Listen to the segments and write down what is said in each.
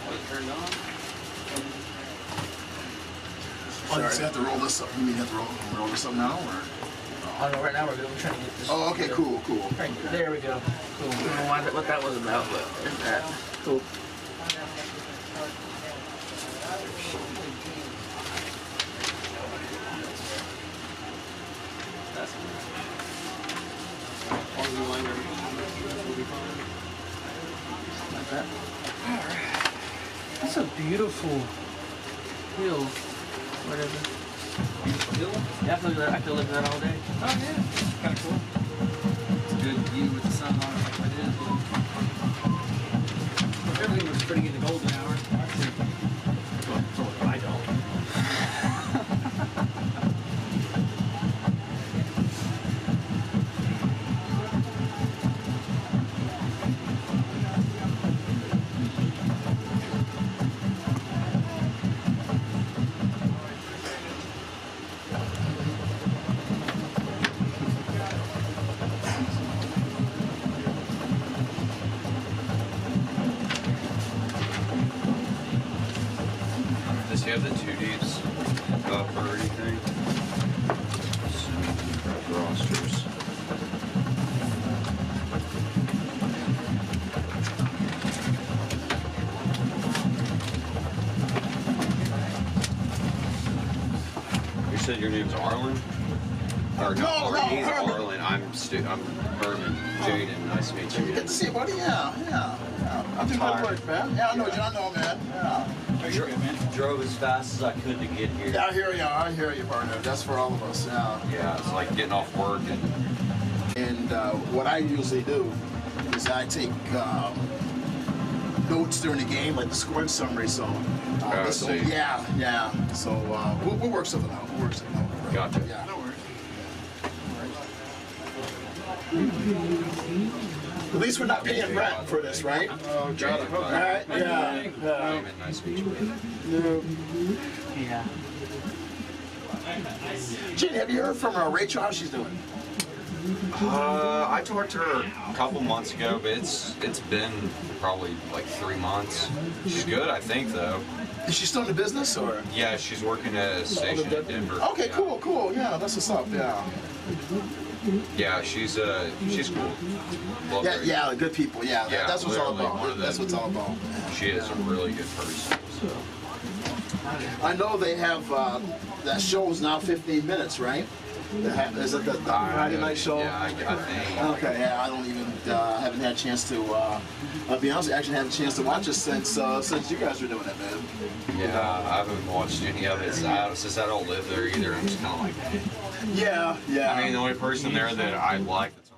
Turned on. Oh, you have to roll this up. You mean you have to roll this up now, or? Oh no, right now we're trying to get this. Oh, okay, cool. Right, there we go. Cool. I don't know what that was about, but there's that. Cool. That's like that. Alright. That's a beautiful hill. Whatever. Yeah, I feel like that all day. Oh yeah, kind of cool. It's a good view with the sun on it like it is. Everything was pretty in the golden hour. I don't. Does he have the 2 deeps up or anything? Rosters. You said your name's Arlen? Or no, he's Arlen. I'm Herman. Jaden, nice to meet you. Good to see you, buddy. Yeah. I'm doing good work, man. Yeah, I know, man. Yeah. Drove as fast as I could to get here. Yeah, I hear you, partner. That's for all of us. Yeah. Yeah, it's like getting off work and what I usually do is I take notes during the game, like the scoring summary. So yeah. So we'll work something out. Gotcha. Yeah. No worries. At least we're not paying rent for this, right? Oh, got it. All right. Yeah. Nice to meet you. Yeah. Gene, have you heard from Rachel? How she's doing? I talked to her a couple months ago, but it's been probably like 3 months. She's good, I think, though. Is she still in the business, or? Yeah, she's working at a station in Denver. Okay, yeah. Cool. Yeah, that's what's up. Yeah. Yeah, she's cool. Love her. Yeah, good people. Yeah, Yeah, that's what's all about. That's what's all about. She is a really good person. So. I know they have that show is now 15 minutes, right? Is it the Friday night show? Yeah, I think. Okay, yeah, I don't even haven't had a chance to. I'll be honest, I actually haven't had a chance to watch it since you guys were doing it, man. Yeah, I haven't watched any of it since I don't live there either. I'm just kind of like, Yeah. I mean, the only person there that I like that's on.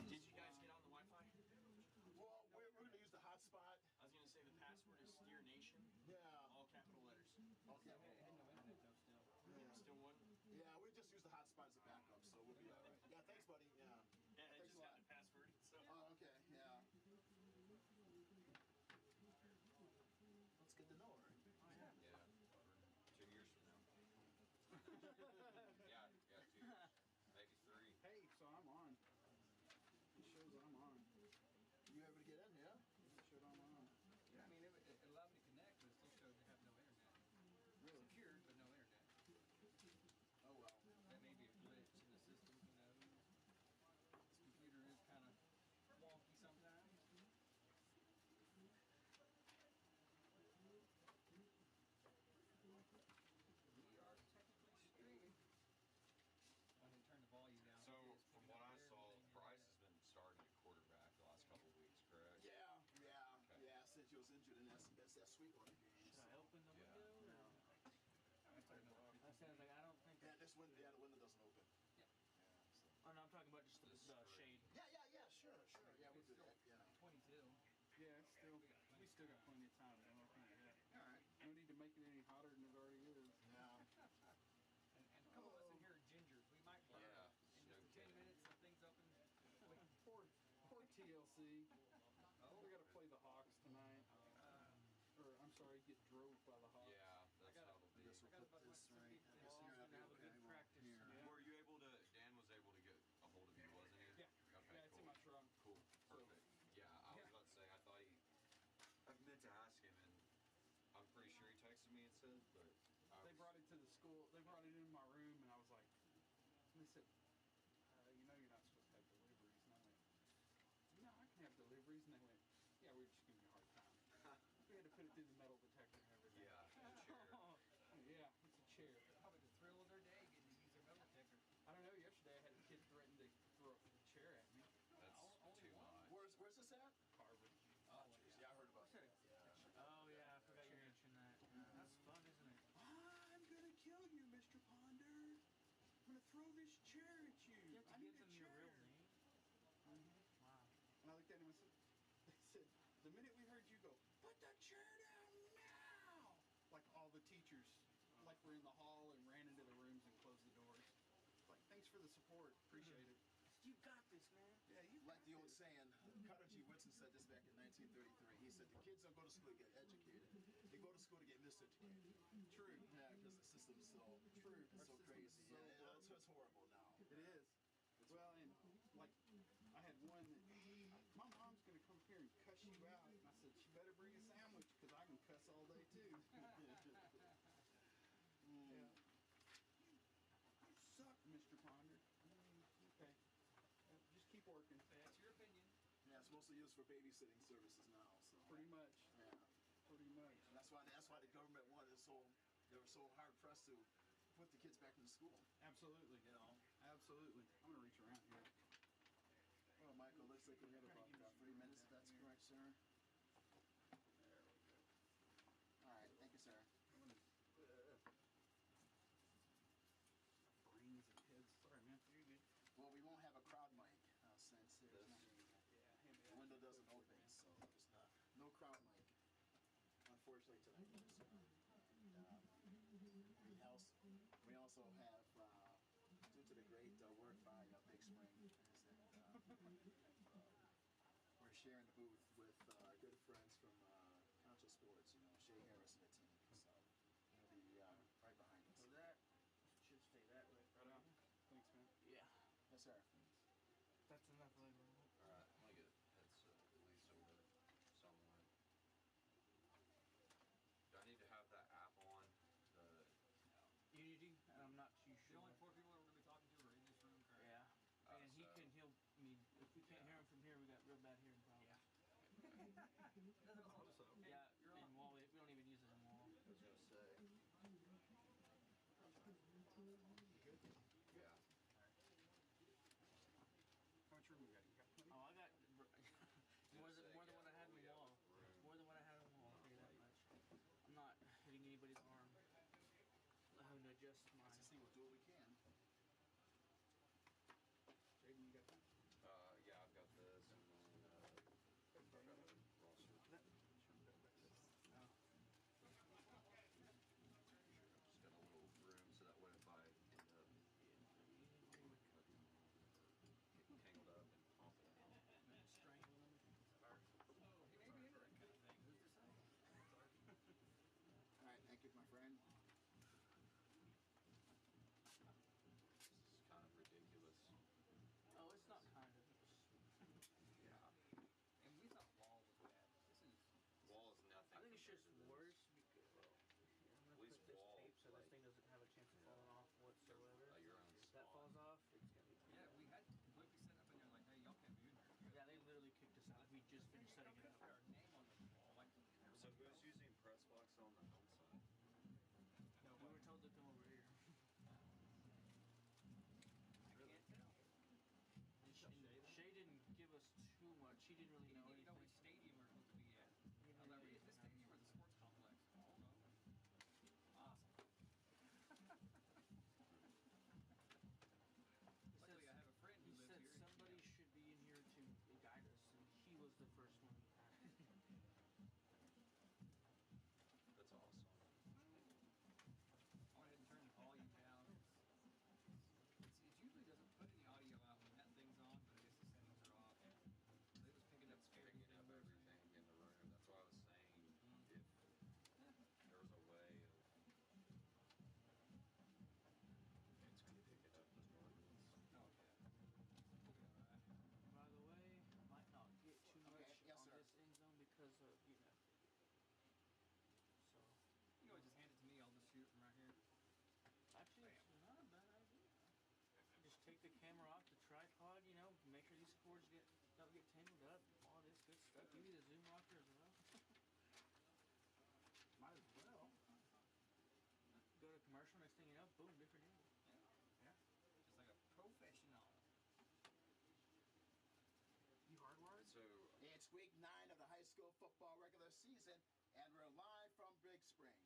Oh no, I'm talking about just the shade. Sure. Yeah, we'll do that. Yeah. 22. Yeah, we still got plenty of time. All right. No need to make it any hotter than it already is. Yeah. And a couple of us in here are gingers. We might burn in just 10 minutes and things up in. Poor TLC. We got to play the Hawks tonight. Or I'm sorry, get drove by the Hawks. Yeah, that's how it'll be. I got about to put some feet in Boston and have a good practice. Were you able to? Dan was able to get a hold of you, wasn't he? Yeah. Okay. Yeah, it's in my truck. Cool. Perfect. Yeah, I was about to say I thought I meant to ask him, and I'm to me, it said, but They brought it to the school. They brought it in my room, and I was like, and they said, you know you're not supposed to have deliveries. And I went, no, I can have deliveries. And they went, yeah, we're just giving you a hard time. We had to put it through the metal detector and everything. yeah, the chair. Yeah, it's a chair. Probably the thrill of their day getting to use their metal detector. I don't know, yesterday I had a kid threaten to throw a chair at me. That's too much. Where's this at? Harvard. Oh, jeez. Yeah, I heard about that. Oh yeah, I forgot you mentioned that. That's fun, isn't it? I'm gonna kill you, Mr. Ponder. I'm gonna throw this chair at you. You have to give them your real name. Wow. And I looked at him and said, they said, the minute we heard you go, put the chair down now! Like all the teachers, like were in the hall and ran into the rooms and closed the doors. Like, thanks for the support. Appreciate it. You got this, man. Yeah, you Like the old saying, Carter G. Woodson said this back in 1933. He said, the kids don't go to school to get educated. They go to school to get miseducated. True. Yeah, because the system's so True. It's so Our system's crazy. so Yeah, broken. it's horrible now. It is. Well, and like, I had one that, my mom's gonna come here and cuss you out. And I said, she better bring a sandwich, because I can cuss all day too. Yeah. You suck, Mr. Ponder. Okay. Just keep working. That's your opinion. Yeah, it's mostly used for babysitting services now. So Pretty much. yeah, Pretty much. and that's why the government wanted they were so hard pressed to put the kids back into school. Absolutely. You know. Absolutely. I'm gonna reach around here. Well, Michael, looks like we have about 3 minutes. If that's correct, sir. All right, thank you, sir. Brains and heads. Sorry, man. You're good. Well, we won't have a crowd mic since there's This? not, Yeah, hand me the that. window doesn't open, so there's no crowd mic. Unfortunately tonight. Yes. We also have, due to the great work by Big Spring, is that we're sharing the booth with good friends from Concho Sports, Shay Harris and the team. So he'll be right behind us. So that should stay that way. Right on. Thanks, man. Yeah. Yes, sir. That's enough of Alright, I'm gonna get a headset at least over somewhere. Do I need to have that app on? Unity, and I'm not too The sure. only 4 people that we're going to be talking to are in this room currently. Yeah. And so- if we can't hear him from here, we got real bad hearing problems. Also, Yeah, and wall, we don't even use it in wall. I was gonna say. Yeah. How much room we got? You got plenty? Oh, I got more than what I had in the wall. More than what I had in the wall, I'll tell you that much. I'm not hitting anybody's arm. I'm having to adjust mine. Let's see, we'll do what we can. Jaden, you got that? Yeah, I've got this and then I've got a roster. Oh. Just got a little room so that way if I end up getting tangled up and popping out. Strangling them. it may be into that kind of thing. Who's to say? All right, thank you, my friend. This is kind of ridiculous. Oh, it's not kind of. Yeah. And we thought wall was bad. This is. Wall is nothing. I think it's compared just to this. worse because I'm At gonna least put this wall, tape so like- this thing doesn't have a chance of falling off whatsoever. Your own If spot. that falls off, it's gonna be. Yeah, we had Blakey set up in there like, hey, y'all can't be in there. Yeah, they literally kicked us out. We just finished setting it Put up. our name on the wall. Like, So who's using press box on the home side? We were told to come over here. I can't tell. And Shay didn't give us too much. He didn't really You know need to know anything. which stadium we're supposed to be at. I'll never get this stadium or the sports complex. Give me the Zoom locker as well. Might as well. Go to commercial, next thing you know, boom, different deal. Yeah. Just like a professional. You hardwired? So It's week 9 of the high school football regular season, and we're live from Big Spring.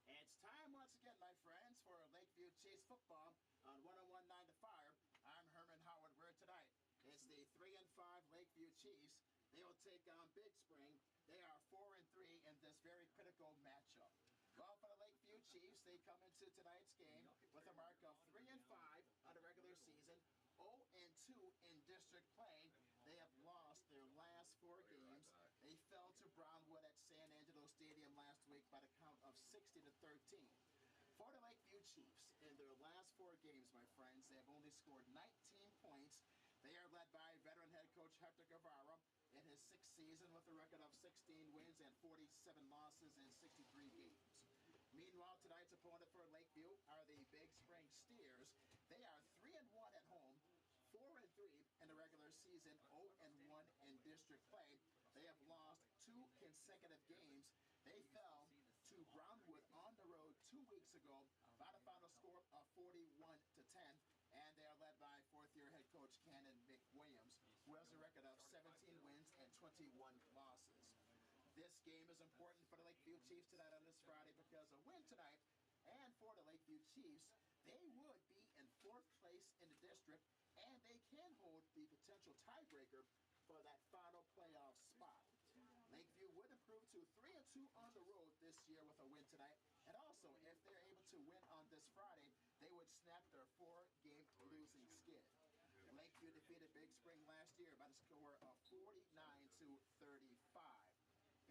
It's time once again, my friends, for Lakeview Chiefs football on 101.9 The Fire. I'm Herman Howard. We're tonight. It's the 3-5 Lakeview Chiefs. They will take on Big Spring. They are 4-3 in this very critical matchup. Well, for the Lakeview Chiefs, they come into tonight's game with a mark of 3-5 on the regular season, 0-2 in district play. They have lost their last 4 games. They fell to Brownwood at San Angelo Stadium last week by the count of 60-13. For the Lakeview Chiefs, in their last 4 games, my friends, they have only scored 19 points. They are led by veteran head coach Hector Guevara in his 6th season with a record of 16 wins and 47 losses in 63 games. Meanwhile, tonight's opponent for Lakeview are the Big Spring Steers. They are 3-1 at home, 4-3 in the regular season, 0-1 in district play. They have lost 2 consecutive games. They fell to Brownwood on the road 2 weeks ago by the final score of 41-10. And they are led by 4th-year head coach Cannon McWilliams, who has a record of 17 wins and 21 losses. This game is important for the Lakeview Chiefs tonight on this Friday because a win tonight, and for the Lakeview Chiefs, they would be in 4th place in the district, and they can hold the potential tiebreaker for that final playoff spot. Lakeview would improve to 3-2 on the road this year with a win tonight, and also if they're able to win on this Friday, they would snap their 4-game losing skid. Lakeview defeated Big Spring last year by the score of 49-35.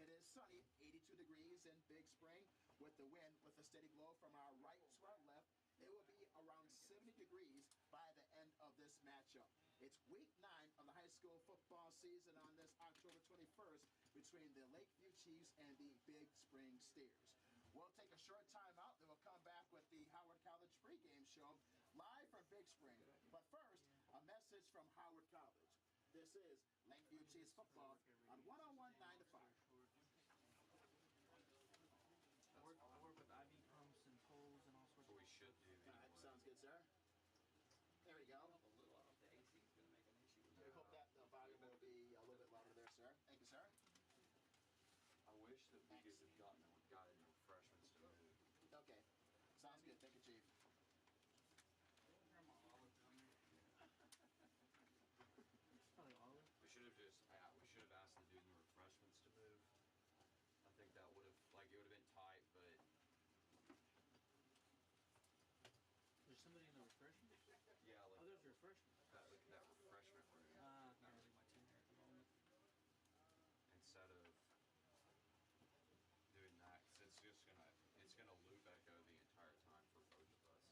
It is sunny, 82 degrees in Big Spring, with the wind with a steady blow from our right to our left. It will be around 70 degrees by the end of this matchup. It's week 9 of the high school football season on this October 21st between the Lakeview Chiefs and the Big Spring Steers. We'll take a short time out, then we'll come back with the Howard College pregame show live from Big Spring. But first, a message from Howard College. This is Lakeview Chiefs football on 101.9 The Fire. I work with IV pumps and poles and all sorts so of we should do All right, sounds good, sir. There we go. A little off. The AC is going to make an issue. We hope that the volume will be a little bit louder there, sir. Thank you, sir. I wish that we could have gotten refreshments to move. Okay, sounds good. Thank you, Chief. It's probably olive. We should have asked the dude in the refreshments to move. I think that would have, it would have been tight, but There's somebody in the refreshment? yeah, Oh, there's refreshment. that refreshment room. Not really much in there at the moment. Instead of doing that, 'cause it's gonna loop echo the entire time for both of us.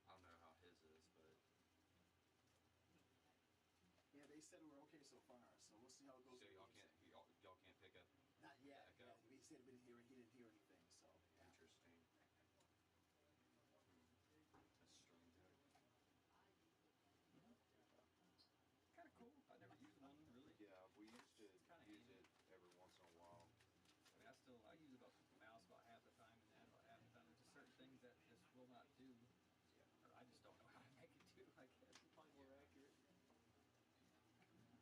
I don't know how his is, but Yeah, they said we're okay so far, so we'll see how it goes. so y'all can't pick up. Not yet. echo? Yeah, he said he didn't hear anything, so. Yeah. Interesting. That's strange. Kind of cool. I never used one really. Yeah, we used to kinda use handy. it every once in a while. I mean, I use about the mouse about half the time, and that about half the time. There's just certain things that just will not do, or I just don't know how to make it do. I guess it's probably more accurate.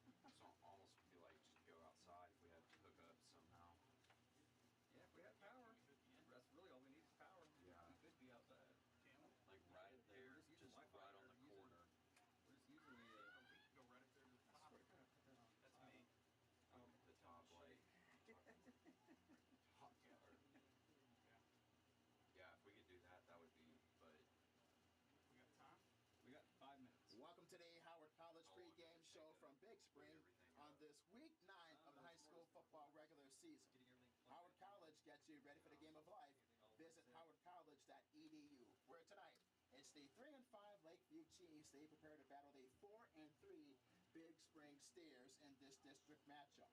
So almost feel like just go outside if we had to hook up somehow. Yeah, if we had power, that's really all we need is power. Yeah. We could be outside. Like right there, we're just using just Wi-Fi right on or the using- corner. We're just using the. We can go right up there to the I top. swear to God, I put that on. That's me. The top light. Hot or, yeah, if we could do that, that would be. But We got time? We got 5 minutes. Welcome to the Howard College pregame show from Big Spring on this week 9 of the high school football regular season. Getting everything plugged Howard in. College gets you ready for the game of life. Visit howardcollege.edu. Where tonight, it's the 3-5 Lakeview Chiefs. They prepare to battle the 4-3 Big Spring Steers in this district matchup.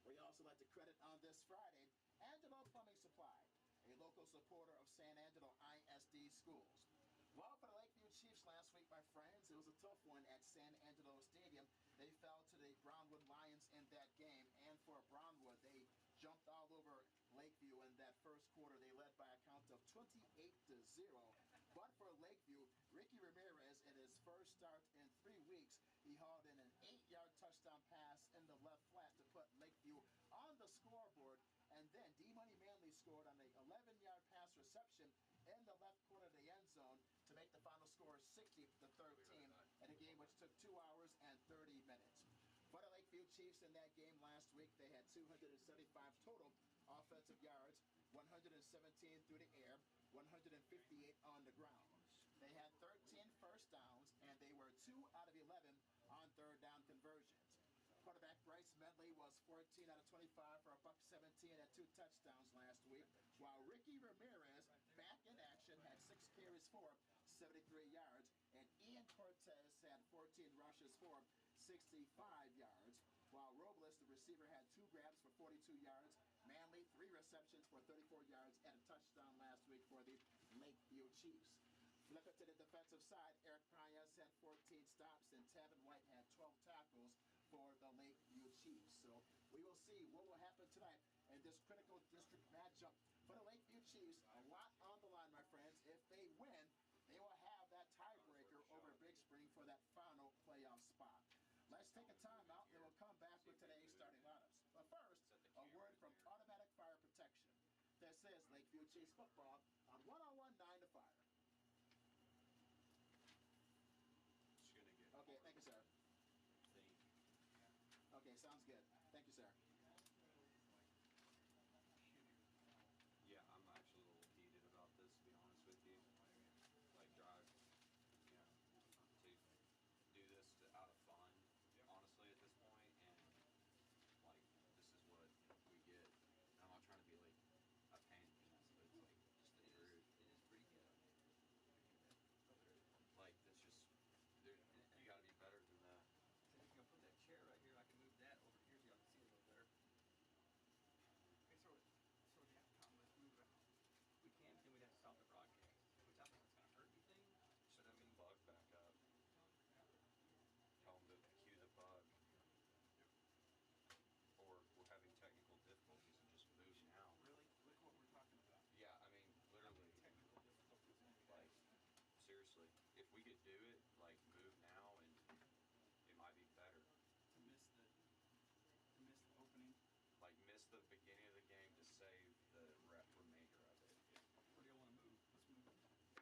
We also like to credit on this Friday, Angelo Plumbing Supply, a local supporter of San Angelo ISD schools. Well, for the Lakeview Chiefs last week, my friends, it was a tough one at San Angelo Stadium. They fell to the Brownwood Lions in that game. first quarter. They led by a count of 28-0. But for Lakeview, Ricky Ramirez, in his first start in 3 weeks, he hauled in an 8-yard touchdown pass in the left flat to put Lakeview on the scoreboard. And then D-Money Manley scored on an 11-yard pass reception in the left corner of the end zone to make the final score 60-13 in a game which took 2 hours and 30 minutes. For the Lakeview Chiefs in that game last week, they had 275 total offensive yards, 117 through the air, 158 on the ground. They had 13 first downs, and they were 2 out of 11 on third down conversions. Quarterback Bryce Medley was 14 out of 25 for $117 and 2 touchdowns last week, while Ricky Ramirez, back in action, had 6 carries for 73 yards, and Ian Cortez had 14 rushes for 65 yards, while Robles, the receiver, had 2 grabs for 42 yards. Manley, 3 receptions for 34 yards and a touchdown last week for the Lakeview Chiefs. Flip it to the defensive side. Eric Paez had 14 stops, and Tavin White had 12 tackles for the Lakeview Chiefs. So we will see what will happen tonight in this critical district matchup for the Lakeview Chiefs. A lot on the line, my friends. If they win, they will have that tiebreaker over Big Spring for that final playoff spot. Let's take a timeout, and we'll come back with today's starting lineups. But first, a word from Automatic Fire Protection. This is Lakeview Chiefs football on 101.9 The Fire. Okay, thank you, sir. Okay, sounds good. Thank you, sir. Yeah, I'm actually a little heated about this, to be honest with you. Like, drive, you know, to do this out of fun, honestly, at this point, and, like, this is what we get. And I'm not trying to be, like, a pain in the ass, but it's, like, just rude. It is pretty good. Like, that's just, you gotta be better than that. So if you can put that chair right here, I can move that over here so y'all can see a little better. Okay, so the outcome, let's move it. We can, then we'd have to stop the broadcast, which I think is going to hurt anything. Should have been bug back up. Tell them to cue the bug. Or we're having technical difficulties and just move now. Really? Look what we're talking about. Yeah, I mean, literally, Technical difficulties. like, seriously, if we could do it, like, move now, and it might be better. To miss the opening. Like, miss the beginning of the game to save the remainder of it. Where do you want to move? Let's move it.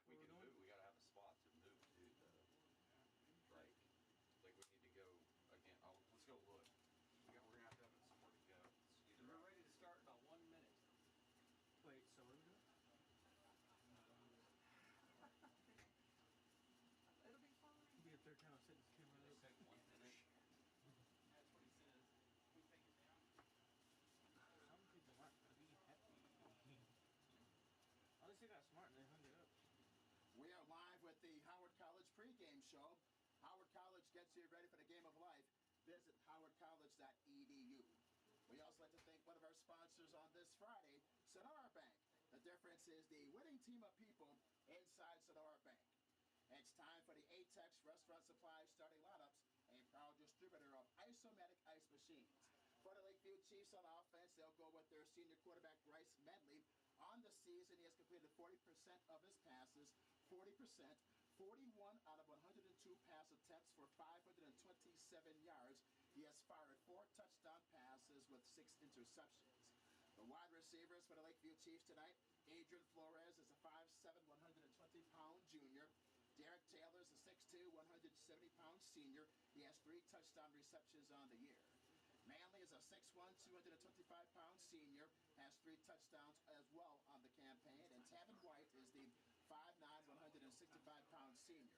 If we can move, we gotta have a spot to move to, though. Like we need to go again. Oh, let's go look. We're gonna have to have somewhere to go. It's either We're out. ready to start in about 1 minute. Wait, so what are we doing? It'll be fine. It'll be a third time I've said this camera. They said 1 minute. That's what he says. We take it down. Some people aren't going to be happy. At least they got smart and they hung it up. We are live with the Howard College pregame show. Howard College gets you ready for the game of life. Visit howardcollege.edu. We also like to thank one of our sponsors on this Friday, Sonora Bank. The difference is the winning team of people inside Sonora Bank. It's time for the ATEX Restaurant Supply starting lineups, a proud distributor of Isomatic ice machines. For the Lakeview Chiefs on offense, they'll go with their senior quarterback, Bryce Medley. On the season, he has completed 40% of his passes, 40%, 41 out of 102 pass attempts for 527 yards. He has fired 4 touchdown passes with 6 interceptions. The wide receivers for the Lakeview Chiefs tonight, Adrian Flores is a 5'7", 120-pound junior. Derek Taylor is a 6'2", 170-pound senior. He has 3 touchdown receptions on the year. Manley is a 6'1", 225-pound senior, has 3 touchdowns as well on the campaign. And Tavin White is the 5'9", 165-pound senior.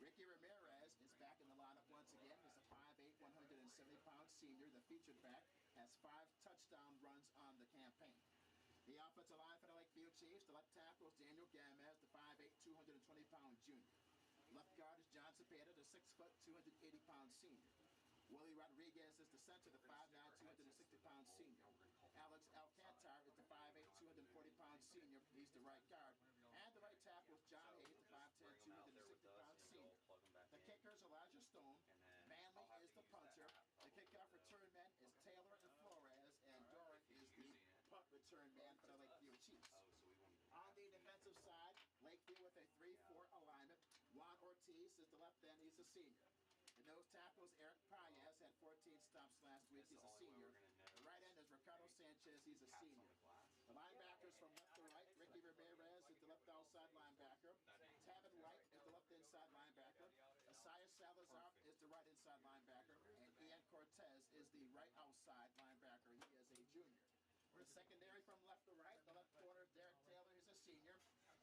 Ricky Ramirez is back in the lineup once again. He's a 5'8", 170-pound senior. The featured back has 5 touchdown runs on the campaign. The offensive line for the Lakeview Chiefs, the left tackle is Daniel Gamez, the 5'8", 220-pound junior. Left guard is John Cepeda, the 6', 280-pound senior. Willie Rodriguez is the center, the 5'9", 260-pound senior. Alex Alcantar is the 5'8", 240-pound senior. He's the right guard. And the right tackle is John Hayes, the 5'10", 260-pound senior. The kicker is Elijah Stone. Manley is the punter. The kickoff return men is Taylor and Flores, and Doric is the punt return man for the Lakeview Chiefs. On the defensive side, Lakeview with a 3-4 alignment. Juan Ortiz is the left end. He's a senior. The nose tackles, Eric Paez had 14 stops last week. He's a senior. The right end is Ricardo Sanchez. He's a senior. The linebackers from left to right, Ricky Ramirez is the left outside linebacker. Tavin White is the left inside linebacker. Isaiah Salazar is the right inside linebacker. And Ian Cortez is the right outside linebacker. He is a junior. The secondary from left to right, the left corner is Derek Taylor. He's a senior.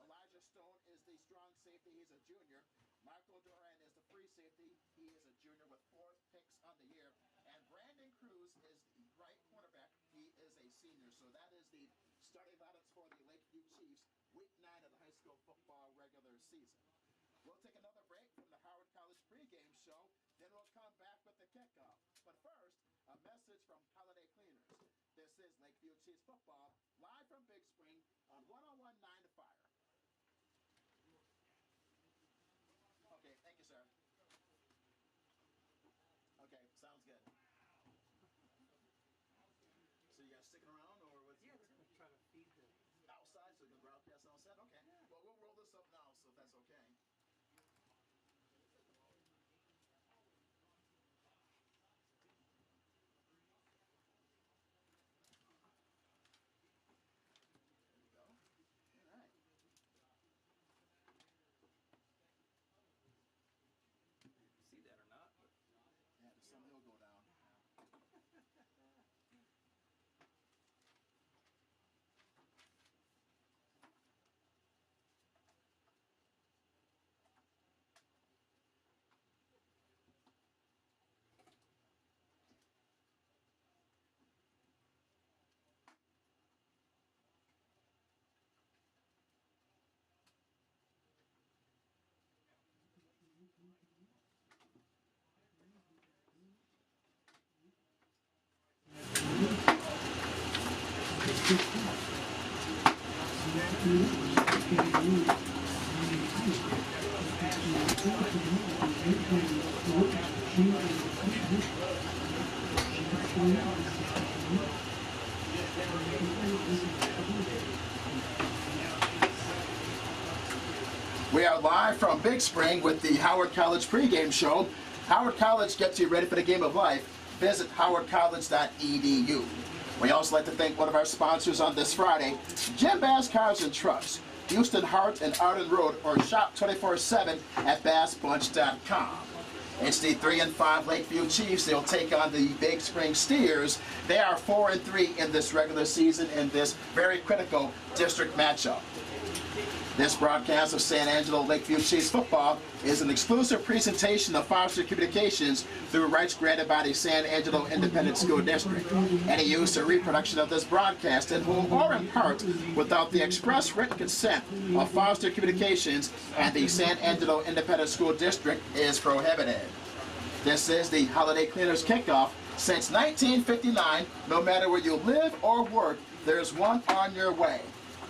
Elijah Stone is the strong safety. He's a junior. Marco Duran is the free safety. He is a junior with 4 picks on the year. And Brandon Cruz is the right cornerback. He is a senior. So that is the starting lineups for the Lakeview Chiefs, week 9 of the high school football regular season. We'll take another break from the Howard College pregame show. Then we'll come back with the kickoff. But first, a message from Holiday Cleaners. This is Lakeview Chiefs football, live from Big Spring on 101.9 The Fire. Okay, thank you, sir. Okay, sounds good. So you guys sticking around, or what's? Yeah, we're gonna try to feed him. Outside, so you can broadcast outside? Okay. Yeah. Well, we'll roll this up now, so if that's okay. See that or not? But Yeah, the sun will go down. We are live from Big Spring with the Howard College pregame show. Howard College gets you ready for the game of life. Visit howardcollege.edu. We also like to thank one of our sponsors on this Friday, Jim Bass Cars and Trucks, Houston Hart and Arden Road, or shop 24/7 at bassbunch.com. It's the 3-5 Lakeview Chiefs. They'll take on the Big Spring Steers. They are 4-3 in this regular season in this very critical district matchup. This broadcast of San Angelo Lakeview Chiefs football is an exclusive presentation of Foster Communications through rights granted by the San Angelo Independent School District. Any use or reproduction of this broadcast in whole or in part without the express written consent of Foster Communications and the San Angelo Independent School District is prohibited. This is the Holiday Cleaners Kickoff. Since 1959, no matter where you live or work, there's one on your way.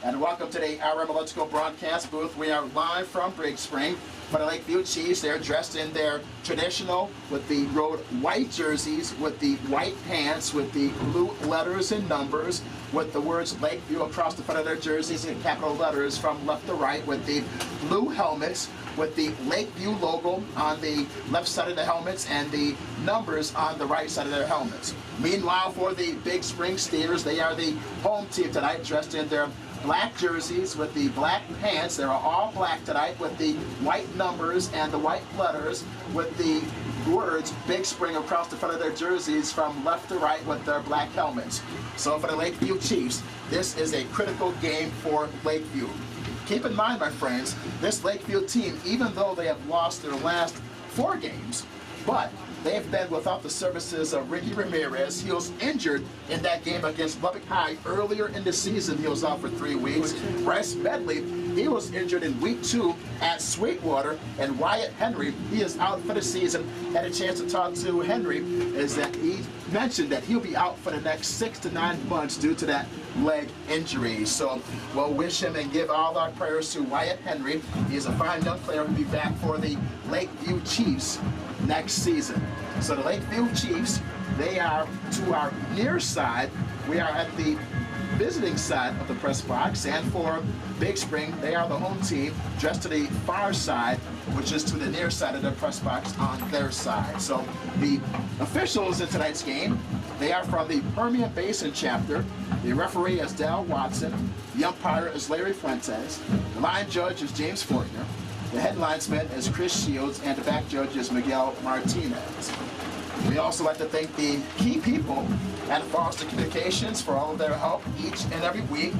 And welcome to the RM Electrical broadcast booth. We are live from Big Spring for the Lakeview Chiefs. They're dressed in their traditional with the road white jerseys, with the white pants, with the blue letters and numbers, with the words Lakeview across the front of their jerseys in capital letters from left to right, with the blue helmets, with the Lakeview logo on the left side of the helmets and the numbers on the right side of their helmets. Meanwhile, for the Big Spring Steers, they are the home team tonight, dressed in their black jerseys with the black pants. They're all black tonight with the white numbers and the white letters with the words Big Spring across the front of their jerseys from left to right with their black helmets. So for the Lakeview Chiefs, this is a critical game for Lakeview. Keep in mind, my friends, this Lakeview team, even though they have lost their last 4 games, but they've been without the services of Ricky Ramirez. He was injured in that game against Lubbock High earlier in the season. He was out for 3 weeks. Bryce Medley, he was injured in week 2 at Sweetwater. And Wyatt Henry, he is out for the season. Had a chance to talk to Henry, is that he mentioned that he'll be out for the next 6 to 9 months due to that leg injury. So we'll wish him and give all our prayers to Wyatt Henry. He's a fine young player who'll be back for the Lakeview Chiefs next season. So the Lakeview Chiefs They are to our near side. We are at the visiting side of the press box, and for Big Spring, they are the home team, just to the far side, which is to the near side of the press box on their side. So the officials in tonight's game, they are from the Permian Basin chapter. The referee is Dal Watson. The umpire is Larry Fuentes. The line judge is James Fortner. The head linesman is Chris Shields, and the back judge is Miguel Martinez. We also like to thank the key people at Foster Communications for all of their help each and every week.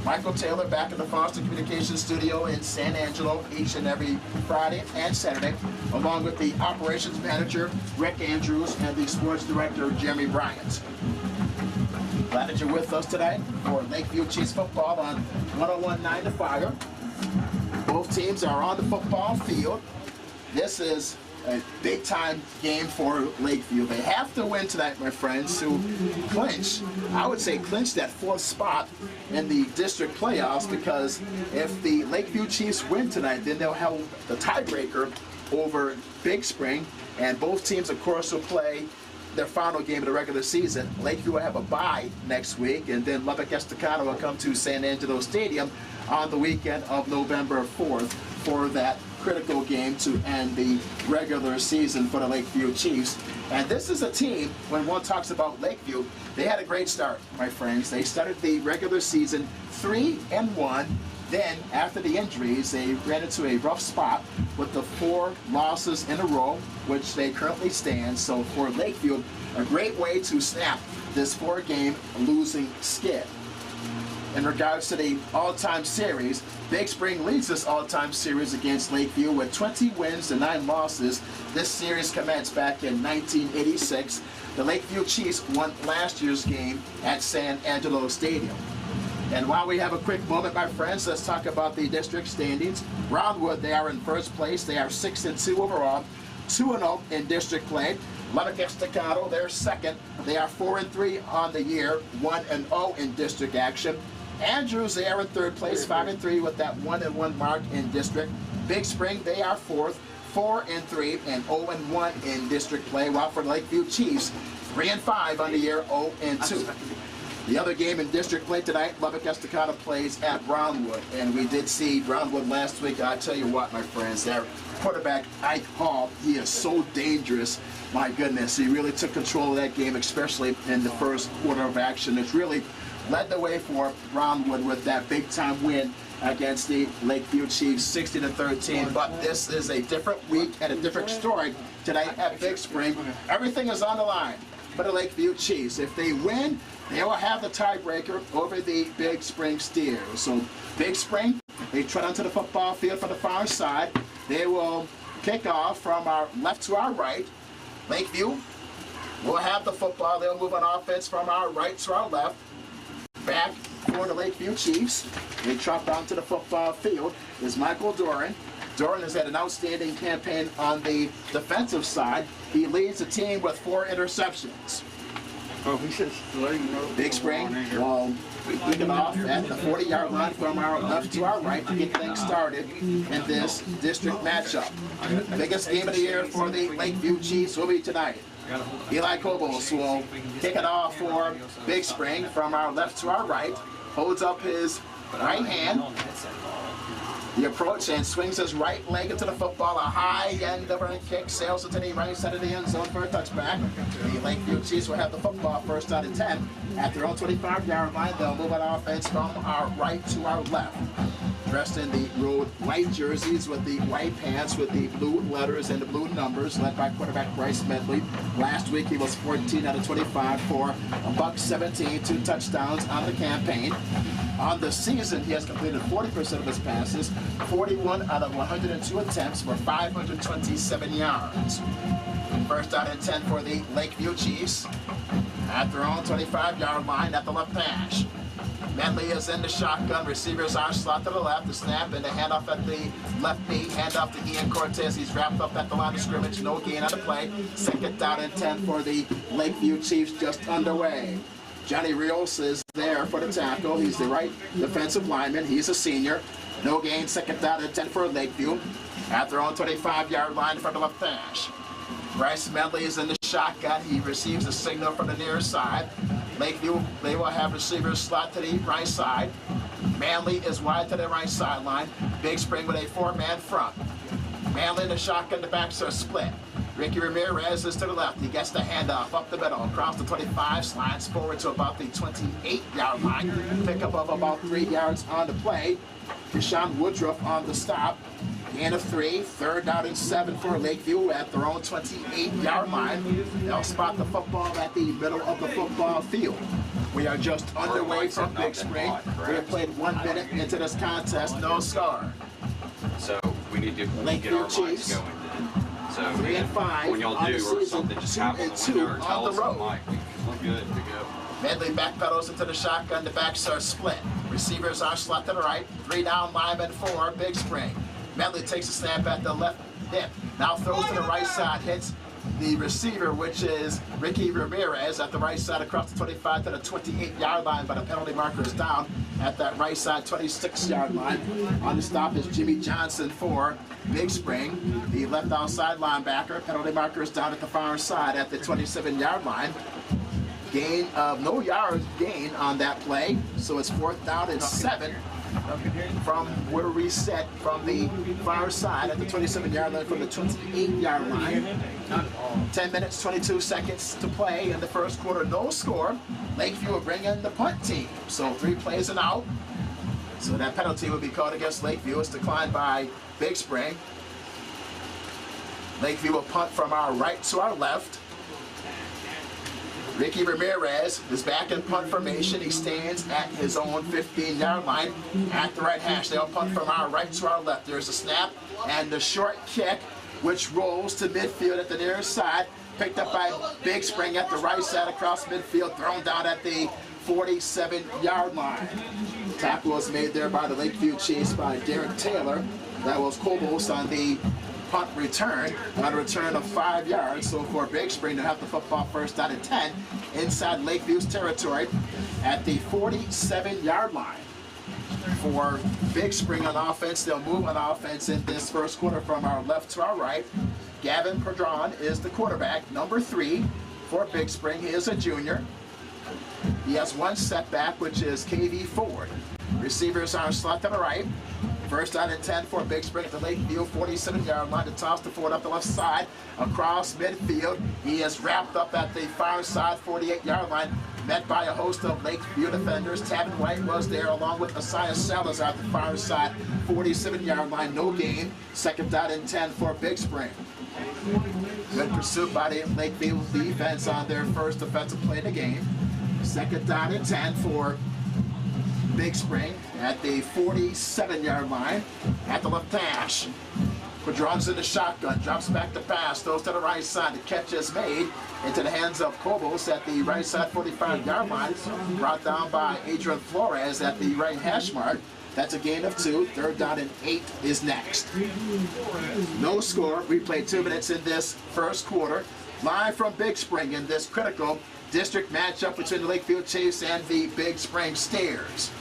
Michael Taylor back at the Foster Communications studio in San Angelo each and every Friday and Saturday, along with the operations manager, Rick Andrews, and the sports director, Jeremy Bryant. Glad that you're with us today for Lakeview Chiefs football on 101.9 The Fire. Both teams are on the football field. This is a big-time game for Lakeview. They have to win tonight, my friends, to clinch, I would say clinch that fourth spot in the district playoffs, because if the Lakeview Chiefs win tonight, then they'll have the tiebreaker over Big Spring, and both teams, of course, will play their final game of the regular season. Lakeview will have a bye next week, and then Lubbock Estacado will come to San Angelo Stadium on the weekend of November 4th for that critical game to end the regular season for the Lakeview Chiefs. And this is a team, when one talks about Lakeview, they had a great start, my friends. They started the regular season 3-1. Then, after the injuries, they ran into a rough spot with the 4 losses in a row, which they currently stand. So for Lakeview, a great way to snap this 4-game losing skid. In regards to the all-time series, Big Spring leads this all-time series against Lakeview with 20 wins to 9 losses. This series commenced back in 1986. The Lakeview Chiefs won last year's game at San Angelo Stadium. And while we have a quick moment, my friends, let's talk about the district standings. Brownwood, they are in first place. They are 6-2 overall, 2-0 in district play. Lubbock Estacado, they're second. They are 4-3 on the year, 1-0 in district action. Andrews, they are in third place, 5-3 with that 1-1 mark in district. Big Spring, they are fourth, 4-3 and 0-1 in district play. While for the Lakeview Chiefs, 3-5 on the year, 0-2. The other game in district play tonight, Lubbock Estacado plays at Brownwood, and we did see Brownwood last week. I tell you what, my friends, their quarterback Ike Hall, he is so dangerous. My goodness, he really took control of that game, especially in the first quarter of action. It's really led the way for Brownwood with that big-time win against the Lakeview Chiefs, 60-13. But this is a different week and a different story tonight at Big Spring. Everything is on the line for the Lakeview Chiefs. If they win, they will have the tiebreaker over the Big Spring Steers. So Big Spring, they trot onto the football field for the far side. They will kick off from our left to our right. Lakeview will have the football. They'll move on offense from our right to our left. Back for the Lakeview Chiefs. They trot onto the football field is Michael Doran. Doran has had an outstanding campaign on the defensive side. He leads the team with 4 interceptions. Big Spring will kick it off at the 40-yard line from our left to our right to get things started in this district matchup. The biggest game of the year for the Lakeview Chiefs will be tonight. Eli Kobos will kick it off for Big Spring from our left to our right. Holds up his right hand. The approach and swings his right leg into the football. A high end of a kick sails into the right side of the end zone for a touchback. The Lakeview Chiefs will have the football first out of 10. At their own 25-yard line, they'll move on offense from our right to our left. Dressed in the road white jerseys with the white pants with the blue letters and the blue numbers, led by quarterback Bryce Medley. Last week he was 14 out of 25 for $117, 2 touchdowns on the campaign. On the season, he has completed 40% of his passes, 41 out of 102 attempts for 527 yards. First out and 10 for the Lakeview Chiefs at their own 25-yard line at the left hash. Medley is in the shotgun. Receivers are slot to the left. The snap and the handoff at the left knee. Handoff to Ian Cortez. He's wrapped up at the line of scrimmage. No gain on the play. Second down and 10 for the Lakeview Chiefs just underway. Johnny Rios is there for the tackle. He's the right defensive lineman. He's a senior. No gain. Second down and 10 for Lakeview at their own 25-yard line from the left hash. Bryce Medley is in the shotgun. He receives a signal from the near side. Lakeview, they will have receivers slot to the right side. Manley is wide to the right sideline. Big Spring with a 4-man front. Manley in the shotgun, the backs are split. Ricky Ramirez is to the left. He gets the handoff up the middle, across the 25, slides forward to about the 28-yard line. Pickup of about 3 yards on the play. Deshaun Woodruff on the stop. Gain of 3, 3rd down and 7 for Lakeview at their own 28-yard line. They'll spot the football at the middle of the football field. We are just underway from Big Spring. We have played 1 minute into this contest, no score. So we need to get our minds going. So 3 and 5 when y'all on do, the or season, something just 2 happens and on the 2 window, or tell on us the on road. mic, we're good to go. Medley backpedals into the shotgun. The backs are split. Receivers are slot to the right. 3 down linemen for Big Spring. Medley takes a snap at the left hip. Now throws to the right side. Hits the receiver, which is Ricky Ramirez, at the right side across the 25 to the 28-yard line, but a penalty marker is down at that right side 26-yard line. On the stop is Jimmy Johnson for Big Spring, the left outside linebacker. Penalty marker is down at the far side at the 27-yard line. Gain of no yards gain on that play, so it's 4th down and 7 from where we set from the far side at the 27-yard line from the 28-yard line. 10 minutes, 22 seconds to play in the first quarter, no score. Lakeview will bring in the punt team, so 3 plays and out. So that penalty will be called against Lakeview. It's declined by Big Spring. Lakeview will punt from our right to our left. Ricky Ramirez is back in punt formation. He stands at his own 15-yard line at the right hash. They'll punt from our right to our left. There's a snap and the short kick, which rolls to midfield at the near side. Picked up by Big Spring at the right side across midfield, thrown down at the 47-yard line. Tackle was made there by the Lakeview Chiefs by Derek Taylor. That was Kobos on the punt return, on a return of 5 yards. So for Big Spring to have the football 1st down and 10 inside Lakeview's territory at the 47-yard line. For Big Spring on offense, they'll move on offense in this first quarter from our left to our right. Gavin Pedron is the quarterback, number 3 for Big Spring. He is a junior. He has 1 setback, which is KV Ford. Receivers are slot to the right. 1st down and 10 for Big Spring at the Lakeview 47-yard line. To toss the Ford up the left side across midfield. He is wrapped up at the far side 48-yard line, met by a host of Lakeview defenders. Tavin White was there along with Asaya Salazar at the far side 47-yard line. No gain. 2nd down and 10 for Big Spring. Good pursuit by the Lakeview defense on their first offensive play of the game. 2nd down and 10 for Big Spring at the 47-yard line at the left hash. Pedron's in the shotgun, drops back to pass, throws to the right side. The catch is made into the hands of Kobos at the right side 45-yard line. Brought down by Adrian Flores at the right hash mark. That's a gain of 2. 3rd down and 8 is next. No score. We played 2 minutes in this first quarter. Live from Big Spring in this critical district matchup between the Lakeview Chiefs and the Big Spring Steers.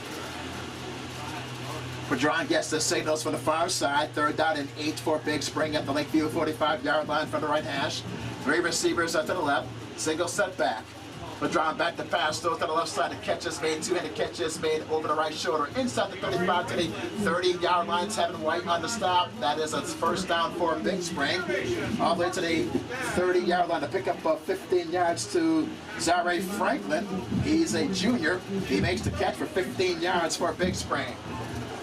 Pedron gets the signals from the far side. 3rd down and 8 for Big Spring at the Lakeview 45-yard line from the right hash. 3 receivers up to the left. Single setback. Pedron back to pass, throws to the left side. The catch is made. 2-handed catch is made over the right shoulder. Inside the 35 to the 30-yard line. Tavin White on the stop. That is a 1st down for Big Spring. All the way to the 30-yard line. A pickup of 15 yards to Zare Franklin. He's a junior. He makes the catch for 15 yards for Big Spring.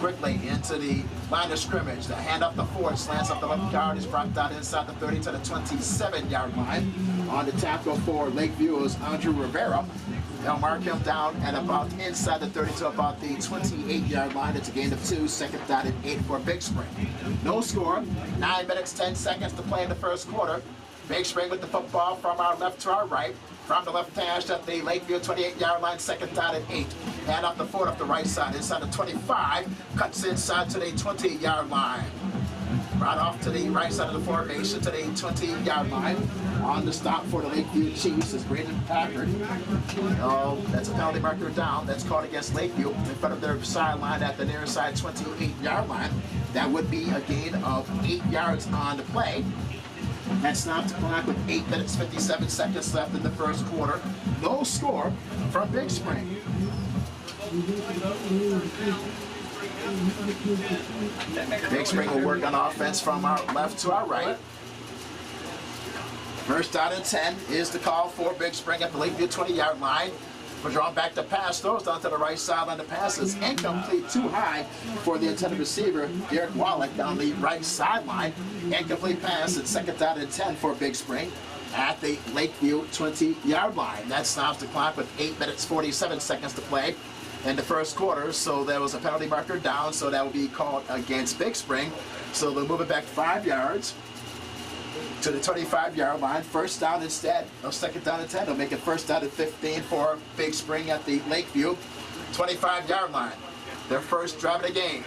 Quickly into the line of scrimmage. The hand off the Ford, slants up the left guard, is brought down inside the 30 to the 27-yard line. On the tackle for Lakeview is Andrew Rivera. They'll mark him down at about inside the 30 to about the 28-yard line. It's a gain of 2, 2nd down and 8 for Big Spring. No score, 9 minutes, 10 seconds to play in the first quarter. Big Spring with the football from our left to our right. From the left hash at the Lakeview 28-yard line, 2nd down and 8. Hand off the Ford up the right side, inside the 25, cuts inside to the 20-yard line. Right off to the right side of the formation to the 20-yard line. On the stop for the Lakeview Chiefs is Braden Packard. Oh, that's a penalty marker down. That's called against Lakeview in front of their sideline at the near side 28-yard line. That would be a gain of 8 yards on the play. That stopped the clock with 8 minutes 57 seconds left in the first quarter. No score from Big Spring. Big Spring will work on offense from our left to our right. First down and 10 is the call for Big Spring at the Lakeview 20-yard line. We're drawing back the pass, throws down to the right sideline. The pass is incomplete, too high for the intended receiver, Derek Wallach, down the right sideline. Incomplete pass, and second down and 10 for Big Spring at the Lakeview 20-yard line. That stops the clock with 8 minutes 47 seconds to play in the first quarter. So there was a penalty marker down, so that will be called against Big Spring. So they'll move it back 5 yards to the 25-yard line. First down instead of second down and 10. They'll make it first down and 15 for Big Spring at the Lakeview 25-yard line. Their first drive of the game.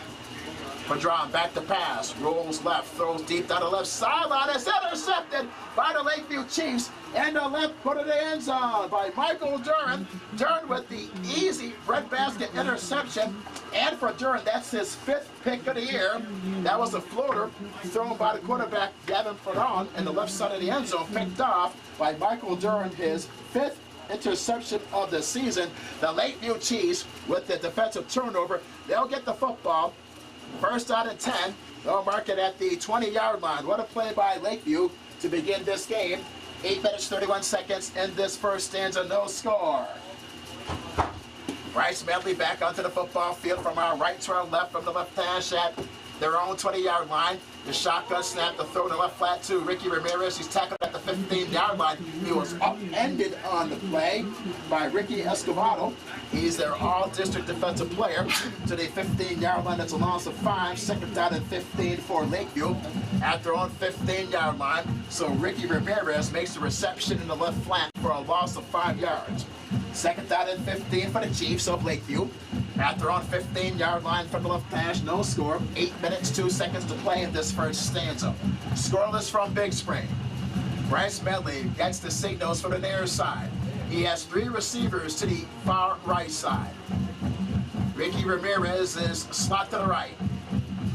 Padron back to pass, rolls left, throws deep down the left sideline. It's intercepted by the Lakeview Chiefs and the left foot of the end zone by Michael Duran. Duran with the easy breadbasket interception. And for Duran, that's his 5th pick of the year. That was a floater thrown by the quarterback, Gavin Padron, in the left side of the end zone, picked off by Michael Duran, his 5th interception of the season. The Lakeview Chiefs, with the defensive turnover, they'll get the football. First down and 10, they'll mark it at the 20-yard line. What a play by Lakeview to begin this game. 8 minutes, 31 seconds in this first stanza, no score. Bryce Medley back onto the football field from our right to our left, from the left hash at their own 20-yard line. The shotgun snap, the throw to the left flat to Ricky Ramirez. He's tackled at the 15-yard line. He was upended on the play by Ricky Escovedo. He's their all-district defensive player to the 15-yard line. That's a loss of 5. Second down and 15 for Lakeview at their own 15-yard line. So Ricky Ramirez makes the reception in the left flank for a loss of 5 yards. Second down and 15 for the Chiefs of Lakeview at their own 15-yard line from the left hash. No score. 8 minutes, 2 seconds to play in this first stanza. Scoreless from Big Spring. Bryce Medley gets the signals from the near side. He has 3 receivers to the far right side. Ricky Ramirez is slot to the right.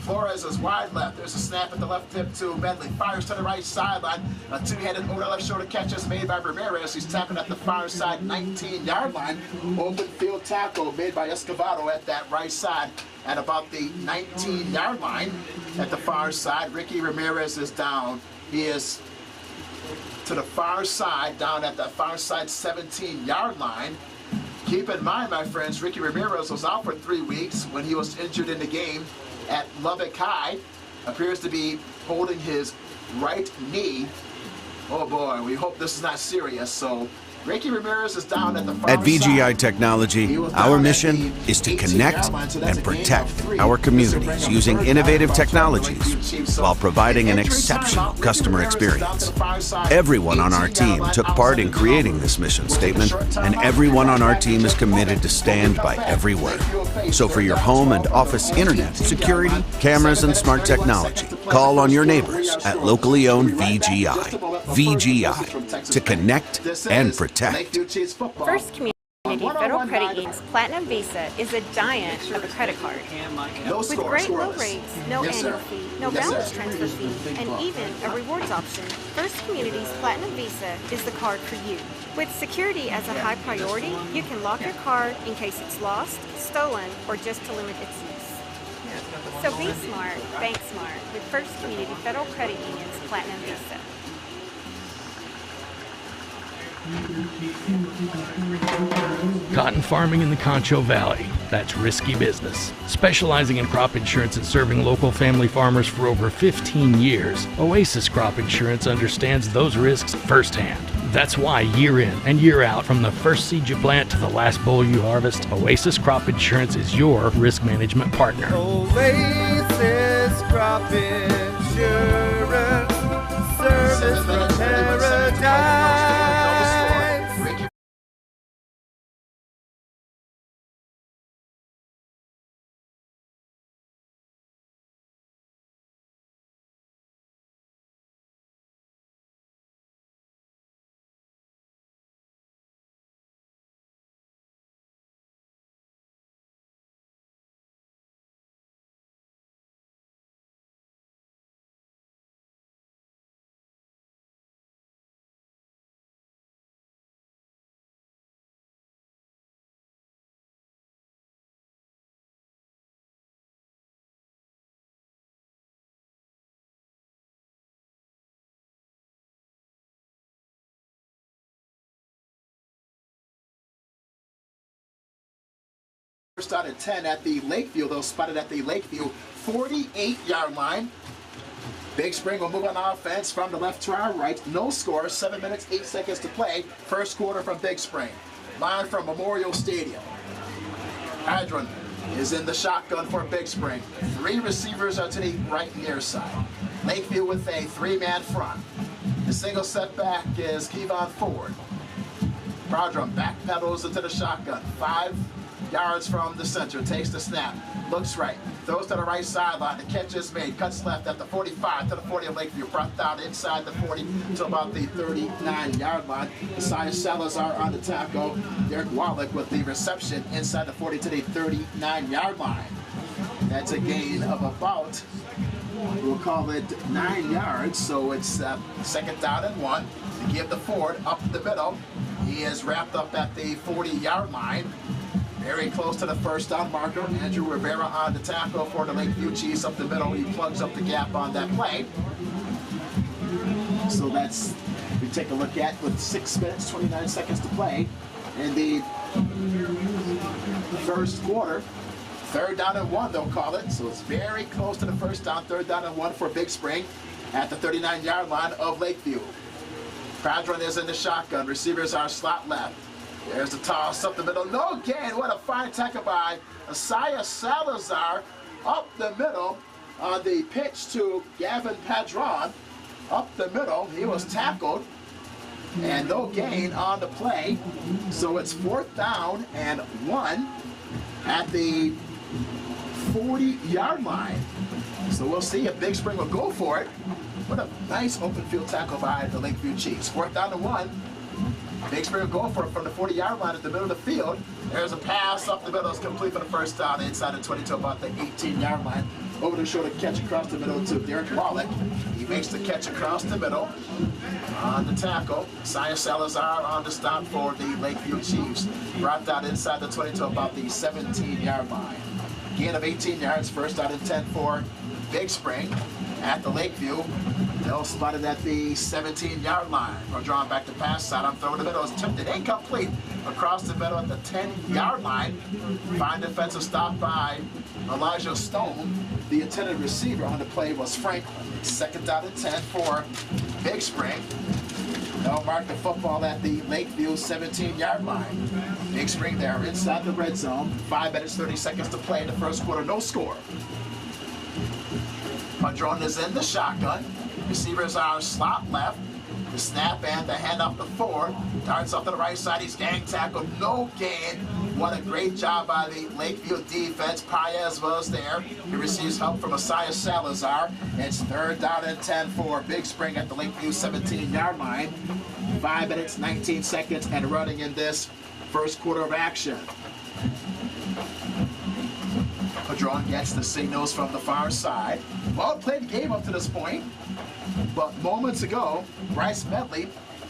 Flores is wide left. There's a snap at the left tip to Medley. Fires to the right sideline. A two-handed over the left shoulder catch is made by Ramirez. He's tackled at the far side 19-yard line. Open field tackle made by Escovedo at that right side at about the 19-yard line. At the far side, Ricky Ramirez is down. He is to the far side, down at the far side 17-yard line. Keep in mind, my friends, Ricky Ramirez was out for 3 weeks when he was injured in the game at Lubbock High. Appears to be holding his right knee. Oh boy, we hope this is not serious. So Ricky Ramirez is down at the far At VGI side. Technology, our mission is to connect and protect our communities using innovative technologies while providing an exceptional customer experience. Everyone on our team took part in creating this mission statement, and everyone on our team is committed to stand by every word. So for your home and office internet, security, cameras, and smart technology, call on your neighbors at locally owned VGI. VGI, to connect and protect. First Community Federal Credit Union's Platinum Visa is a giant of a credit card. With great low rates, no annual fee, no balance transfer fee, and even a rewards option, First Community's Platinum Visa is the card for you. With security as a high priority, you can lock your card in case it's lost, stolen, or just to limit its use. So be smart, bank smart with First Community Federal Credit Union's Platinum Visa. Cotton farming in the Concho Valley, that's risky business. Specializing in crop insurance and serving local family farmers for over 15 years, Oasis Crop Insurance understands those risks firsthand. That's why year in and year out, from the first seed you plant to the last boll you harvest, Oasis Crop Insurance is your risk management partner. Oasis Crop Insurance, service from paradise. First out and 10 at the Lakeview. They'll spot it at the Lakeview 48-yard line. Big Spring will move on offense from the left to our right. No score, 7 minutes, 8 seconds to play. First quarter from Big Spring. Live from Memorial Stadium. Adron is in the shotgun for Big Spring. 3 receivers are to the right near side. Lakeview with a 3-man front. The single setback is Kevon Ford. Prodrum backpedals into the shotgun. 5 yards from the center. Takes the snap. Looks right. Throws to the right sideline. The catch is made. Cuts left at the 45 to the 40 of Lakeview. Brought down inside the 40 to about the 39-yard line. Isaiah Salazar on the tackle. Derek Wallach with the reception inside the 40 to the 39-yard line. That's a gain of about, we'll call it 9 yards. So it's second down and 1. To give the Ford up the middle. He is wrapped up at the 40-yard line. Very close to the first down marker. Andrew Rivera on the tackle for the Lakeview Chiefs up the middle. He plugs up the gap on that play. So that's, we take a look at with 6 minutes, 29 seconds to play in the first quarter. Third down and 1, they'll call it. So it's very close to the first down. Third down and 1 for Big Spring at the 39-yard line of Lakeview. Padron is in the shotgun. Receivers are slot left. There's the toss up the middle. No gain. What a fine tackle by Isaiah Salazar up the middle on the pitch to Gavin Padron. Up the middle. He was tackled. And no gain on the play. So it's 4th down and 1 at the 40-yard line. So we'll see if Big Spring will go for it. What a nice open field tackle by the Lakeview Chiefs. 4th down and 1. Big Spring will go for it from the 40-yard line at the middle of the field. There's a pass up the middle. It's complete for the first down inside the 20 to about the 18-yard line. Over the shoulder catch across the middle to Derek Wallach. He makes the catch across the middle on the tackle. Isaiah Salazar on the stop for the Lakeview Chiefs. Brought down inside the 20 to about the 17-yard line. Gain of 18 yards, first out and 10 for Big Spring at the Lakeview. They'll spot it at the 17-yard line. We're drawing back the pass side. I'm throwing the middle. It's tipped and incomplete across the middle at the 10-yard line. Fine defensive stop by Elijah Stone. The intended receiver on the play was Franklin. Second down and 10 for Big Spring. They'll mark the football at the Lakeview 17-yard line. Big Spring there inside the red zone. 5 minutes, 30 seconds to play in the first quarter. No score. Padron is in the shotgun. Receivers are slot left. The snap and the handoff to Ford. Darts up to the right side. He's gang tackled. No gain. What a great job by the Lakeview defense. Paez was there. He receives help from Isaiah Salazar. It's 3rd down and 10 for Big Spring at the Lakeview 17-yard line. 5 minutes, 19 seconds and running in this first quarter of action. Padron gets the signals from the far side. Well played game up to this point. But moments ago, Bryce Medley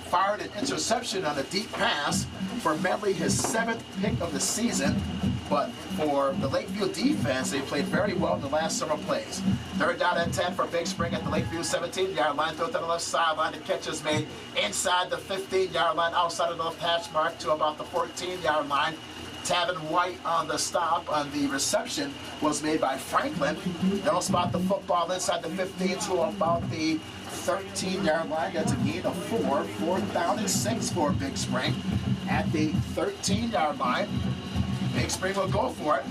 fired an interception on a deep pass for Medley, his 7th pick of the season. But for the Lakeview defense, they played very well in the last several plays. 3rd down and 10 for Big Spring at the Lakeview 17-yard line. Throw to the left sideline. The catch is made inside the 15-yard line, outside of the left hash mark to about the 14-yard line. Tavin White on the stop on the reception was made by Franklin. They'll spot the football inside the 15 to about the 13-yard line. That's a gain of 4. 4th down and 6 for Big Spring at the 13-yard line. Big Spring will go for it.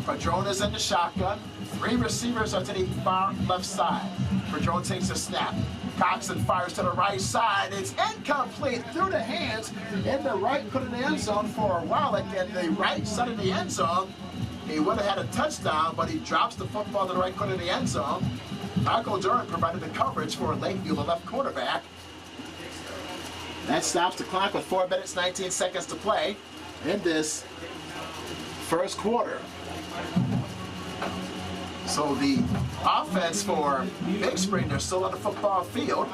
Padron is in the shotgun. 3 receivers are to the far left side. Padron takes a snap. Coxon fires to the right side. It's incomplete through the hands in the right corner of the end zone for Wallach. And the right side of the end zone, he would have had a touchdown, but he drops the football to the right corner of the end zone. Michael Durant provided the coverage for Lakeview, the left quarterback. That stops the clock with 4 minutes, 19 seconds to play in this first quarter. So the offense for Big Spring, they're still on the football field.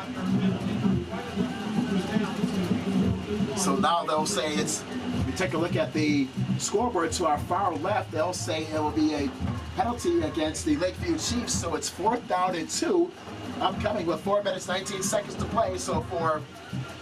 So now they'll say it's, we take a look at the scoreboard to our far left, they'll say it will be a penalty against the Lakeview Chiefs. So it's 4th down and 2, upcoming with 4 minutes, 19 seconds to play. So for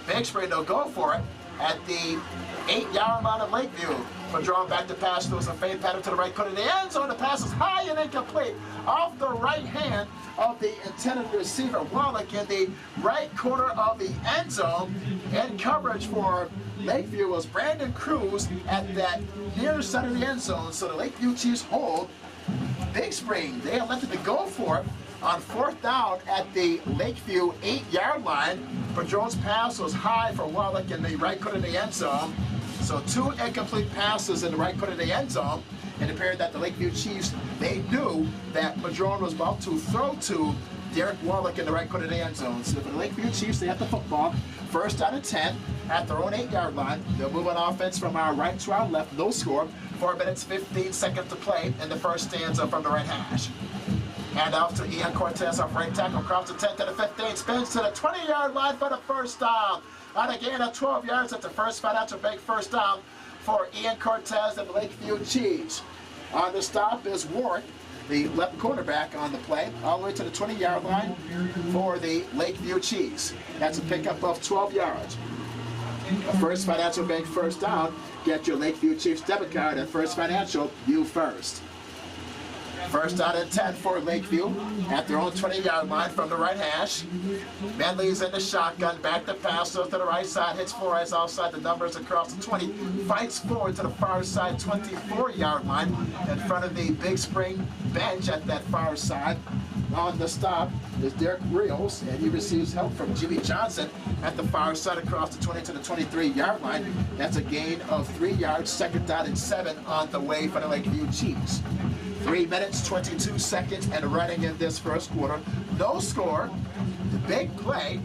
Big Spring, they'll go for it at the 8-yard line of Lakeview. For drawing back the pass, there was a fade pattern to the right corner of the end zone. The pass is high and incomplete off the right hand of the intended receiver, Wallach, in the right corner of the end zone. In coverage for Lakeview was Brandon Cruz at that near side of the end zone. So the Lakeview Chiefs hold Big Spring. They elected to go for it on 4th down at the Lakeview 8-yard line. Padron's pass was high for Wallach in the right corner of the end zone. So 2 incomplete passes in the right corner of the end zone. It appeared that the Lakeview Chiefs, they knew that Padron was about to throw to Derek Wallach in the right corner of the end zone. So for the Lakeview Chiefs, they have the football. 1st down and 10 at their own 8-yard line. They'll move on offense from our right to our left. No score. 4 minutes, 15 seconds to play in the first stanza from the right hash. Hand off to Ian Cortez off right tackle. Across the 10 to the 15. Spins to the 20-yard line for the first down. On a gain of 12 yards at the first financial bank first down for Ian Cortez and the Lakeview Chiefs. On the stop is Warren, the left cornerback on the play, all the way to the 20-yard line for the Lakeview Chiefs. That's a pickup of 12 yards. First Financial Bank first down. Get your Lakeview Chiefs debit card at First Financial, you first. 1st down and 10 for Lakeview at their own 20-yard line from the right hash. Manley's in the shotgun, back to pass to the right side, hits Flores outside the numbers across the 20, fights forward to the far side 24-yard line in front of the Big Spring bench at that far side. On the stop is Derek Rios, and he receives help from Jimmy Johnson at the far side across the 20 to the 23-yard line. That's a gain of 3 yards, 2nd down and 7 on the way for the Lakeview Chiefs. 3 minutes, 22 seconds, and running in this first quarter. No score. The big play,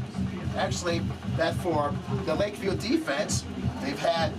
actually, that for the Lakeview defense, they've had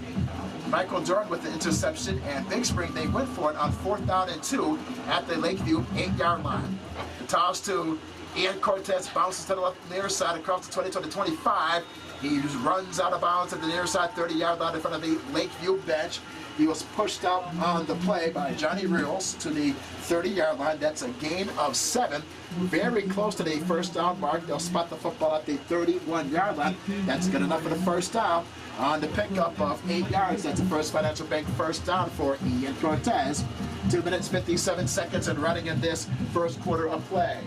Michael Durn with the interception, and Big Spring, they went for it on 4th down and 2 at the Lakeview 8-yard line. The toss to Ian Cortez, bounces to the left near side across the 20 to the 25. He runs out of bounds at the near side 30-yard line in front of the Lakeview bench. He was pushed out on the play by Johnny Rios to the 30-yard line. That's a gain of 7. Very close to the first down mark. They'll spot the football at the 31-yard line. That's good enough for the first down. On the pickup of 8 yards, that's the First Financial Bank first down for Ian Cortez. 2 minutes, 57 seconds and running in this first quarter of play.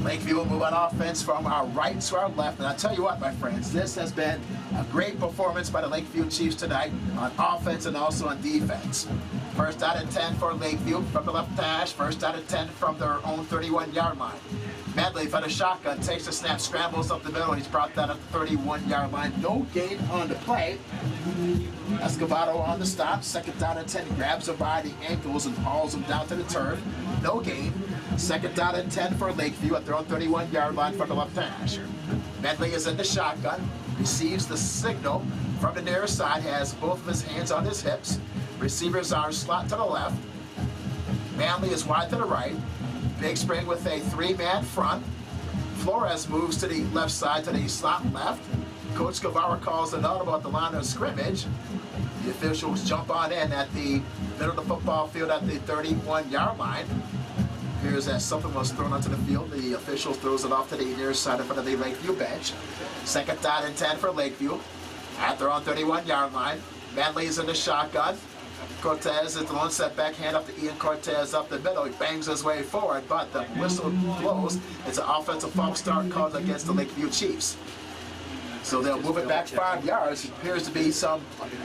Lakeview will move on offense from our right to our left. And I tell you what, my friends, this has been a great performance by the Lakeview Chiefs tonight on offense and also on defense. 1st down and 10 for Lakeview from the left hash. 1st down and 10 from their own 31-yard line. Medley for the shotgun, takes the snap, scrambles up the middle, and he's brought that up the 31-yard line. No gain on the play. Escobedo on the stop. 2nd down and 10, grabs him by the ankles and hauls him down to the turf. No gain. 2nd down and 10 for Lakeview at their own 31-yard line from the left hash. Medley is in the shotgun, receives the signal from the near side, has both of his hands on his hips. Receivers are slot to the left. Manley is wide to the right. Big Spring with a 3-man front. Flores moves to the left side to the slot left. Coach Guevara calls an audible at the line of scrimmage. The officials jump on in at the middle of the football field at the 31-yard line. Appears that something was thrown onto the field. The official throws it off to the near side in front of the Lakeview bench. 2nd down and 10 for Lakeview at their own 31-yard line. Manley's in the shotgun. Cortez is the one setback, hand up to Ian Cortez up the middle. He bangs his way forward, but the whistle blows. It's an offensive false start called against the Lakeview Chiefs. So they'll move it back 5 yards. It appears to be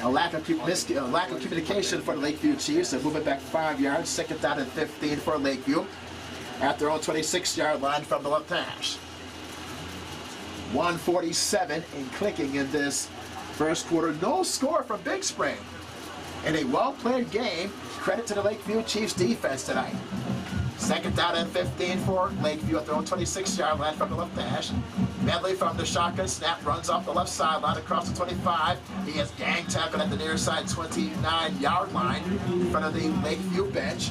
a lack of communication for the Lakeview Chiefs. They'll move it back 5 yards. 2nd down and 15 for Lakeview at their own 26-yard line from the left hash. 1:47 and clicking in this first quarter. No score from Big Spring. In a well-played game, credit to the Lakeview Chiefs defense tonight. 2nd down and 15 for Lakeview at their own 26-yard line from the left hash. Medley from the shotgun snap runs off the left sideline across the 25. He is gang tackled at the near side 29-yard line in front of the Lakeview bench.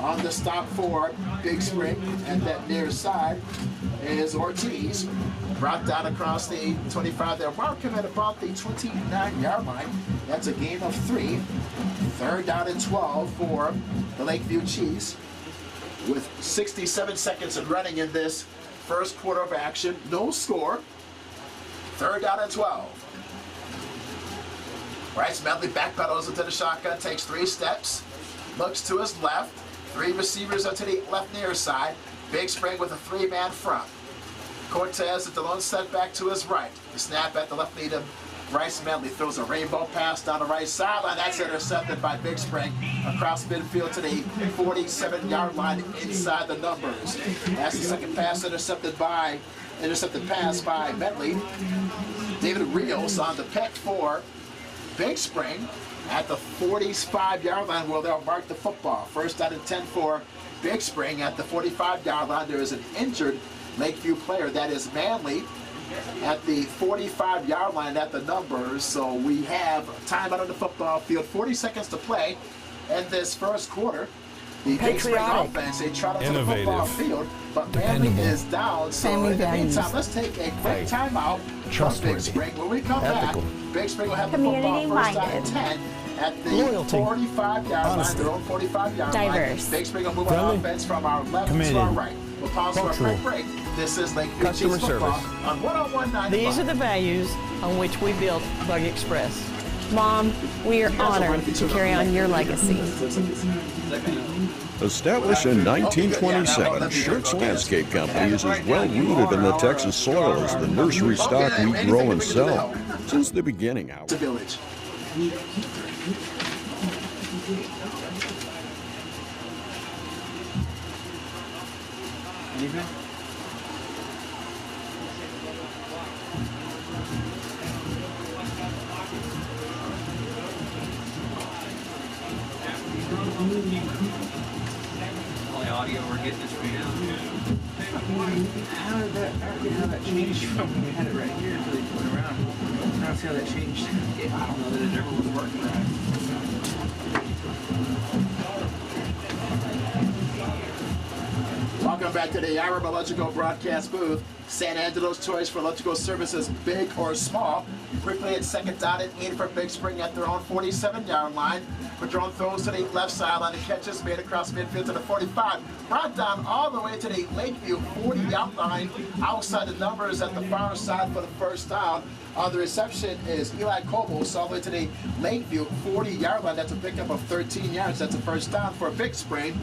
On the stop for Big Spring at that near side is Ortiz. Brought down across the 25 there. Mark him at about the 29-yard line. That's a gain of 3. 3rd down and 12 for the Lakeview Chiefs. With 67 seconds of running in this first quarter of action. No score. 3rd down and 12. Bryce Medley backpedals into the shotgun, takes 3 steps, looks to his left. 3 receivers to the left near side. Big Spring with a 3-man front. Cortez at the lone setback to his right. The snap at the left knee to Bryce Medley throws a rainbow pass down the right sideline. That's intercepted by Big Spring across midfield to the 47-yard line inside the numbers. That's the second pass intercepted pass by Medley. David Rios on the pick for Big Spring at the 45-yard line where they'll mark the football. First out and 10 for Big Spring at the 45-yard line. There is an injured Lakeview player, that is Manley, at the 45-yard line at the numbers. So we have time out on the football field, 40 seconds to play in this first quarter. The Big Spring offense, they trot onto the football field, but Manley is down. So in the meantime, let's take a quick timeout from Big Spring. When we come back, Big Spring will have the football first out and 10 at the 45-yard line, their own 45-yard line. Big Spring will move on offense from our left to our right. We'll pause for a quick break. This is Lakeview Chiefs football on 101.9. These are the values on which we built Bug Express. Mom, we are honored to carry on your legacy. Established in 1927, Shirts Landscape Company is as well rooted in the Texas soil as the nursery stock we grow and sell. Since the beginning, It's a village. Anything? Only audio we're getting is from now. How did that change from when we had it right here until they put it around? I don't see how that changed. I don't know that it ever was working right. Welcome back to the Ira Electrical broadcast booth. San Angelo's choice for electrical services, big or small. Quickly at second down and 8 for Big Spring at their own 47-yard line. Padron throws to the left sideline. The catch is made across midfield to the 45. Brought down all the way to the Lakeview 40-yard line. Outside the numbers at the far side for the first down. On the reception is Eli Kobos all the way to the Lakeview 40-yard line. That's a pickup of 13 yards. That's a first down for Big Spring.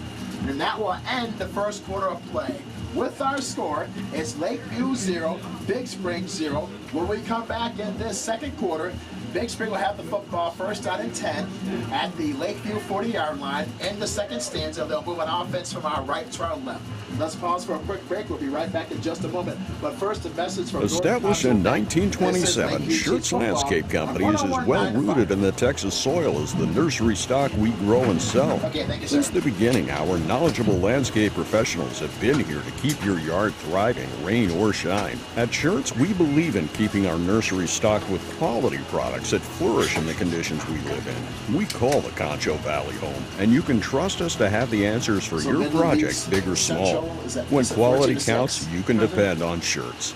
And that will end the first quarter of play. With our score, it's Lakeview 0, Big Spring 0. When we come back in this second quarter, Big Spring will have the football first out and 10 at the Lakeview 40-yard line. In the second stanza, they'll move an offense from our right to our left. Let's pause for a quick break. We'll be right back in just a moment. But first, a message from established in 1927, Shirts Landscape Company is as well rooted in the Texas soil as the nursery stock we grow and sell. Since the beginning, our knowledgeable landscape professionals have been here to keep your yard thriving, rain or shine. At Shirts, we believe in keeping our nursery stocked with quality products that flourish in the conditions we live in. We call the Concho Valley home, and you can trust us to have the answers for your project, big or small. When quality counts, you can depend on Shirts.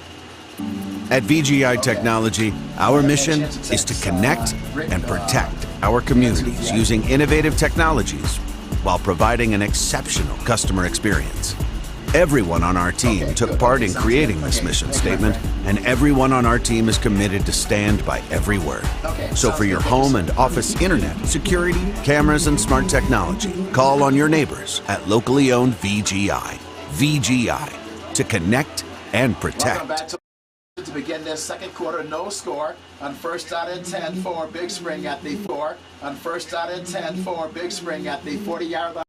At VGI Technology, our mission is to connect and protect our communities using innovative technologies while providing an exceptional customer experience. Everyone on our team took part in creating this mission statement, and everyone on our team is committed to stand by every word. So for your home and office internet, security, cameras, and smart technology, call on your neighbors at locally owned VGI. VGI, to connect and protect. Welcome back to begin this second quarter. No score on first out and 10 for Big Spring at the 4. On first out and 10 for Big Spring at the 40-yard line.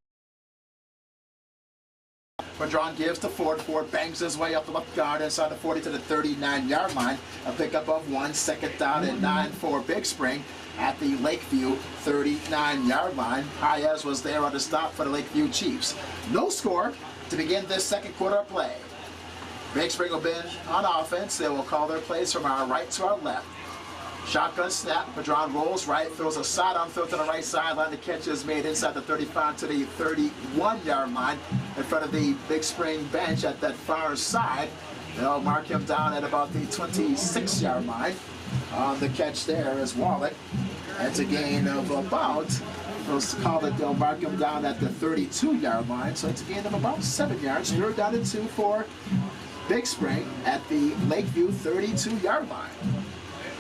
Padron gives to Ford. Ford bangs his way up the left guard inside the 40 to the 39-yard line. A pickup of 1, second down and 9 for Big Spring at the Lakeview 39-yard line. Hayes was there on the stop for the Lakeview Chiefs. No score to begin this second quarter of play. Big Spring will be on offense. They will call their plays from our right to our left. Shotgun snap. Padron rolls right, throws a sidearm throw to the right sideline. The catch is made inside the 35 to the 31-yard line in front of the Big Spring bench at that far side. They'll mark him down at about the 26-yard line. On the catch there is Wallet. That's a gain of about, they'll mark him down at the 32-yard line. So it's a gain of about 7 yards. Third down and 2 for Big Spring at the Lakeview 32-yard line.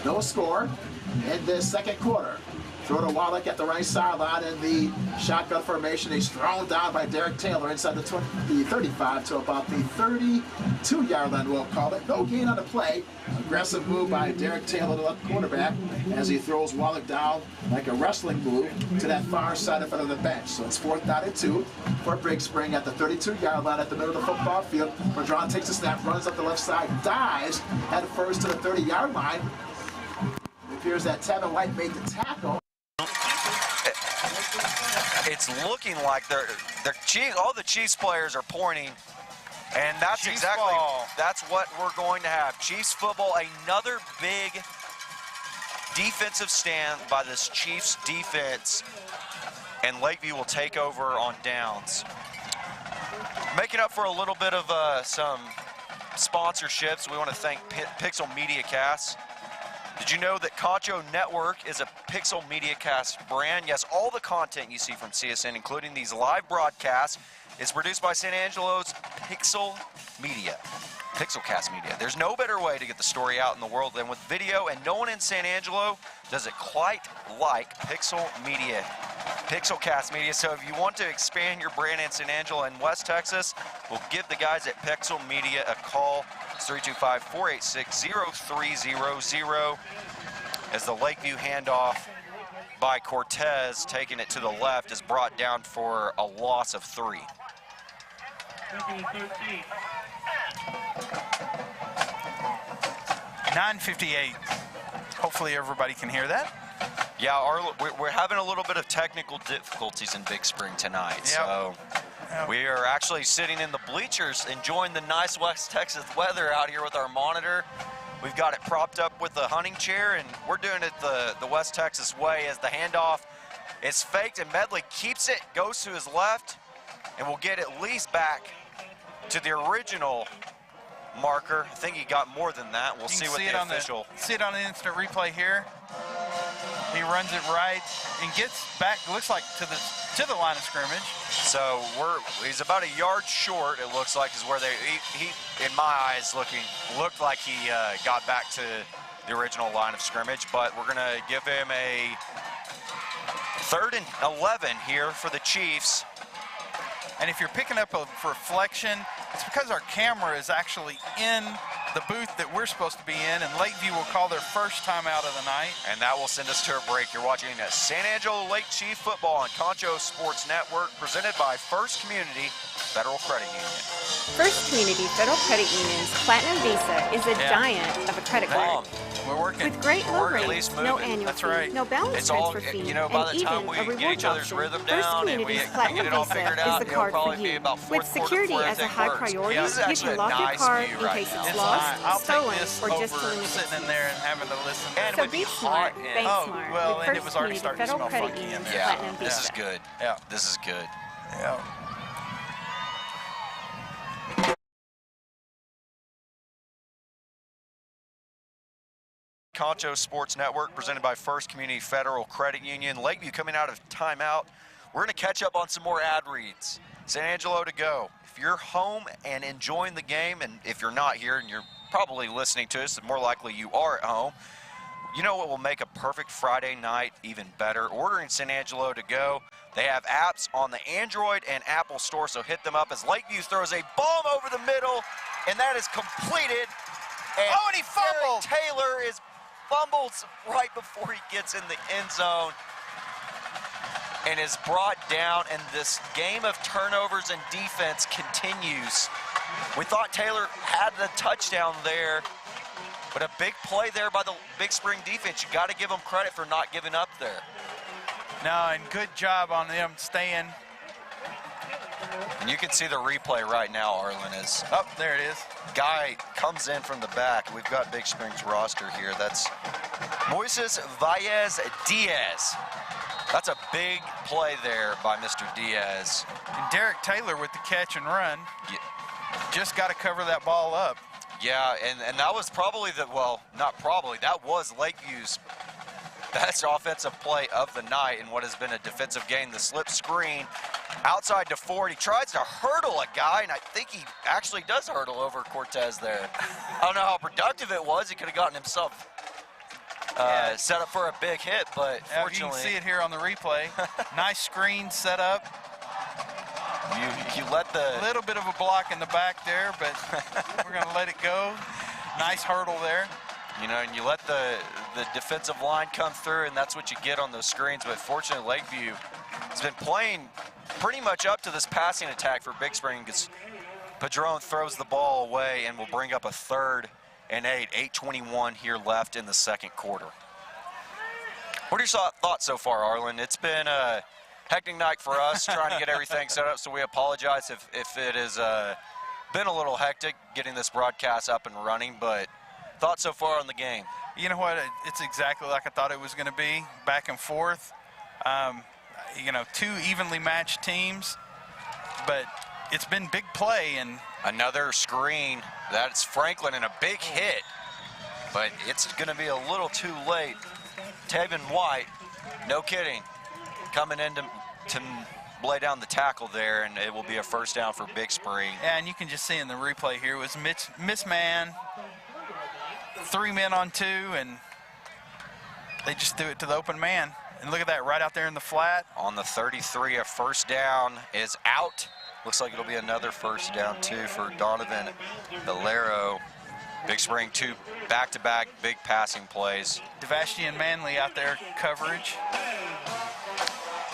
No score in this second quarter. Throw to Wallach at the right sideline in the shotgun formation. He's thrown down by Derek Taylor inside the 35 to about the 32-yard line, we'll call it. No gain on the play. Aggressive move by Derek Taylor, the left quarterback, as he throws Wallach down like a wrestling move to that far side in front of the bench. So it's 4th down and 2 for Big Spring at the 32-yard line at the middle of the football field. Madron takes a snap, runs up the left side, dives head first to the 30-yard line. It appears that Tevin White made the tackle. It's looking like all the Chiefs players are pointing, and that's Chiefs exactly ball. That's what we're going to have. Chiefs football, another big defensive stand by this Chiefs defense, and Lakeview will take over on downs. Making up for a little bit of some sponsorships, we want to thank Pixel MediaCast. Did you know that Concho Network is a Pixel MediaCast brand? Yes, all the content you see from CSN, including these live broadcasts, is produced by San Angelo's Pixelcast Media. There's no better way to get the story out in the world than with video, and no one in San Angelo does it quite like Pixelcast Media. So if you want to expand your brand in San Angelo and West Texas, we'll give the guys at Pixel Media a call. It's 325-486-0300 as the Lakeview handoff by Cortez, taking it to the left, is brought down for a loss of 3. 9:58. Hopefully everybody can hear that. Yeah, we're having a little bit of technical difficulties in Big Spring tonight. Yep. So we are actually sitting in the bleachers enjoying the nice West Texas weather out here with our monitor. We've got it propped up with the hunting chair, and we're doing it the West Texas way as the handoff is faked, and Medley keeps it, goes to his left, and we'll get at least back to the original marker. I think he got more than that. We'll see what the official. See it on the instant replay here. He runs it right and gets back, looks like to the line of scrimmage. So he's about a yard short, it looks like, is where he in my eyes looked like he got back to the original line of scrimmage, but we're gonna give him a 3rd and 11 here for the Chiefs. And if you're picking up a reflection, it's because our camera is actually in the booth that we're supposed to be in, and Lakeview will call their first timeout of the night. And that will send us to a break. You're watching San Angelo Lake Chief football on Concho Sports Network, presented by First Community Federal Credit Union. First Community Federal Credit Union's Platinum Visa is a giant of a credit card. We're working. With great low We're at rates, least no moving. annual That's fee, right. no balance It's all, transfer fee, you know, by and the time even we a get reward each other's option. rhythm First down and we Community's get Platinum it all Visa figured is out, the it'll card for probably be you. about With fourth quarter security before as a everything high works. priority, Yeah, this is you actually can lock a your nice card view in right case now. it's It's lost, fine. I'll stolen, take this or just over totally sitting in there and having to listen. And So with be the smart, hot bank Oh, smart. well, with and it First was already Community starting to Federal smell Credit funky in Union's there. Platinum This Visa. is good. Yeah. This is good. Yeah. Concho Sports Network, presented by First Community Federal Credit Union. Lakeview coming out of timeout. We're going to catch up on some more ad reads. San Angelo to go. If you're home and enjoying the game, and if you're not here and you're probably listening to us, more likely you are at home, you know what will make a perfect Friday night even better? Ordering San Angelo to go. They have apps on the Android and Apple store, so hit them up as Lakeview throws a bomb over the middle, and that is completed. And he fumbled! Taylor fumbles right before he gets in the end zone and is brought down, and this game of turnovers and defense continues. We thought Taylor had the touchdown there, but a big play there by the Big Spring defense. You got to give them credit for not giving up there. No, and good job on them staying. And you can see the replay right now, Arlen, is Oh, there it is. guy comes in from the back. We've got Big Spring's roster here. That's Moises Valles Diaz. That's a big play there by Mr. Diaz. And Derek Taylor with the catch and run. Yeah. Just got to cover that ball up. Yeah, and that was probably that was Lakeview's best offensive play of the night in what has been a defensive game. The slip screen outside to Ford. He tries to hurdle a guy, and I think he actually does hurdle over Cortez there. I don't know how productive it was. He could have gotten himself set up for a big hit, but fortunately... You can see it here on the replay. Nice screen set up. You let the... A little bit of a block in the back there, but we're going to let it go. Nice hurdle there. You know, and you let the defensive line come through, and that's what you get on those screens. But fortunately, Lakeview has been playing pretty much up to this passing attack for Big Spring, because Padron throws the ball away and will bring up a 3rd and 8. 8:21 here left in the second quarter. What are your thoughts so far, Arlen? It's been a hectic night for us trying to get everything set up, so we apologize if it has been a little hectic getting this broadcast up and running, but thoughts so far on the game? You know what? It's exactly like I thought it was going to be, back and forth. You know, 2 evenly matched teams, but it's been big play. And another screen. That's Franklin and a big hit, but it's going to be a little too late. Taven White, no kidding, coming in to lay down the tackle there, and it will be a first down for Big Spring. Yeah, and you can just see in the replay here, it was miss man, 3 men on 2, and they just threw it to the open man. And look at that, right out there in the flat. On the 33, a first down is out. Looks like it'll be another first down, too, for Donovan Valero. Big Spring 2 back-to-back big passing plays. Devasty and Manley out there coverage.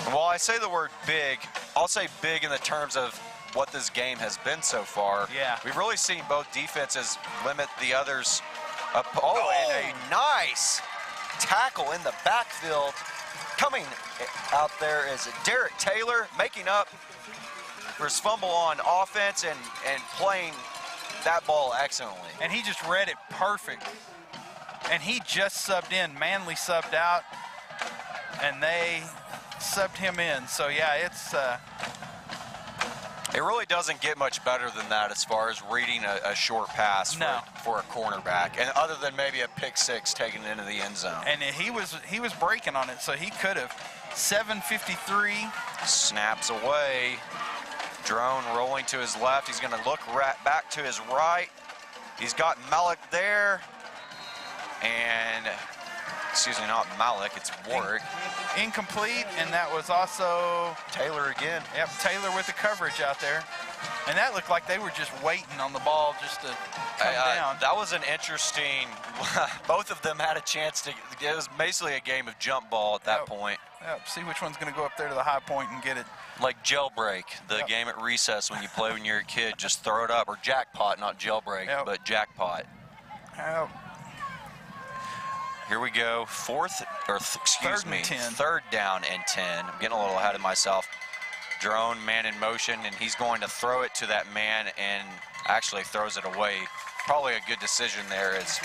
While I say the word big, I'll say big in the terms of what this game has been so far. Yeah. We've really seen both defenses limit the others. And a nice tackle in the backfield. Coming out there is Derek Taylor, making up for his fumble on offense and playing that ball excellently. And he just read it perfect. And he just subbed in. Manley subbed out, and they subbed him in. So, yeah, it's... It really doesn't get much better than that as far as reading a short pass for a cornerback, and other than maybe a pick 6 taken into the end zone. And he was breaking on it, so he could have. 7:53. Snaps away. Drone rolling to his left. He's going to look back to his right. He's got Malik there. And, excuse me, not Malik, it's Warwick. Incomplete, and that was also Taylor again. Yep, Taylor with the coverage out there. And that looked like they were just waiting on the ball just to come down. That was an interesting, both of them had a chance to, it was basically a game of jump ball at that point. Yep, see which one's going to go up there to the high point and get it. Like jailbreak, the game at recess when you play when you're a kid, just throw it up, or jackpot, not jailbreak, but jackpot. Yep. Here we go, third down and 10. I'm getting a little ahead of myself. Drone, man in motion, and he's going to throw it to that man and actually throws it away. Probably a good decision there as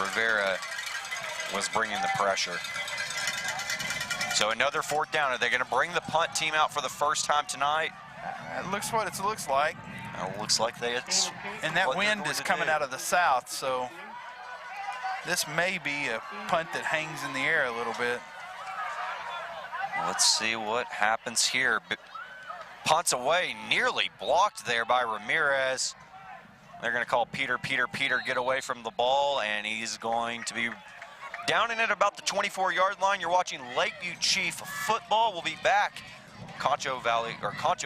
Rivera was bringing the pressure. So another 4th down. Are they going to bring the punt team out for the first time tonight? It looks what it looks like. It looks like it's and that wind is coming out of the south, so this may be a punt that hangs in the air a little bit. Let's see what happens here. Punts away, nearly blocked there by Ramirez. They're going to call Peter, get away from the ball, and he's going to be down in at about the 24-yard line. You're watching Lakeview Chief football. We'll be back. Concho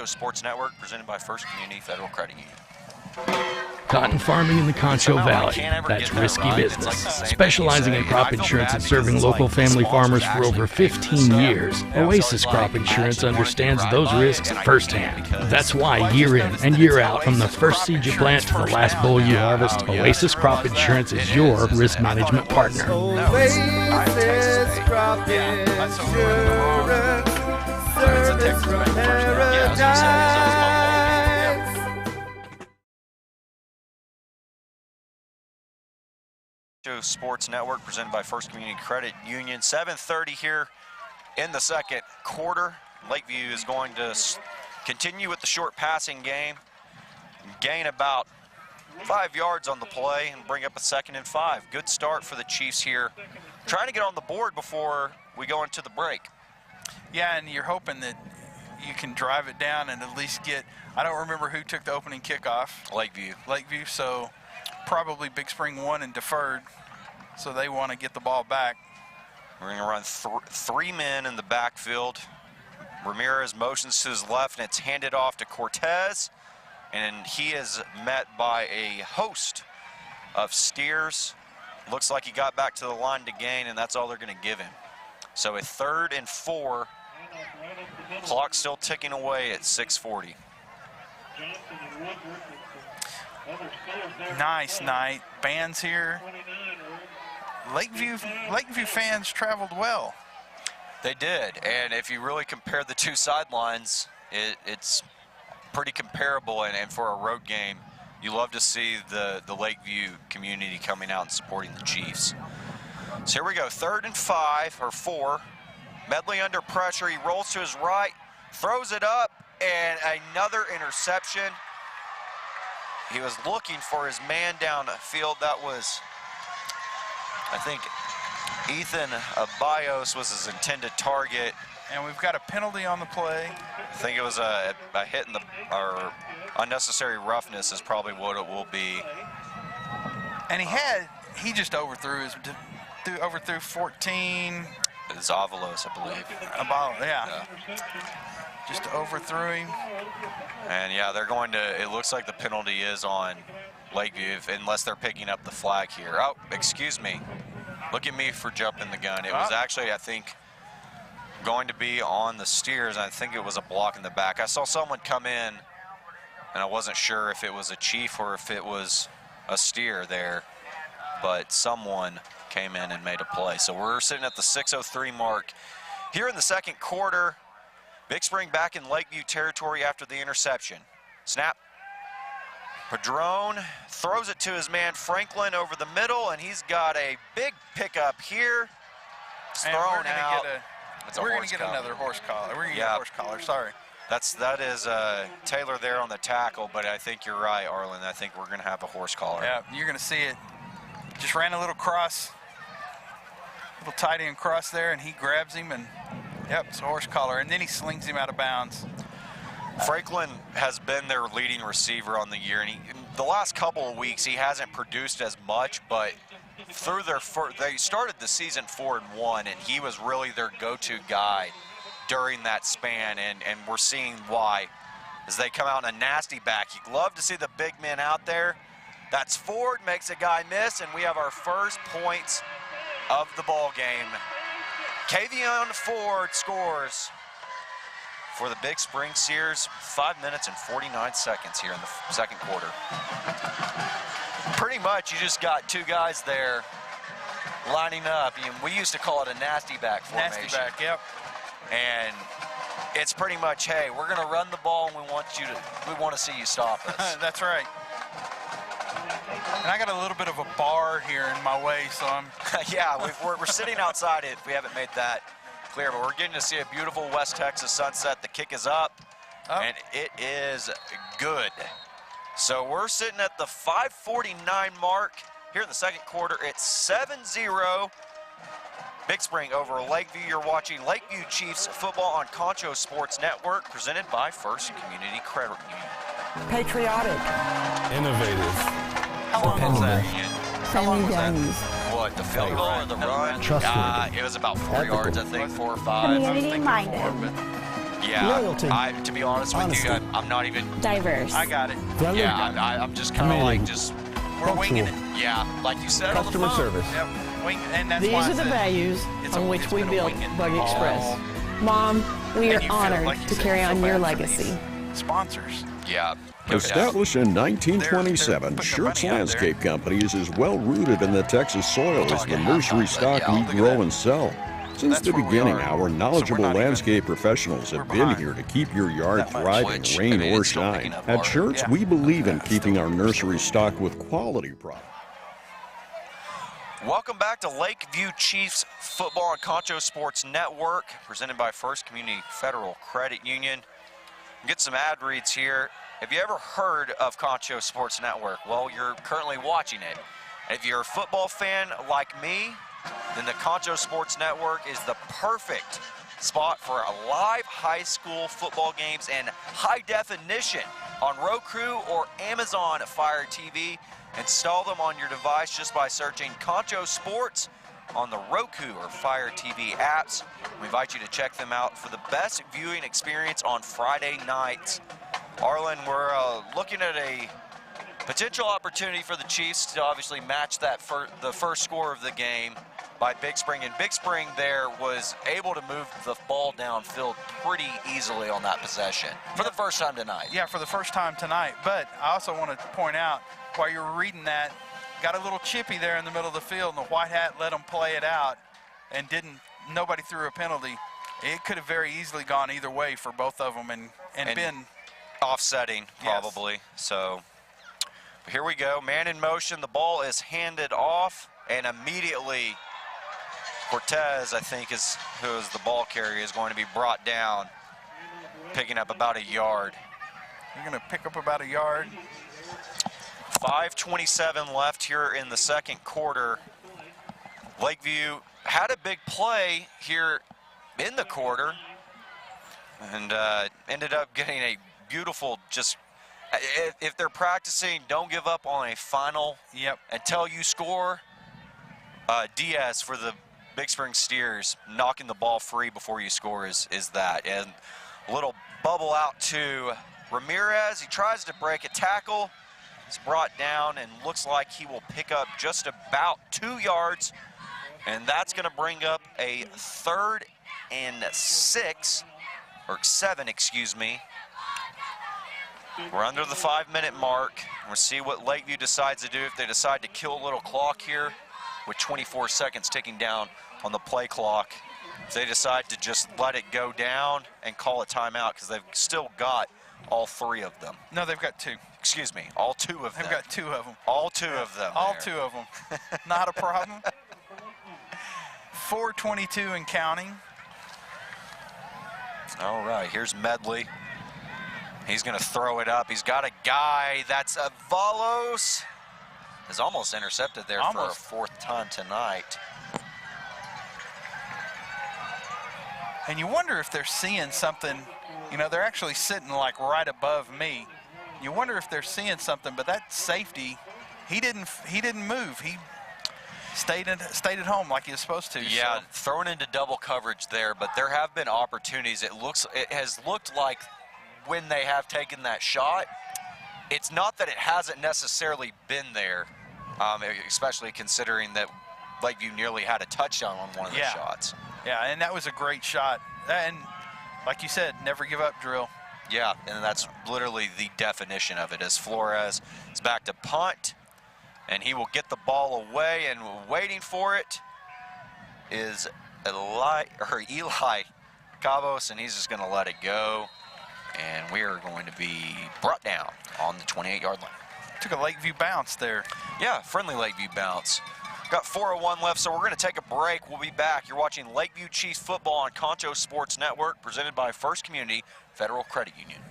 Sports Network, presented by First Community Federal Credit Union. Cotton farming in the Concho Valley, that's risky business. Specializing in crop insurance and serving local family farmers for over 15 years, Oasis Crop Insurance understands those risks firsthand. That's why year in and year out, from the first seed you plant to the last boll you harvest, Oasis Crop Insurance is your risk management partner. Oasis Crop Insurance, service from paradise. Sports Network, presented by First Community Credit Union. 7:30 here in the second quarter. Lakeview is going to continue with the short passing game, gain about 5 yards on the play, and bring up a 2nd and 5. Good start for the Chiefs here, trying to get on the board before we go into the break. Yeah, and you're hoping that you can drive it down and at least get, I don't remember who took the opening kickoff. Lakeview. So probably Big Spring won and deferred, so they want to get the ball back. We're going to run three men in the backfield. Ramirez motions to his left, and it's handed off to Cortez, and he is met by a host of steers. Looks like he got back to the line to gain, and that's all they're going to give him. So a 3rd and 4. Clock still ticking away at 6:40. Nice night. Bands here. Lakeview fans traveled well. They did, and if you really compare the two sidelines, it's pretty comparable, and for a road game, you love to see the Lakeview community coming out and supporting the Chiefs. So here we go, 3rd and 5, or 4. Medley under pressure, he rolls to his right, throws it up, and another interception. He was looking for his man down the field. That was, I think, Ethan Abayos was his intended target. And we've got a penalty on the play. I think it was a hit in the, or unnecessary roughness is probably what it will be. And he just overthrew overthrew 14. It's Avalos, I believe. Yeah. Just overthrew him. And yeah, they're going to, it looks like the penalty is on Lakeview, unless they're picking up the flag here. Oh, excuse me. Look at me for jumping the gun. It was actually, I think, going to be on the steers. I think it was a block in the back. I saw someone come in, and I wasn't sure if it was a Chief or if it was a steer there, but someone came in and made a play. So we're sitting at the 6:03 mark. Here in the second quarter, Big Spring back in Lakeview territory after the interception. Snap. Padron throws it to his man Franklin over the middle, and he's got a big pickup here. It's thrown out. We're going to get another horse collar. We're going to get a horse collar, sorry. That is Taylor there on the tackle, but I think you're right, Arlen. I think we're going to have a horse collar. Yeah, you're going to see it. Just ran a little cross, little tight end cross there, and he grabs him, and yep, it's a horse collar, and then he slings him out of bounds. Franklin has been their leading receiver on the year, and the last couple of weeks he hasn't produced as much, but through they started the season 4-1, and he was really their go-to guy during that span, and we're seeing why as they come out in a nasty back. You'd love to see the big men out there. That's Ford, makes a guy miss, and we have our first points of the ball game. Kavion Ford scores for the Big Spring Sears. 5 minutes and 49 seconds here in the second quarter. Pretty much you just got two guys there lining up. We used to call it a nasty back formation. Nasty back, yep. And it's pretty much, hey, we're going to run the ball and we want to see you stop us. That's right. And I got a little bit of a bar here in my way, so I'm... Yeah, we're sitting outside it if we haven't made that clear, but we're getting to see a beautiful West Texas sunset. The kick is up, and it is good. So we're sitting at the 5:49 mark here in the second quarter. It's 7-0. Big Spring over Lakeview. You're watching Lakeview Chiefs football on Concho Sports Network, presented by First Community Credit Union. Patriotic. Innovative. How long was that? Family values. What, the field goal or the run? It was about 4 yards, I think, 4 or 5. Community-minded. Yeah, to be honest with you, I'm not even... Diverse. I got it. Yeah, I'm just kind of like We're winging it. Yeah, like you said on the phone. Customer service. Yep. And that's These why are the values on which we built Bug Express. Mom, we are honored to carry on your legacy. Sponsors. Yeah. Established in 1927, Schertz Landscape Company is as well rooted in the Texas soil as the nursery stock we grow and sell. Since the beginning, our knowledgeable landscape professionals have been here to keep your yard thriving, rain or shine. At Schertz, we believe in keeping our nursery stocked with quality products. Welcome back to Lakeview Chiefs football on Concho Sports Network, presented by First Community Federal Credit Union. Get some ad reads here. Have you ever heard of Concho Sports Network? Well, you're currently watching it. If you're a football fan like me, then the Concho Sports Network is the perfect spot for live high school football games in high definition on Roku or Amazon Fire TV. Install them on your device just by searching Concho Sports on the Roku or Fire TV apps. We invite you to check them out for the best viewing experience on Friday nights. Arlen, we're looking at a potential opportunity for the Chiefs to obviously match that the first score of the game by Big Spring, and Big Spring there was able to move the ball downfield pretty easily on that possession for the first time tonight. Yeah, for the first time tonight. But I also want to point out, while you were reading that, got a little chippy there in the middle of the field, and the white hat let them play it out, and nobody threw a penalty. It could have very easily gone either way for both of them, and been offsetting probably. Yes. So here we go, man in motion. The ball is handed off, and immediately Cortez, I think, is who is the ball carrier, is going to be brought down, picking up about a yard. You're going to pick up about a yard. 5:27 left here in the second quarter. Lakeview had a big play here in the quarter and ended up getting a beautiful, just, if they're practicing, don't give up on a final until you score. Diaz for the Big Spring Steers, knocking the ball free before you score is that. And a little bubble out to Ramirez. He tries to break a tackle. He's brought down and looks like he will pick up just about 2 yards. And that's going to bring up a 3rd and 7, excuse me. We're under the 5-minute mark. We'll see what Lakeview decides to do, if they decide to kill a little clock here with 24 seconds ticking down on the play clock. If they decide to just let it go down and call a timeout, because they've still got all 3 of them. No, they've got 2. Excuse me, all 2 of them. They've got 2 of them. All 2 of them. All 2 of them. Not a problem. 4:22 and counting. All right, here's Medley. He's going to throw it up. He's got a guy. That's Avalos. Is almost intercepted there for a 4th time tonight. And you wonder if they're seeing something. You know, they're actually sitting like right above me. You wonder if they're seeing something, but that safety, he didn't move. He stayed at home like he was supposed to. Yeah, so. Thrown into double coverage there, but there have been opportunities. It has looked like when they have taken that shot, it's not that it hasn't necessarily been there, especially considering that Lakeview nearly had a touchdown on one of the shots. Yeah, and that was a great shot. And like you said, never give up drill. Yeah, and that's literally the definition of it, as Flores is back to punt, and he will get the ball away, and waiting for it is Eli Cabos, and he's just going to let it go, and we are going to be brought down on the 28-yard line. Took a Lakeview bounce there. Yeah, friendly Lakeview bounce. Got 4:01 left, so we're going to take a break. We'll be back. You're watching Lakeview Chiefs football on Concho Sports Network, presented by First Community Federal Credit Union.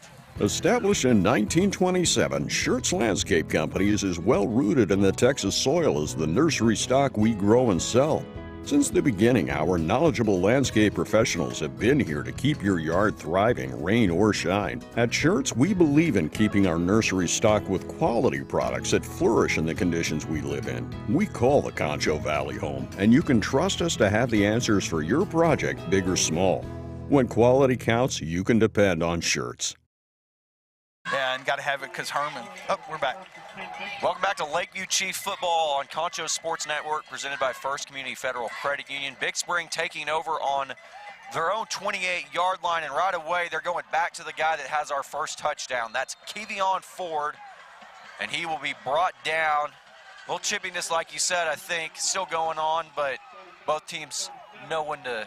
Established in 1927, Schertz Landscape Company is as well rooted in the Texas soil as the nursery stock we grow and sell. Since the beginning, our knowledgeable landscape professionals have been here to keep your yard thriving, rain or shine. At Schertz, we believe in keeping our nursery stocked with quality products that flourish in the conditions we live in. We call the Concho Valley home, and you can trust us to have the answers for your project, big or small. When quality counts, you can depend on Schertz. Yeah, and got to have it because Herman. Oh, we're back. Welcome back to Lakeview Chief football on Concho Sports Network, presented by First Community Federal Credit Union. Big Spring taking over on their own 28-yard line, and right away they're going back to the guy that has our first touchdown. That's Kevion Ford, and he will be brought down. A little chippiness, like you said, I think, still going on, but both teams know when to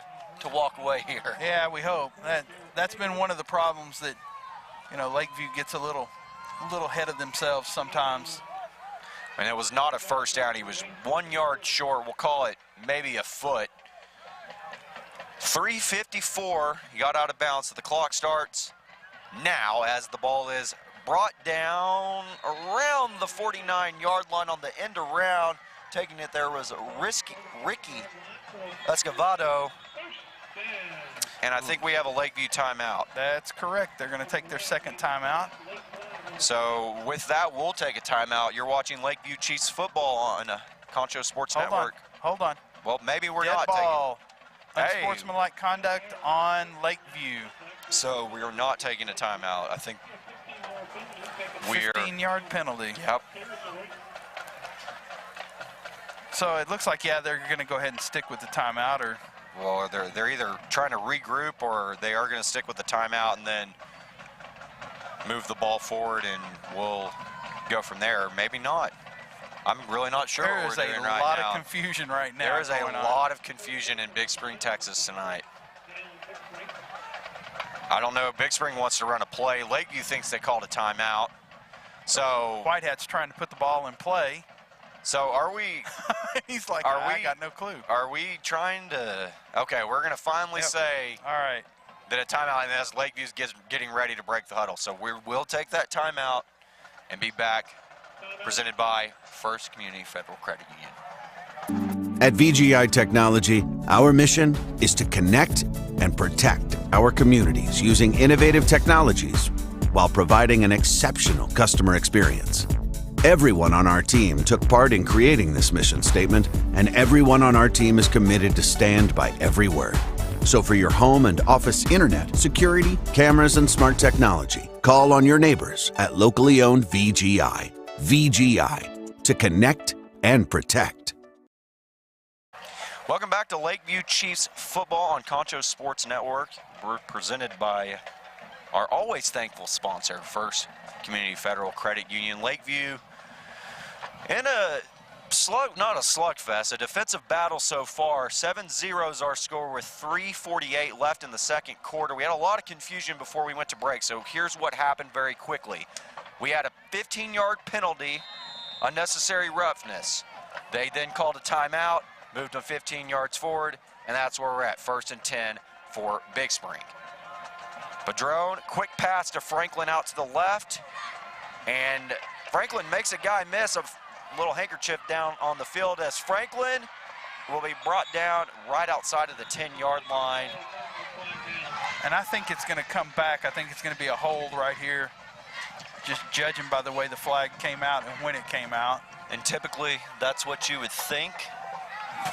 walk away here. Yeah, we hope. That's been one of the problems that, you know, Lakeview gets a little ahead of themselves sometimes. And it was not a first down. He was 1 yard short. We'll call it maybe a foot. 3:54. He got out of bounds. So the clock starts now as the ball is brought down around the 49-yard line on the end around. Taking it there was Ricky Escovado. And I think we have a Lakeview timeout. That's correct. They're going to take their second timeout. So with that, we'll take a timeout. You're watching Lakeview Chiefs football on Concho Sports Network. Hold on. Well, maybe we're Dead not ball. taking. Unsportsmanlike conduct on Lakeview. So we are not taking a timeout. I think we're 15-yard penalty. Yep. So it looks like, yeah, they're going to go ahead and stick with the timeout, or well, they're either trying to regroup or they are going to stick with the timeout and then move the ball forward, and we'll go from there. Maybe not. I'm really not sure there what is we're doing a right lot now. of confusion right now. There is a lot of confusion in Big Spring, Texas tonight. I don't know. Big Spring wants to run a play. Lakeview thinks they called a timeout. So White Hat's trying to put the ball in play. So are we? He's like, I got no clue. Are we trying to? Okay, we're going to finally say. All right. That a timeout, and as Lakeview's getting ready to break the huddle. So we'll take that timeout and be back. Presented by First Community Federal Credit Union. At VGI Technology, our mission is to connect and protect our communities using innovative technologies while providing an exceptional customer experience. Everyone on our team took part in creating this mission statement, and everyone on our team is committed to stand by every word. So for your home and office internet, security, cameras, and smart technology, call on your neighbors at locally owned VGI. VGI, to connect and protect. Welcome back to Lakeview Chiefs football on Concho Sports Network. We're presented by our always thankful sponsor, First Community Federal Credit Union. Lakeview in a not a slugfest, a defensive battle so far. 7-0 is our score with 3:48 left in the second quarter. We had a lot of confusion before we went to break, so here's what happened very quickly. We had a 15-yard penalty, unnecessary roughness. They then called a timeout, moved them 15 yards forward, and that's where we're at, 1st and 10 for Big Spring. Padrone, quick pass to Franklin out to the left, and Franklin makes a guy miss. A little handkerchief down on the field as Franklin will be brought down right outside of the 10-yard line. And I think it's going to come back. I think it's going to be a hold right here, just judging by the way the flag came out and when it came out. And typically, that's what you would think.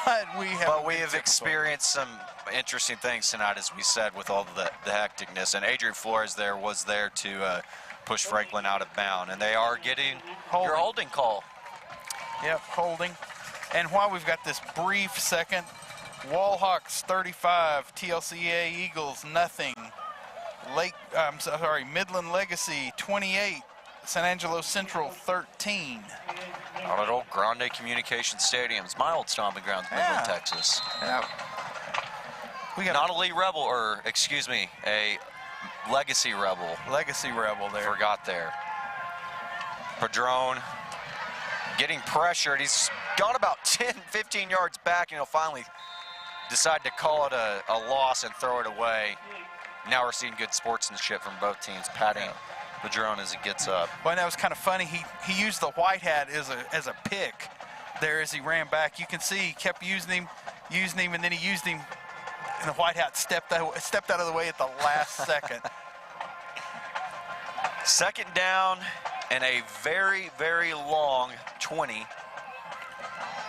But we have experienced some interesting things tonight, as we said, with all the hecticness. And Adrian Flores was there to push Franklin out of bounds. And they are getting your holding call. Yep, holding. And while we've got this brief second, Wallhawks 35, TLCA Eagles nothing. Midland Legacy 28, San Angelo Central 13. Out at old Grande Communication Stadiums, my old stomping grounds, Midland, Texas. Yeah. We got not a Lee Rebel, or excuse me, a Legacy Rebel. Legacy Rebel there. Forgot there. Padrone getting pressured. He's gone about 10, 15 yards back, and he'll finally decide to call it a loss and throw it away. Now we're seeing good sportsmanship from both teams, patting Padrone as he gets up. Well, that was kind of funny. He used the white hat as a pick there as he ran back. You can see he kept using him, and then he used him, and the white hat stepped out of the way at the last second. Second down and a very, very long 20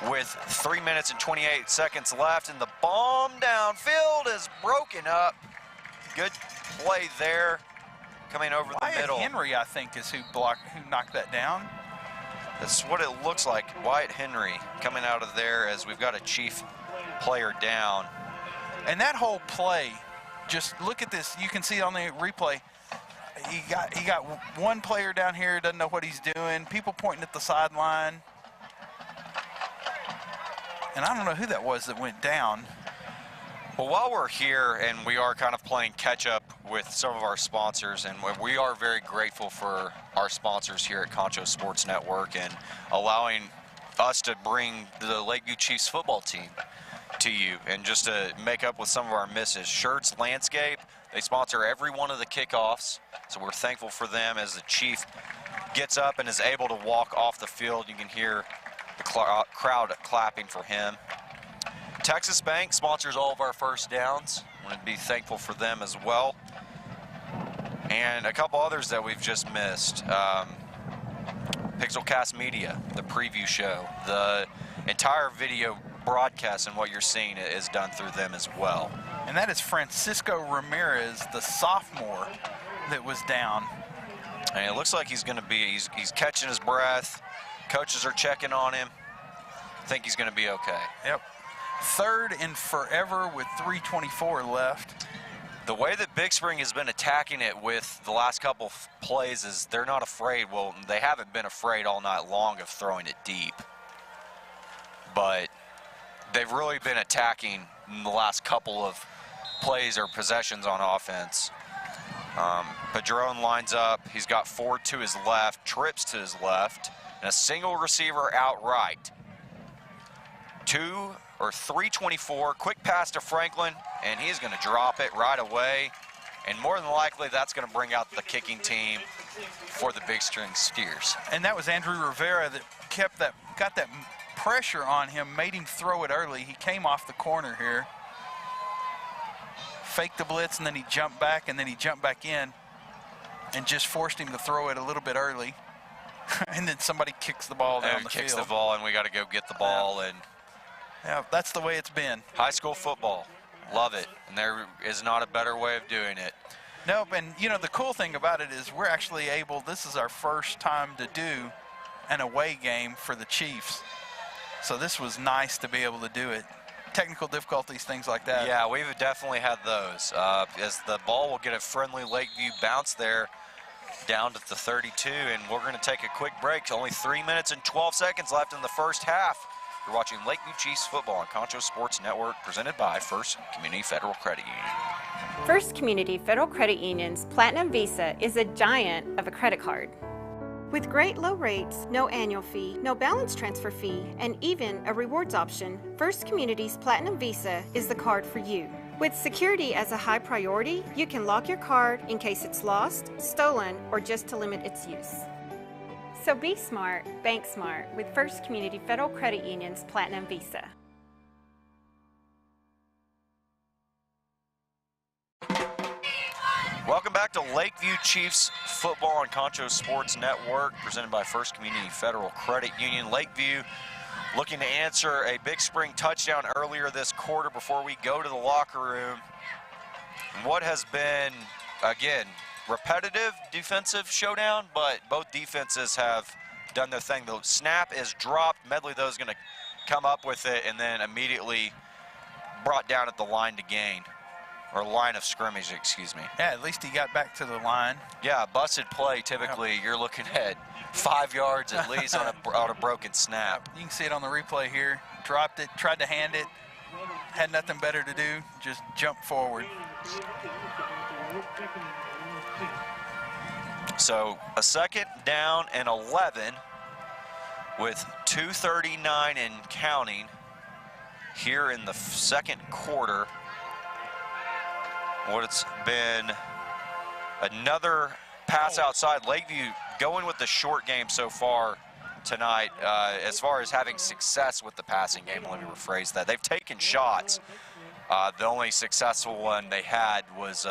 with 3 minutes and 28 seconds left, and the bomb downfield is broken up. Good play there, coming over the middle. Henry, I think, is who knocked that down. That's what it looks like. Wyatt Henry coming out of there as we've got a Chief player down. And that whole play, just look at this. You can see it on the replay. He got one player down here, doesn't know what he's doing. People pointing at the sideline. And I don't know who that was that went down. Well, while we're here and we are kind of playing catch up with some of our sponsors, and we are very grateful for our sponsors here at Concho Sports Network and allowing us to bring the Lakeview Chiefs football team to you, and just to make up with some of our misses. Shirts Landscape, they sponsor every one of the kickoffs, so we're thankful for them. As the Chief gets up and is able to walk off the field, you can hear the crowd clapping for him. Texas Bank sponsors all of our first downs. I want to be thankful for them as well. and a couple others that we've just missed. Pixelcast Media, the preview show, the entire video broadcast and what you're seeing is done through them as well. And that is Francisco Ramirez, the sophomore that was down. And it looks like he's going to be, he's catching his breath. Coaches are checking on him. I think he's going to be okay. Yep. Third and forever with 3:24 left. The way that Big Spring has been attacking it with the last couple of plays is they're not afraid. Well, they haven't been afraid all night long of throwing it deep. But they've really been attacking in the last couple of plays or possessions on offense. Padron lines up. He's got Ford to his left, Trips to his left, and a single receiver outright. 3:24, quick pass to Franklin, and he's going to drop it right away. And more than likely, that's going to bring out the kicking team for the Big String Steers. And that was Andrew Rivera that got that pressure on him, made him throw it early. He came off the corner here, faked the blitz, and then he jumped back, and then he jumped back in and just forced him to throw it a little bit early. And then somebody kicks the ball down the field. Kicks the ball, and we got to go get the ball. And yeah, that's the way it's been. High school football, love it. And there is not a better way of doing it. Nope, and you know, the cool thing about it is we're actually able, this is our first time to do an away game for the Chiefs. So this was nice to be able to do it. Technical difficulties, things like that. Yeah, we've definitely had those. As the ball will get a friendly Lakeview bounce there down to the 32, and we're going to take a quick break. Only 3 minutes and 12 seconds left in the first half. You're watching Lakeview Chiefs football on Concho Sports Network, presented by First Community Federal Credit Union. First Community Federal Credit Union's Platinum Visa is a giant of a credit card. With great low rates, no annual fee, no balance transfer fee, and even a rewards option, First Community's Platinum Visa is the card for you. With security as a high priority, you can lock your card in case it's lost, stolen, or just to limit its use. So be smart, bank smart with First Community Federal Credit Union's Platinum Visa. Welcome back to Lakeview Chiefs football on Concho Sports Network, presented by First Community Federal Credit Union. Lakeview looking to answer a Big Spring touchdown earlier this quarter before we go to the locker room. And what has been, again, repetitive defensive showdown, but both defenses have done their thing. The snap is dropped. Medley, though, is going to come up with it and then immediately brought down at the line to gain. Or line of scrimmage, excuse me. Yeah, at least he got back to the line. Yeah, busted play, typically you're looking at 5 yards at least on a broken snap. You can see it on the replay here. Dropped it, tried to hand it, had nothing better to do, just jump forward. So a second down and 11 with 2:39 and counting here in the second quarter. What it's been another pass outside. Lakeview going with the short game so far tonight as far as having success with the passing game. Let me rephrase that. They've taken shots. The only successful one they had was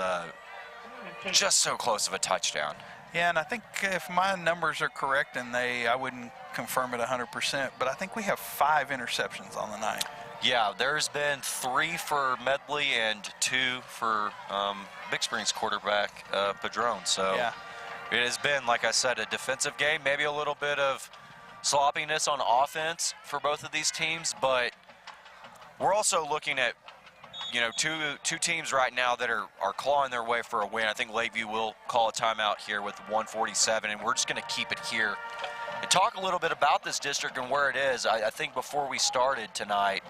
just so close of a touchdown. Yeah, and I think if my numbers are correct, and I wouldn't confirm it 100%, but I think we have 5 interceptions on the night. Yeah, there's been 3 for Medley and 2 for Big Spring's quarterback, Padron. So yeah, it has been, like I said, a defensive game, maybe a little bit of sloppiness on offense for both of these teams, but we're also looking at, you know, two teams right now that are clawing their way for a win. I think Lakeview will call a timeout here with 1:47, and we're just going to keep it here and talk a little bit about this district and where it is. I think before we started tonight,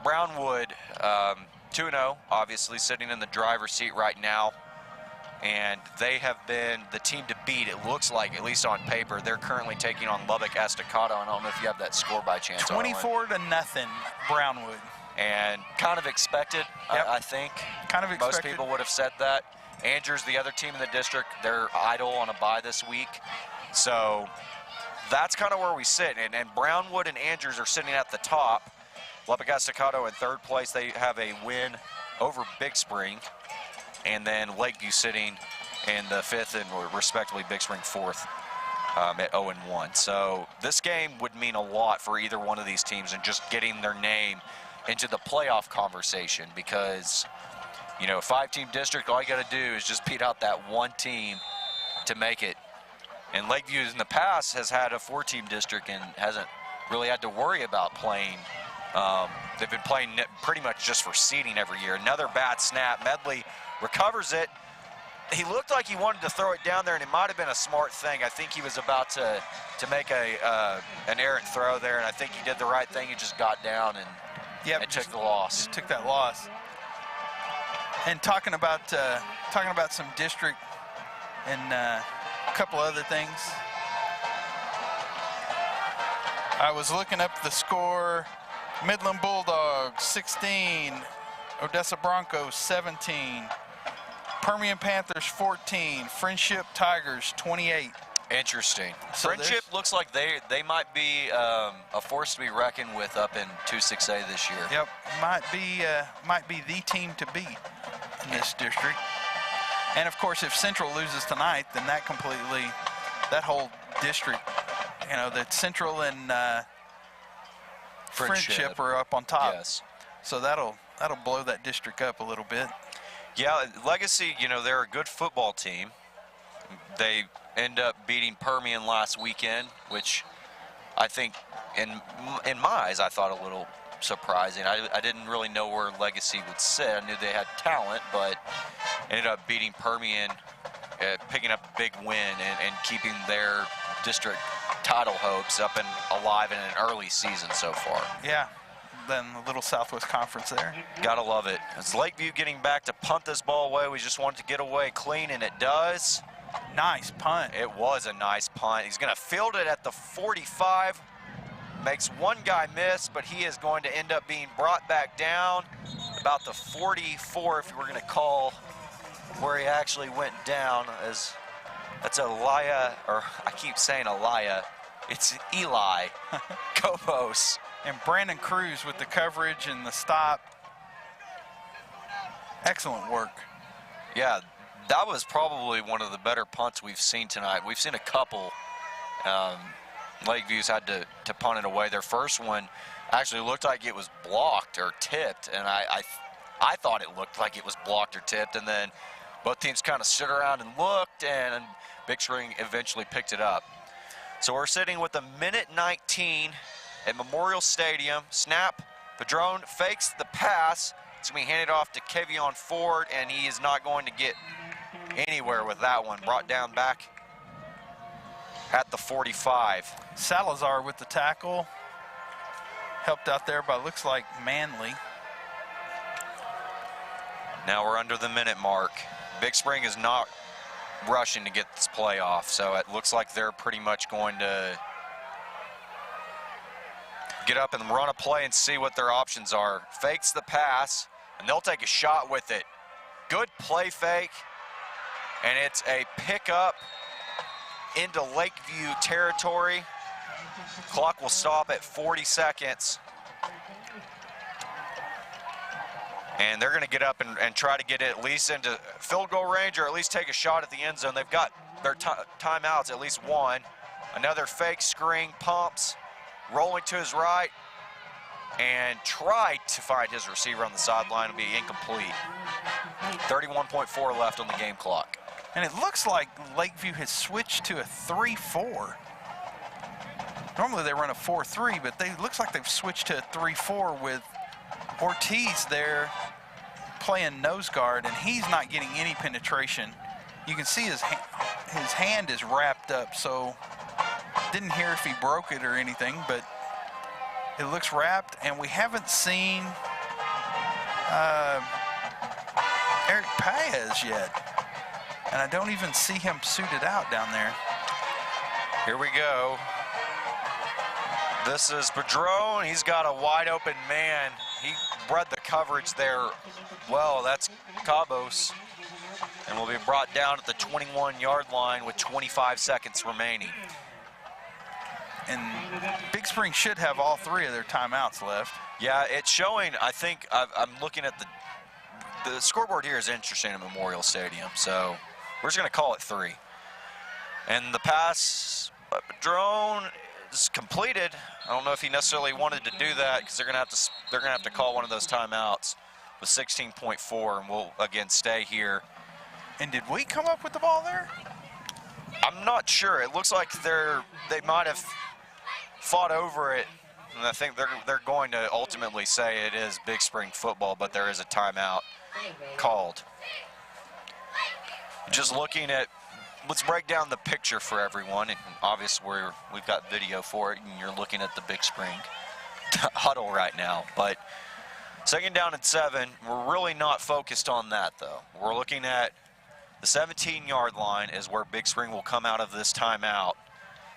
Brownwood 2-0, obviously sitting in the driver's seat right now, and they have been the team to beat. It looks like, at least on paper, they're currently taking on Lubbock Estacado. I don't know if you have that score by chance. 24-0, Brownwood. And kind of expected, yep. I think. Kind of expected. Most people would have said that. Andrews, the other team in the district, they're idle on a bye this week. So that's kind of where we sit. And Brownwood and Andrews are sitting at the top. Lubbock Estacado in 3rd place. They have a win over Big Spring. And then Lakeview sitting and the 5th, and respectively Big Spring 4th at 0-1. So this game would mean a lot for either one of these teams and just getting their name into the playoff conversation, because, you know, 5-team district, all you got to do is just beat out that one team to make it. And Lakeview in the past has had a 4-team district and hasn't really had to worry about playing. They've been playing pretty much just for seeding every year. Another bad snap. Medley recovers it. He looked like he wanted to throw it down there, and it might have been a smart thing. I think he was about to make an errant throw there, and I think he did the right thing. He just got down and took the loss. Took that loss. And talking about some district and a couple other things. I was looking up the score. Midland Bulldogs 16, Odessa Broncos 17, Permian Panthers 14, Friendship Tigers 28. Interesting. So Friendship looks like they might be a force to be reckoned with up in 2-6A this year. Yep, might be the team to beat in this district. And of course, if Central loses tonight, then that whole district, you know, that Central and Friendship are up on top. Yes. So that'll blow that district up a little bit. Yeah, Legacy, you know, they're a good football team. They end up beating Permian last weekend, which I think, in my eyes, I thought a little surprising. I didn't really know where Legacy would sit. I knew they had talent, but ended up beating Permian, picking up a big win and keeping their district title hopes up and alive in an early season so far. Yeah, then a little Southwest Conference there. Gotta love it. It's Lakeview getting back to punt this ball away. We just wanted to get away clean, and it does. Nice punt. It was a nice punt. He's gonna field it at the 45. Makes one guy miss, but he is going to end up being brought back down about the 44, if we're gonna call where he actually went down, as that's Elia, or I keep saying Elia, it's Eli Cobos. And Brandon Cruz with the coverage and the stop. Excellent work. Yeah, that was probably one of the better punts we've seen tonight. We've seen a couple. Lakeview's had to punt it away. Their first one actually looked like it was blocked or tipped, and I thought it looked like it was blocked or tipped, and then both teams kind of stood around and looked, and Big Spring eventually picked it up. So we're sitting with a minute 19 at Memorial Stadium. Snap, Padron fakes the pass. It's going to be handed off to Kevion Ford, and he is not going to get anywhere with that one. Brought down back at the 45. Salazar with the tackle. Helped out there by, looks like, Manley. Now we're under the minute mark. Big Spring is not rushing to get this play off, so it looks like they're pretty much going to get up and run a play and see what their options are. Fakes the pass, and they'll take a shot with it. Good play fake, and it's a pickup into Lakeview territory. Clock will stop at 40 seconds. And they're going to get up and try to get it at least into field goal range, or at least take a shot at the end zone. They've got their timeouts, at least one. Another fake screen, pumps, rolling to his right, and tried to find his receiver on the sideline. Will be incomplete. 31.4 left on the game clock. And it looks like Lakeview has switched to a 3-4. Normally they run a 4-3, but it looks like they've switched to a 3-4 with Ortiz there playing nose guard, and he's not getting any penetration. You can see his hand is wrapped up, so didn't hear if he broke it or anything, but it looks wrapped, and we haven't seen Eric Paez yet. And I don't even see him suited out down there. Here we go. This is Padron. He's got a wide open man. He read the coverage there well. That's Cabos. And will be brought down at the 21-yard line with 25 seconds remaining. And Big Spring should have all three of their timeouts left. Yeah, it's showing, I think, I'm looking at the scoreboard here is interesting at Memorial Stadium. So We're just going to call it 3. And the pass drone is completed. I don't know if he necessarily wanted to do that because they're going to have to call one of those timeouts with 16.4, and we'll again stay here. And did we come up with the ball there? I'm not sure. It looks like they might have fought over it, and I think they're going to ultimately say it is Big Spring football, but there is a timeout called. Just looking at, let's break down the picture for everyone, and obviously we've got video for it, and you're looking at the Big Spring huddle right now. But 2nd down and 7, we're really not focused on that though. We're looking at the 17-yard line is where Big Spring will come out of this timeout.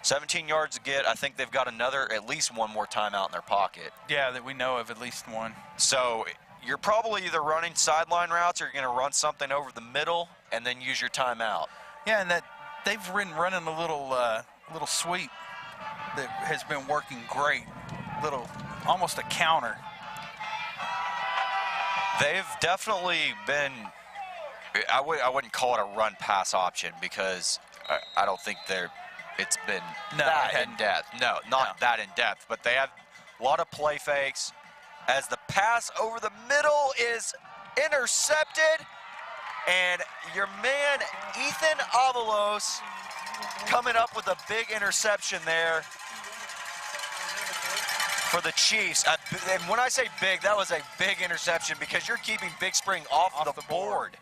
17 yards to get. I think they've got at least one more timeout in their pocket. Yeah, that we know of, at least one. So you're probably either running sideline routes or you're going to run something over the middle and then use your timeout. Yeah, and that they've been running a little sweep that has been working great. Almost a counter. They've definitely been. I wouldn't call it a run-pass option because I don't think it's been that in-depth. No, not that in-depth, but they have a lot of play fakes. As the pass over the middle is intercepted, and your man, Ethan Avalos, coming up with a big interception there for the Chiefs. And when I say big, that was a big interception because you're keeping Big Spring off the board.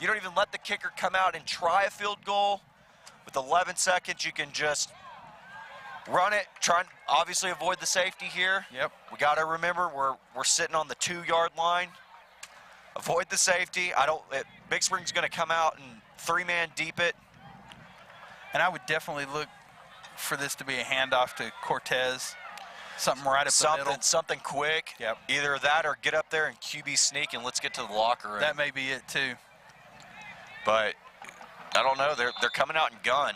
You don't even let the kicker come out and try a field goal. With 11 seconds, you can just run it, try and obviously avoid the safety here. Yep. We got to remember we're sitting on the 2-yard line. Avoid the safety. Big Spring's going to come out and 3-man deep it. And I would definitely look for this to be a handoff to Cortez. Something right up the middle. Something quick. Yep. Either that or get up there and QB sneak and let's get to the locker room. That may be it too. But I don't know. They're coming out in gun.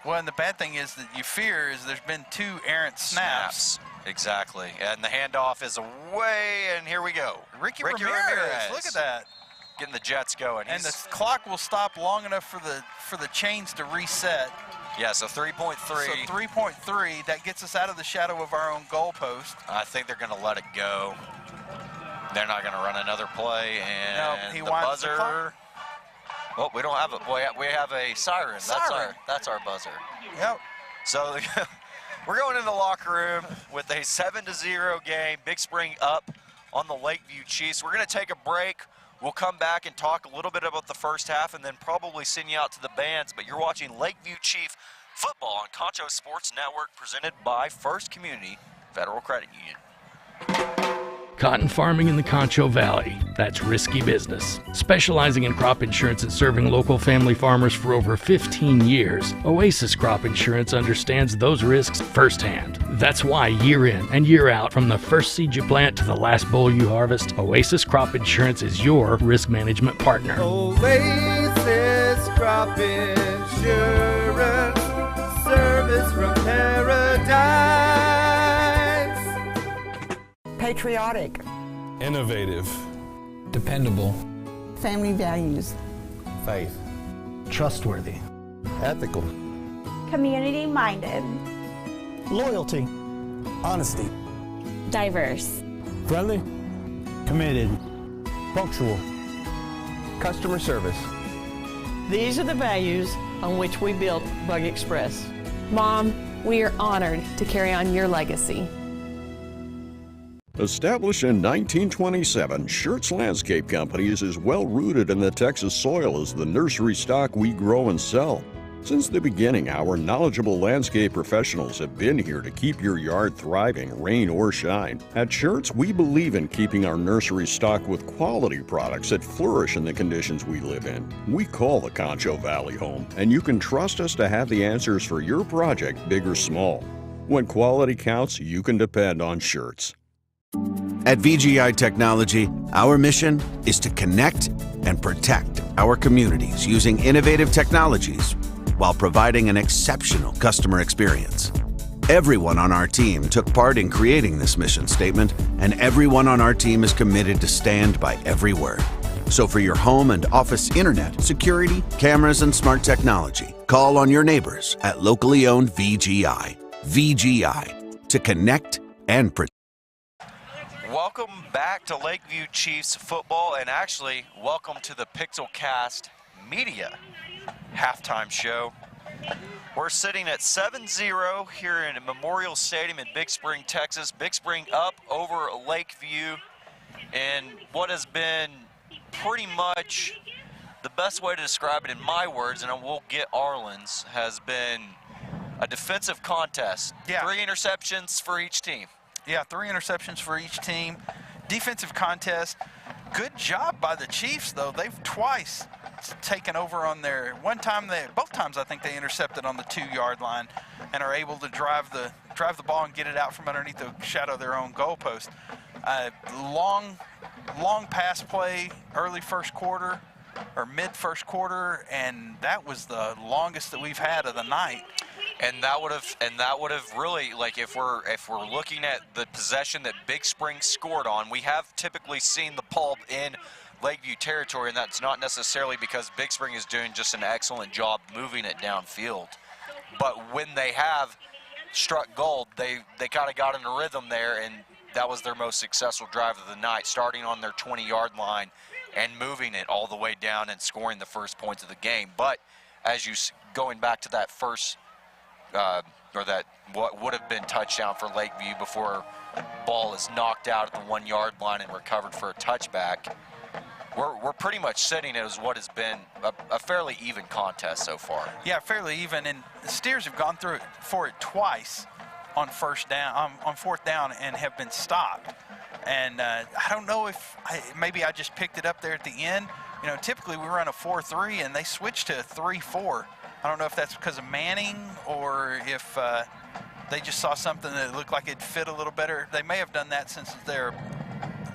Well, and the bad thing is that you fear is there's been 2 errant snaps. Exactly. And the handoff is away, and here we go. Ricky Ramirez. Look at that. Getting the Jets going. And the clock will stop long enough for the chains to reset. Yeah, so 3.3. So 3.3, that gets us out of the shadow of our own goalpost. I think they're going to let it go. They're not going to run another play, and no, the buzzer. Oh, we don't have we have a siren. That's our buzzer. Yep. So we're going in the locker room with a 7-0 game. Big Spring up on the Lakeview Chiefs. We're going to take a break. We'll come back and talk a little bit about the first half and then probably send you out to the bands. But you're watching Lakeview Chief football on Concho Sports Network, presented by First Community Federal Credit Union. Cotton farming in the Concho Valley, that's risky business. Specializing in crop insurance and serving local family farmers for over 15 years, Oasis Crop Insurance understands those risks firsthand. That's why year in and year out, from the first seed you plant to the last boll you harvest, Oasis Crop Insurance is your risk management partner. Oasis Crop Insurance, service from paradise. Patriotic. Innovative. Dependable. Family values. Faith. Trustworthy. Ethical. Community-minded. Loyalty. Honesty. Diverse. Friendly. Committed. Punctual. Customer service. These are the values on which we built Bug Express. Mom, we are honored to carry on your legacy. Established in 1927, Schertz Landscape Company is as well rooted in the Texas soil as the nursery stock we grow and sell. Since the beginning, our knowledgeable landscape professionals have been here to keep your yard thriving, rain or shine. At Schertz, we believe in keeping our nursery stocked with quality products that flourish in the conditions we live in. We call the Concho Valley home, and you can trust us to have the answers for your project, big or small. When quality counts, you can depend on Schertz. At VGI Technology, our mission is to connect and protect our communities using innovative technologies while providing an exceptional customer experience. Everyone on our team took part in creating this mission statement, and everyone on our team is committed to stand by every word. So for your home and office internet, security, cameras, and smart technology, call on your neighbors at locally owned VGI. VGI, to connect and protect. Welcome back to Lakeview Chiefs football, and actually, welcome to the Pixelcast Media halftime show. We're sitting at 7-0 here in Memorial Stadium in Big Spring, Texas. Big Spring up over Lakeview in what has been pretty much the best way to describe it in my words, and we'll get Arlen's, has been a defensive contest. Yeah. 3 interceptions for each team. Yeah, 3 interceptions for each team. Defensive contest. Good job by the Chiefs, though. They've twice taken over on their both times I think they intercepted on the 2-yard line and are able to drive the ball and get it out from underneath the shadow of their own goalpost. Long pass play early first quarter or mid first quarter, and that was the longest that we've had of the night. And that would have really, like, if we're looking at the possession that Big Spring scored on, we have typically seen the ball in Lakeview territory, and that's not necessarily because Big Spring is doing just an excellent job moving it downfield. But when they have struck gold, they kind of got in a rhythm there, and that was their most successful drive of the night, starting on their 20-yard line and moving it all the way down and scoring the first points of the game. But as you going back to that first or that what would have been touchdown for Lakeview before ball is knocked out at the 1-yard line and recovered for a touchback, we're pretty much sitting as what has been a fairly even contest so far. Yeah, fairly even, and the Steers have gone through it for it twice on fourth down and have been stopped. And I don't know if maybe I just picked it up there at the end. You know, typically we run a 4-3 and they switched to a 3-4. I don't know if that's because of Manning or if they just saw something that looked like it'd fit a little better. They may have done that since the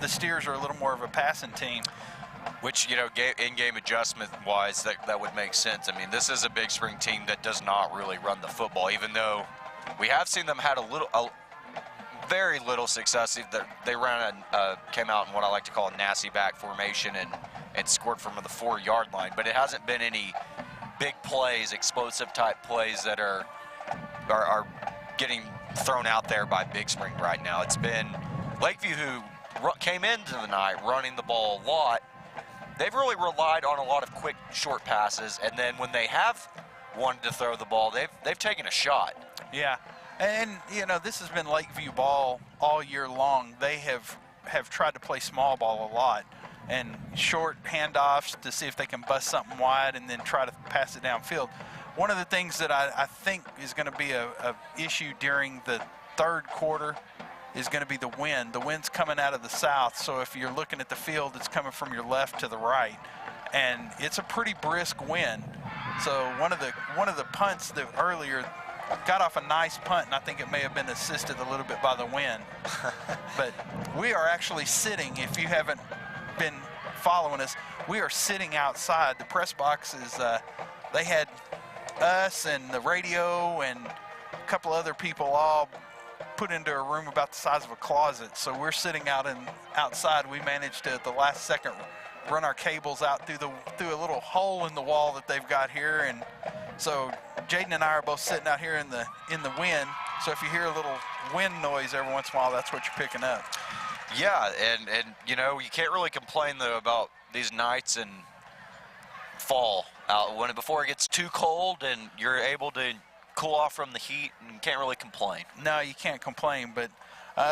Steers are a little more of a passing team. Which, you know, in-game adjustment-wise, that would make sense. I mean, this is a Big Spring team that does not really run the football, even though we have seen them had very little success. They came out in what I like to call a nasty back formation and scored from the 4-yard line. But it hasn't been any big plays, explosive-type plays that are getting thrown out there by Big Spring right now. It's been Lakeview who came into the night running the ball a lot. They've really relied on a lot of quick, short passes, and then when they have wanted to throw the ball, they've taken a shot. Yeah, and you know, this has been Lakeview ball all year long. They have tried to play small ball a lot and short handoffs to see if they can bust something wide and then try to pass it downfield. One of the things that I think is going to be a issue during the third quarter is going to be the wind. The wind's coming out of the south, so if you're looking at the field, it's coming from your left to the right, and it's a pretty brisk wind. So one of the punts that earlier got off a nice punt, and I think it may have been assisted a little bit by the wind. But we are actually sitting, if you haven't been following us, we are sitting outside. The press box is, they had us and the radio and a couple other people all put into a room about the size of a closet. So we're sitting outside. We managed to, at the last second, run our cables out through a little hole in the wall that they've got here. And so Jaden and I are both sitting out here in the wind. So if you hear a little wind noise every once in a while, that's what you're picking up. Yeah, and you know, you can't really complain though about these nights in fall out before it gets too cold and you're able to cool off from the heat, and you can't really complain. No, you can't complain, but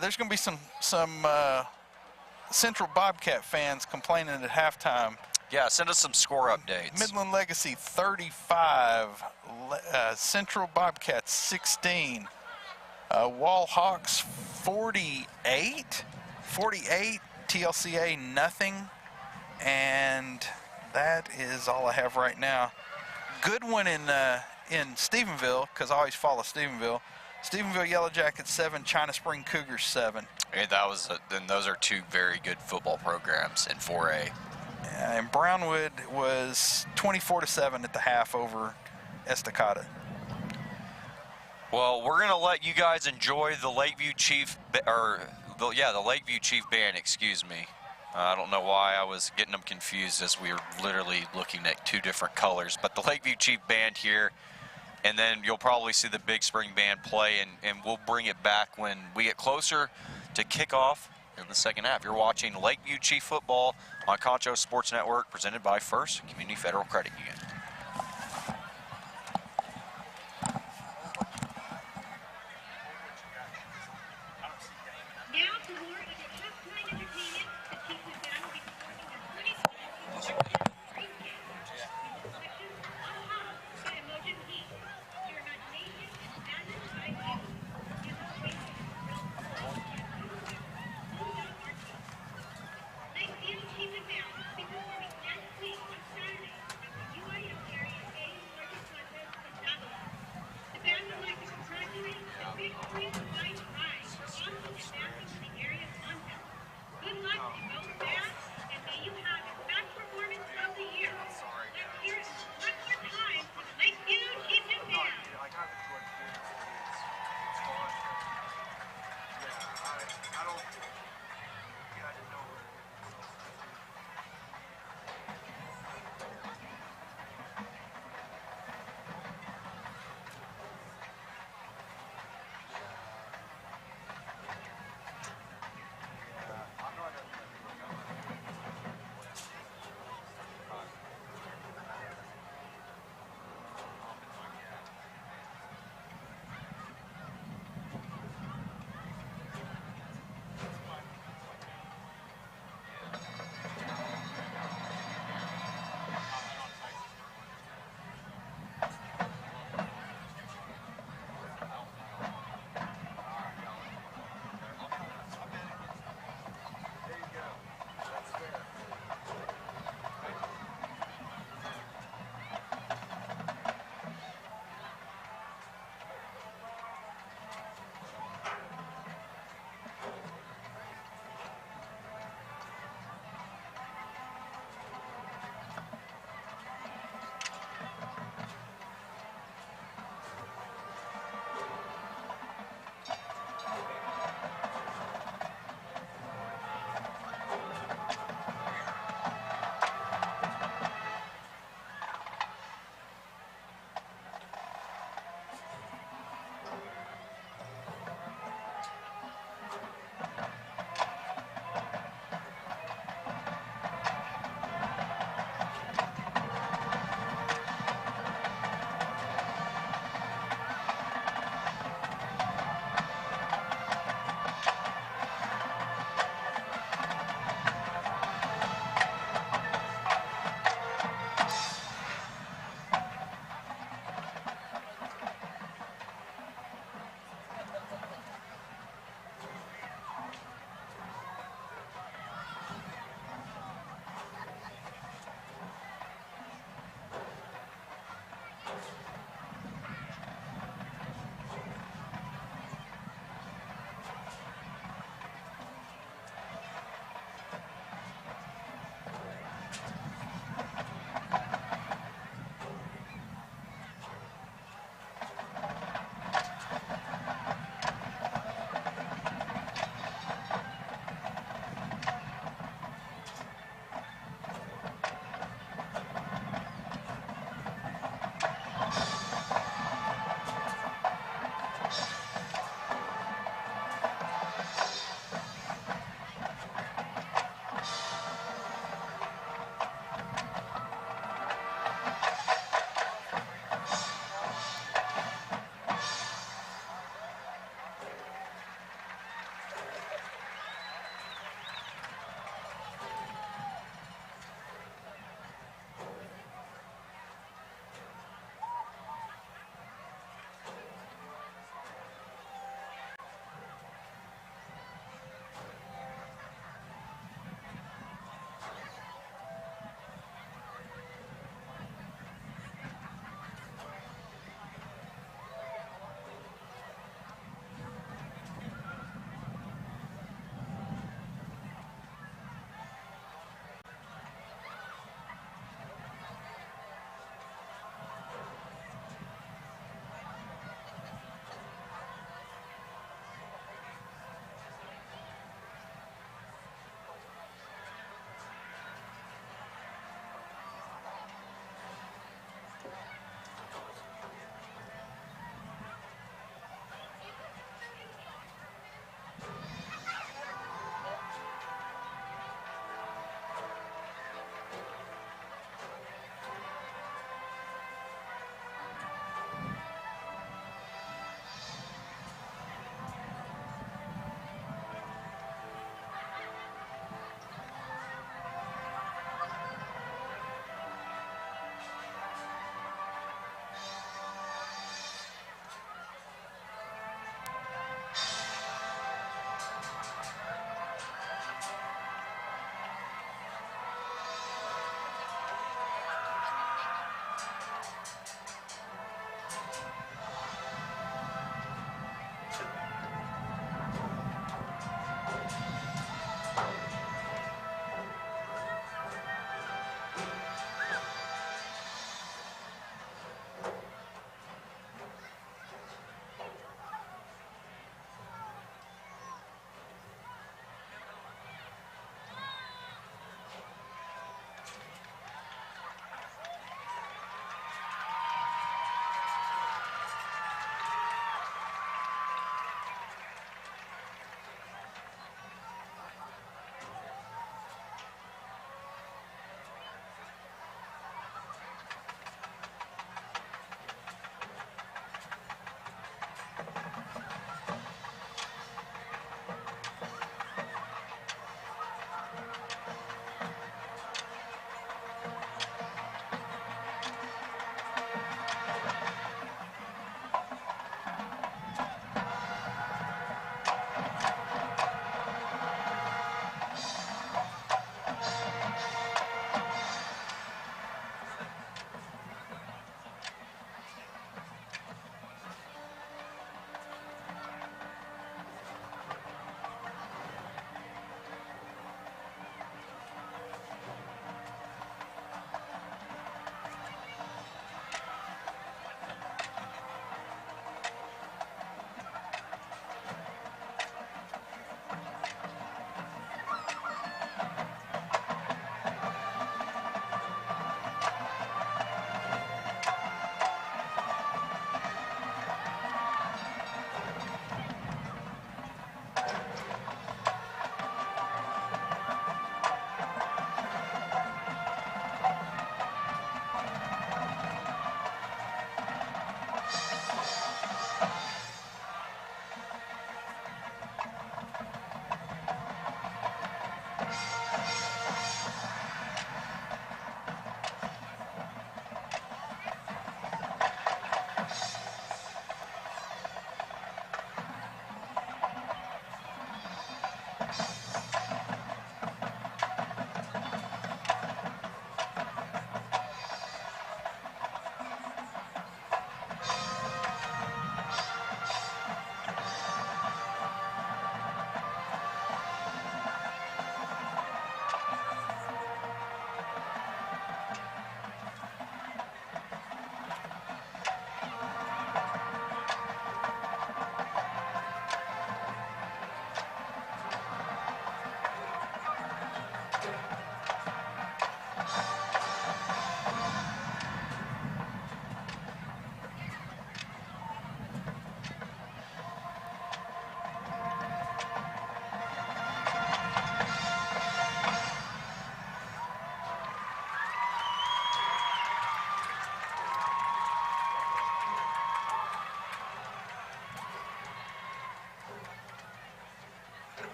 there's going to be some Central Bobcat fans complaining at halftime. Yeah, send us some score updates. Midland Legacy 35, Central Bobcats 16, Wall Hawks 48, TLCA nothing, and that is all I have right now. Good one in Stephenville, because I always follow Stephenville. Stephenville Yellow Jackets 7, China Spring Cougars 7. And then those are two very good football programs in 4A. And Brownwood was 24-7 at the half over Estacada. Well, we're gonna let you guys enjoy the Lakeview Chief, the Lakeview Chief Band. Excuse me. I don't know why I was getting them confused, as we were literally looking at two different colors. But the Lakeview Chief Band here, and then you'll probably see the Big Spring Band play, and we'll bring it back when we get closer to kickoff in the second half. You're watching Lakeview Chief Football on Concho Sports Network, presented by First Community Federal Credit Union.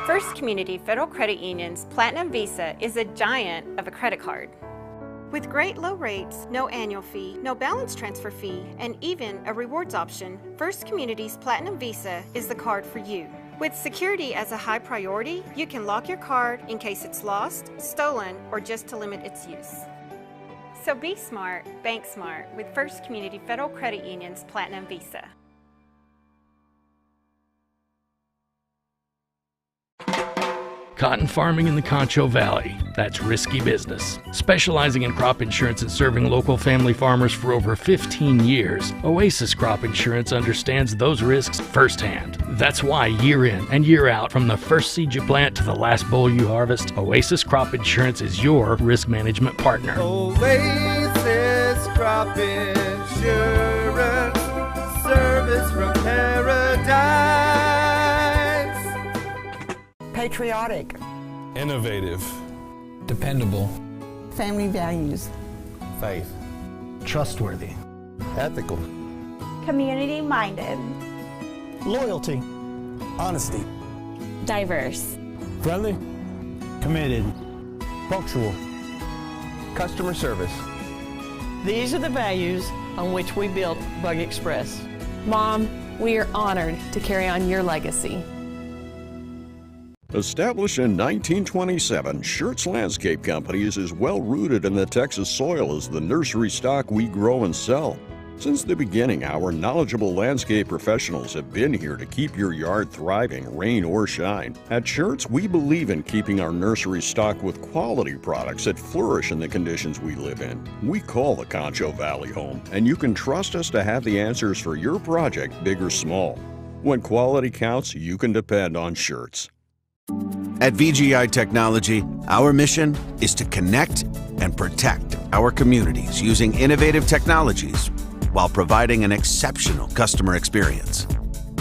First Community Federal Credit Union's Platinum Visa is a giant of a credit card. With great low rates, no annual fee, no balance transfer fee, and even a rewards option, First Community's Platinum Visa is the card for you. With security as a high priority, you can lock your card in case it's lost, stolen, or just to limit its use. So be smart, bank smart with First Community Federal Credit Union's Platinum Visa. Cotton farming in the Concho Valley, that's risky business. Specializing in crop insurance and serving local family farmers for over 15 years, Oasis Crop Insurance understands those risks firsthand. That's why year in and year out, from the first seed you plant to the last boll you harvest, Oasis Crop Insurance is your risk management partner. Oasis Crop Insurance, service from paradise. Patriotic. Innovative. Dependable. Family values. Faith. Trustworthy. Ethical. Community minded. Loyalty. Honesty. Diverse. Friendly. Committed. Punctual. Customer service. These are the values on which we built Bug Express. Mom, we are honored to carry on your legacy. Established in 1927, Schertz Landscape Company is as well rooted in the Texas soil as the nursery stock we grow and sell. Since the beginning, our knowledgeable landscape professionals have been here to keep your yard thriving, rain or shine. At Schertz, we believe in keeping our nursery stocked with quality products that flourish in the conditions we live in. We call the Concho Valley home, and you can trust us to have the answers for your project, big or small. When quality counts, you can depend on Schertz. At VGI Technology, our mission is to connect and protect our communities using innovative technologies while providing an exceptional customer experience.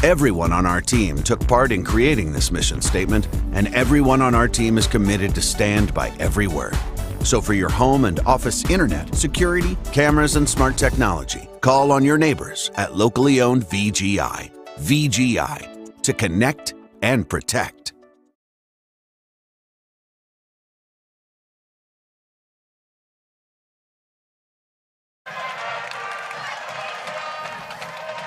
Everyone on our team took part in creating this mission statement, and everyone on our team is committed to stand by every word. So for your home and office internet, security, cameras, and smart technology, call on your neighbors at locally owned VGI. VGI, to connect and protect.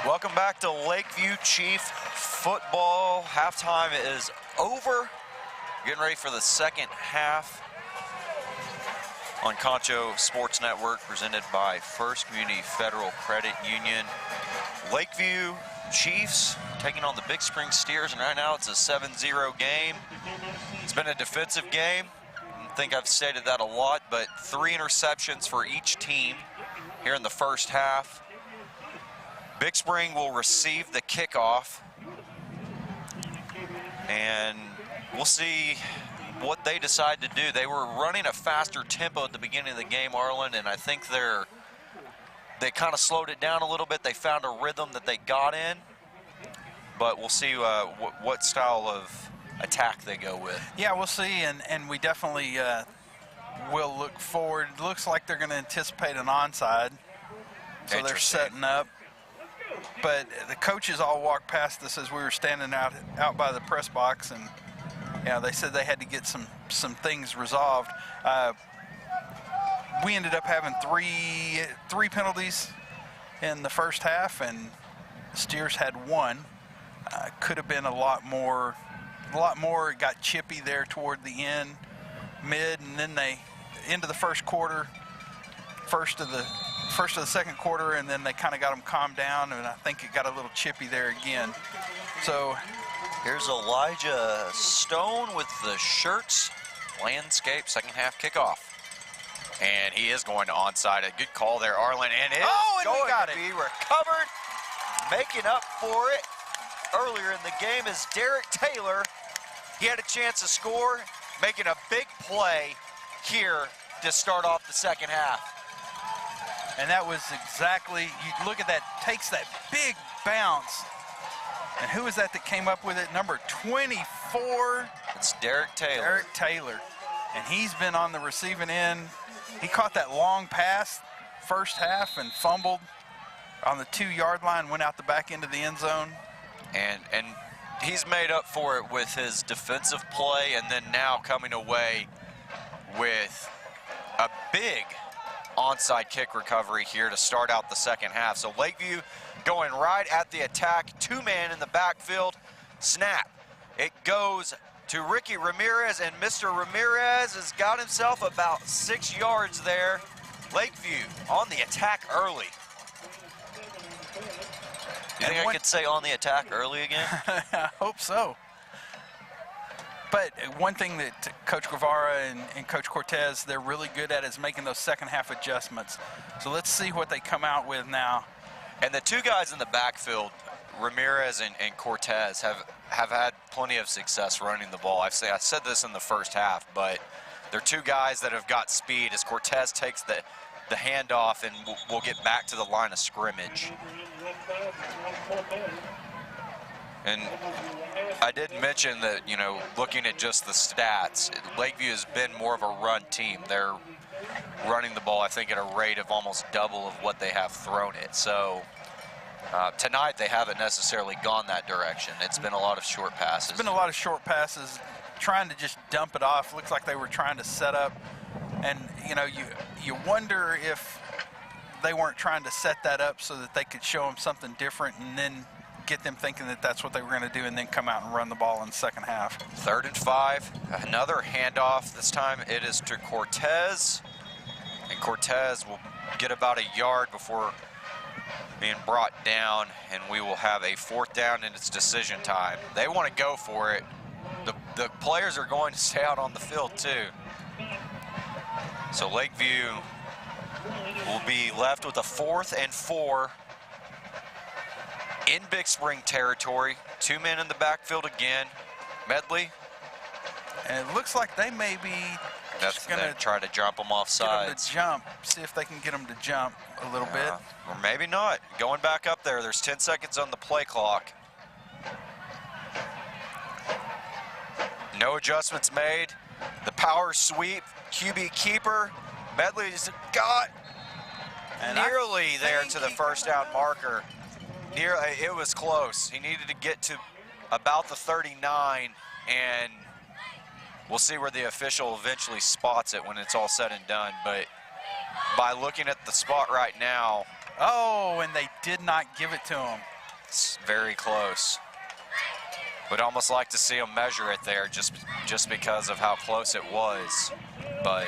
Welcome back to Lakeview Chief football. Halftime is over. Getting ready for the second half on Concho Sports Network, presented by First Community Federal Credit Union. Lakeview Chiefs taking on the Big Spring Steers, and right now it's a 7-0 game. It's been a defensive game. I think I've stated that a lot, but 3 interceptions for each team here in the first half. Big Spring will receive the kickoff, and we'll see what they decide to do. They were running a faster tempo at the beginning of the game, Arlen, and I think they kind of slowed it down a little bit. They found a rhythm that they got in, but we'll see what style of attack they go with. Yeah, we'll see, and we definitely will look forward. It looks like they're going to anticipate an onside, so they're setting up. But the coaches all walked past us as we were standing out by the press box, and they said they had to get some things resolved. We ended up having three penalties in the first half, and Steers had 1. Could have been a lot more. It got chippy there toward the end, mid, and then they into the first quarter, first of the second quarter, and then they kind of got them calmed down, and I think it got a little chippy there again. So here's Elijah Stone with the Schertz Landscape second half kickoff. And he is going to onside it. Good call there, Arlen. And it is going to be recovered. Making up for it earlier in the game is Derek Taylor. He had a chance to score, making a big play here to start off the second half. And that was exactly, you look at that, takes that big bounce. And who is that came up with it? Number 24. It's Derek Taylor. Derek Taylor. And he's been on the receiving end. He caught that long pass first half and fumbled. on the 2-yard line, went out the back end of the end zone. And he's made up for it with his defensive play, and then now coming away with a big onside kick recovery here to start out the second half. So Lakeview going right at the attack, 2-man in the backfield. Snap. It goes to Ricky Ramirez, and Mr. Ramirez has got himself about 6 yards there. Lakeview on the attack early. You think I could say on the attack early again? I hope so. But one thing that Coach Guevara and Coach Cortez, they're really good at is making those second half adjustments. So let's see what they come out with now. And the two guys in the backfield, Ramirez and Cortez, have had plenty of success running the ball. I said this in the first half, but they're two guys that have got speed as Cortez takes the handoff, and we'll get back to the line of scrimmage. And I did mention that, you know, looking at just the stats, Lakeview has been more of a run team. They're running the ball, I think, at a rate of almost double of what they have thrown it. So tonight they haven't necessarily gone that direction. It's been a lot of short passes. It's been a lot of short passes, trying to just dump it off. Looks like they were trying to set up. And, you know, you wonder if they weren't trying to set that up so that they could show them something different and then get them thinking that that's what they were going to do and then come out and run the ball in the second half. 3rd and 5, another handoff. This time it is to Cortez, and Cortez will get about a yard before being brought down, and we will have a 4th down, and it's decision time. They want to go for it. The players are going to stay out on the field too. So Lakeview will be left with a 4th and 4 in Big Spring territory. 2 men in the backfield again. Medley. And it looks like they may be going to try to jump them off sides. To jump, see if they can get them to jump a little bit. Or maybe not. Going back up there, there's 10 seconds on the play clock. No adjustments made. The power sweep, QB keeper. Medley's got nearly there to the 1st down marker. It was close. He needed to get to about the 39, and we'll see where the official eventually spots it when it's all said and done. But by looking at the spot right now. Oh, and they did not give it to him. It's very close. Would almost like to see him measure it there just because of how close it was. But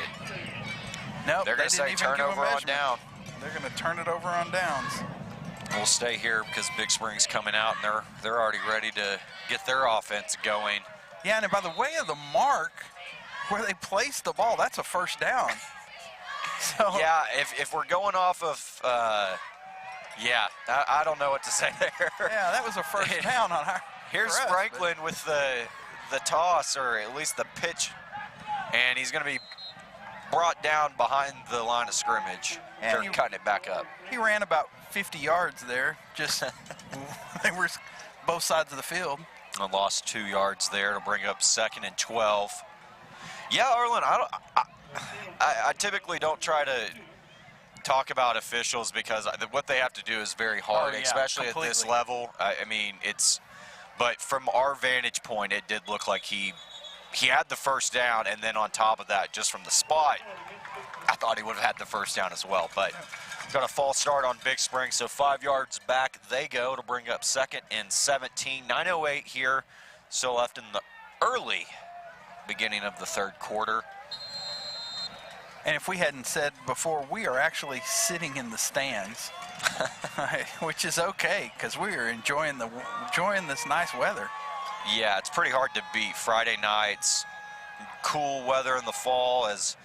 nope, they're going to say turnover on down. They're going to turn it over on downs. We'll stay here because Big Spring's coming out, and they're already ready to get their offense going. Yeah, and by the way of the mark where they placed the ball, that's a 1st down. So yeah, if we're going off of, yeah, I don't know what to say there. Yeah, that was a 1st down on our. Here's Franklin with the toss, or at least the pitch, and he's going to be brought down behind the line of scrimmage. They're cutting it back up. He ran about 50 yards there. Just they were both sides of the field. I lost 2 yards there to bring up 2nd and 12. Yeah, Arlen, I typically don't try to talk about officials because what they have to do is very hard, especially completely. At this level. I mean, but from our vantage point, it did look like he had the 1st down, and then on top of that, just from the spot, I thought he would have had the 1st down as well. But got a false start on Big Spring, so 5 yards back they go to bring up 2nd and 17. 9:08 here, still left in the early beginning of the 3rd quarter. And if we hadn't said before, we are actually sitting in the stands, which is okay because we are enjoying this nice weather. Yeah, it's pretty hard to beat Friday nights, cool weather in the fall as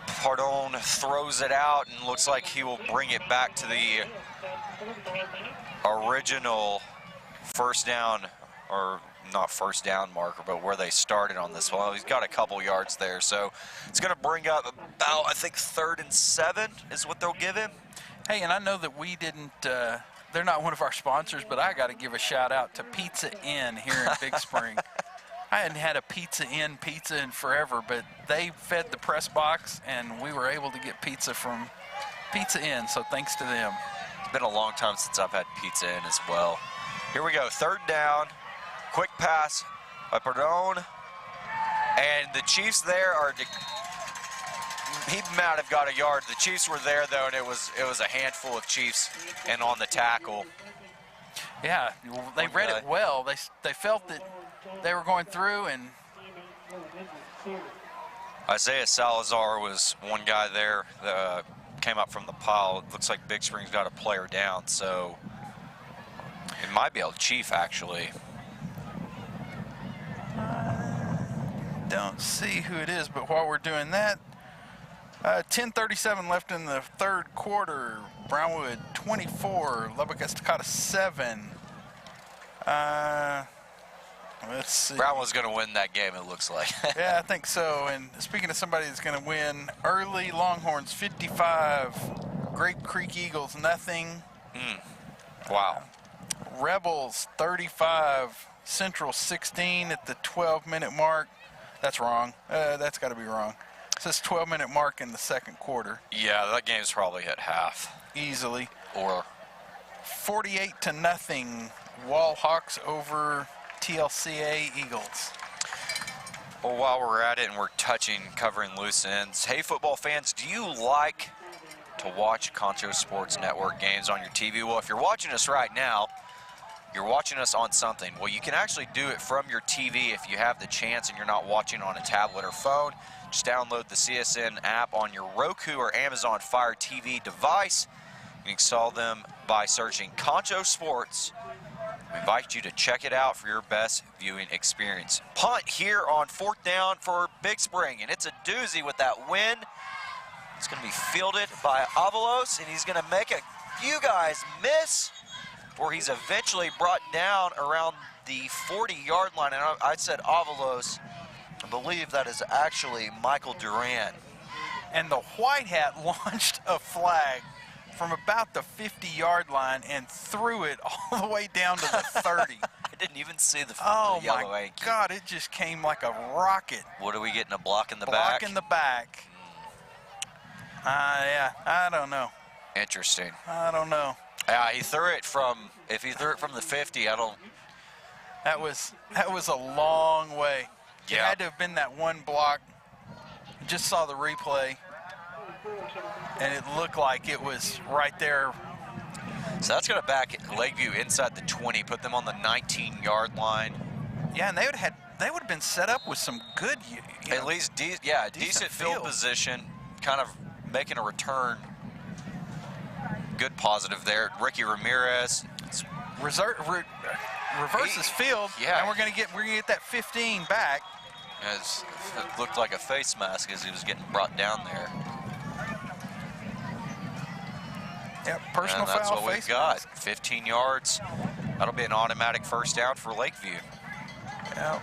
Pardon throws it out and looks like he will bring it back to the original 1st down, or not 1st down marker, but where they started on this one. He's got a couple yards there, so it's going to bring up about, I think, 3rd and 7 is what they'll give him. Hey, and I know that we didn't, they're not one of our sponsors, but I got to give a shout out to Pizza Inn here in Big Spring. I hadn't had a Pizza Inn pizza in forever, but they fed the press box, and we were able to get pizza from Pizza Inn, so thanks to them. It's been a long time since I've had pizza in as well. Here we go, 3rd down. Quick pass by Perdone. And the Chiefs there are, he might have got a yard. The Chiefs were there though, and it was a handful of Chiefs and on the tackle. Yeah, they read it well. They felt that they were going through, and Isaiah Salazar was one guy there that came up from the pile. It looks like Big Spring's got a player down, so it might be a Chief actually. Don't see who it is, but while we're doing that, 10:37 left in the 3rd quarter. Brownwood 24, Lubbock Estacada 7. Let's see. Brownwood's going to win that game, it looks like. Yeah, I think so. And speaking of somebody that's going to win, early Longhorns 55, Grape Creek Eagles nothing. Wow. Rebels 35, Central 16 at the 12-minute mark. That's wrong. That's got to be wrong. It says 12-minute mark in the 2nd quarter. Yeah, that game's probably at half. Easily. Or 48-0, Wall Hawks over TLCA Eagles. Well, while we're at it and we're covering loose ends, hey, football fans, do you like to watch Concho Sports Network games on your TV? Well, if you're watching us right now, you're watching us on something. Well, you can actually do it from your TV if you have the chance and you're not watching on a tablet or phone. Just download the CSN app on your Roku or Amazon Fire TV device. You can install them by searching Concho Sports. We invite you to check it out for your best viewing experience. Punt here on 4th down for Big Spring, and it's a doozy with that wind. It's going to be fielded by Avalos, and he's going to make a few guys miss, or he's eventually brought down around the 40-yard line. And I said Avalos. I believe that is actually Michael Duran. And the White Hat launched a flag from about the 50-yard line and threw it all the way down to the 30. I didn't even see the Oh yellow my Yankee. God, it just came like a rocket. What are we getting, a block in the Block back? in the back. Yeah, I don't know. Interesting. I don't know. Yeah, he threw it from, if he threw it from the 50, I don't. That was a long way. It Yeah. had to have been that one block. Just saw the replay, and it looked like it was right there. So that's going to back Lakeview inside the 20, put them on the 19-yard line. Yeah, and they would have been set up with some good, At least, decent field position, kind of making a return. Good positive there. Ricky Ramirez. Reverses field, yeah. And we're gonna get that 15 back. It looked like a face mask as he was getting brought down there. Yep, personal and that's foul. what we've got. 15 yards. That'll be an automatic 1st down for Lakeview. Yep.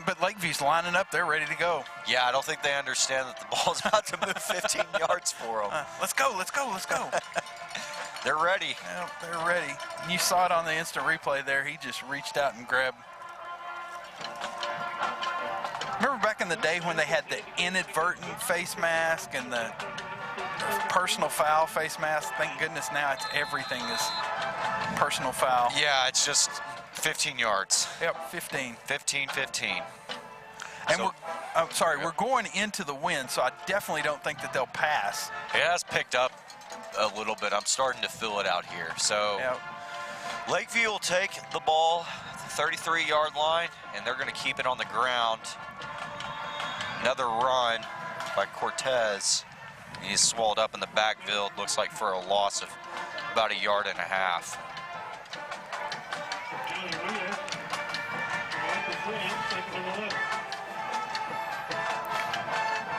But Lakeview's lining up. They're ready to go. Yeah, I don't think they understand that the ball's about to move 15 yards for them. Let's go, let's go, let's go. They're ready. Yep, they're ready. And you saw it on the instant replay there. He just reached out and grabbed. Remember back in the day when they had the inadvertent face mask and the personal foul face mask? Thank goodness now it's everything is personal foul. Yeah, it's just 15 yards. Yep, 15. 15. And we're going into the wind, so I definitely don't think that they'll pass. It has picked up a little bit. I'm starting to feel it out here. So Yep. Lakeview will take the ball at the 33-yard line, and they're going to keep it on the ground. Another run by Cortez. He's swallowed up in the backfield. Looks like for a loss of about 1.5 yards.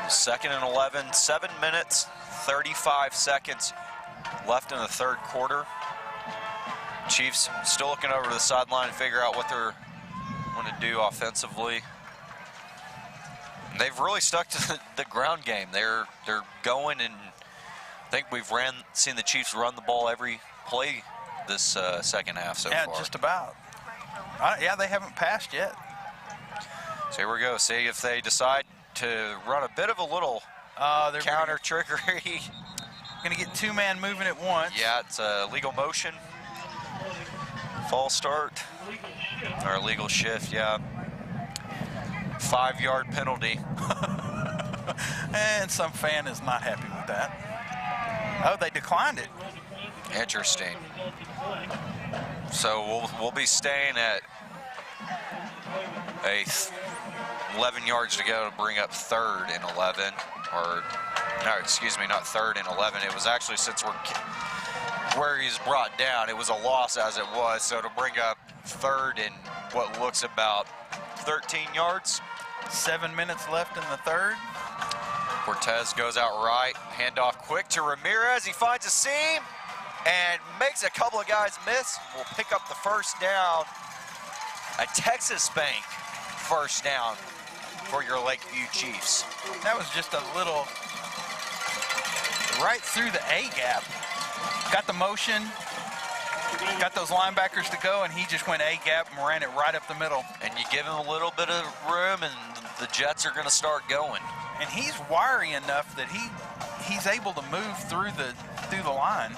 2nd and 11, 7 minutes, 35 seconds left in the 3rd quarter. Chiefs still looking over to the sideline to figure out what they're going to do offensively. They've really stuck to the ground game. They're going, and I think we've seen the Chiefs run the ball every play this 2nd half so far. Yeah, just about. Yeah, they haven't passed yet. So here we go. See if they decide to run a bit of a little They're counter trickery. Going to get two-man moving at once. Yeah, it's a legal motion. False start. Or legal shift, yeah. 5-yard penalty. And some fan is not happy with that. Oh, they declined it. Interesting. So we'll be staying at 11 yards to go to bring up 3rd and 11. Or, no, excuse me, not 3rd and 11. It was actually, since we're where he's brought down, it was a loss as it was. So to bring up 3rd and what looks about 13 yards. 7 minutes left in the 3rd. Cortez goes out right, handoff quick to Ramirez. He finds a seam and makes a couple of guys miss. Will pick up the first down. A Texas Bank first down for your Lakeview Chiefs. That was just a little right through the A gap. Got the motion, got those linebackers to go, and he just went A gap and ran it right up the middle. And you give him a little bit of room, and the Jets are going to start going. And he's wiry enough that he's able to move through the line.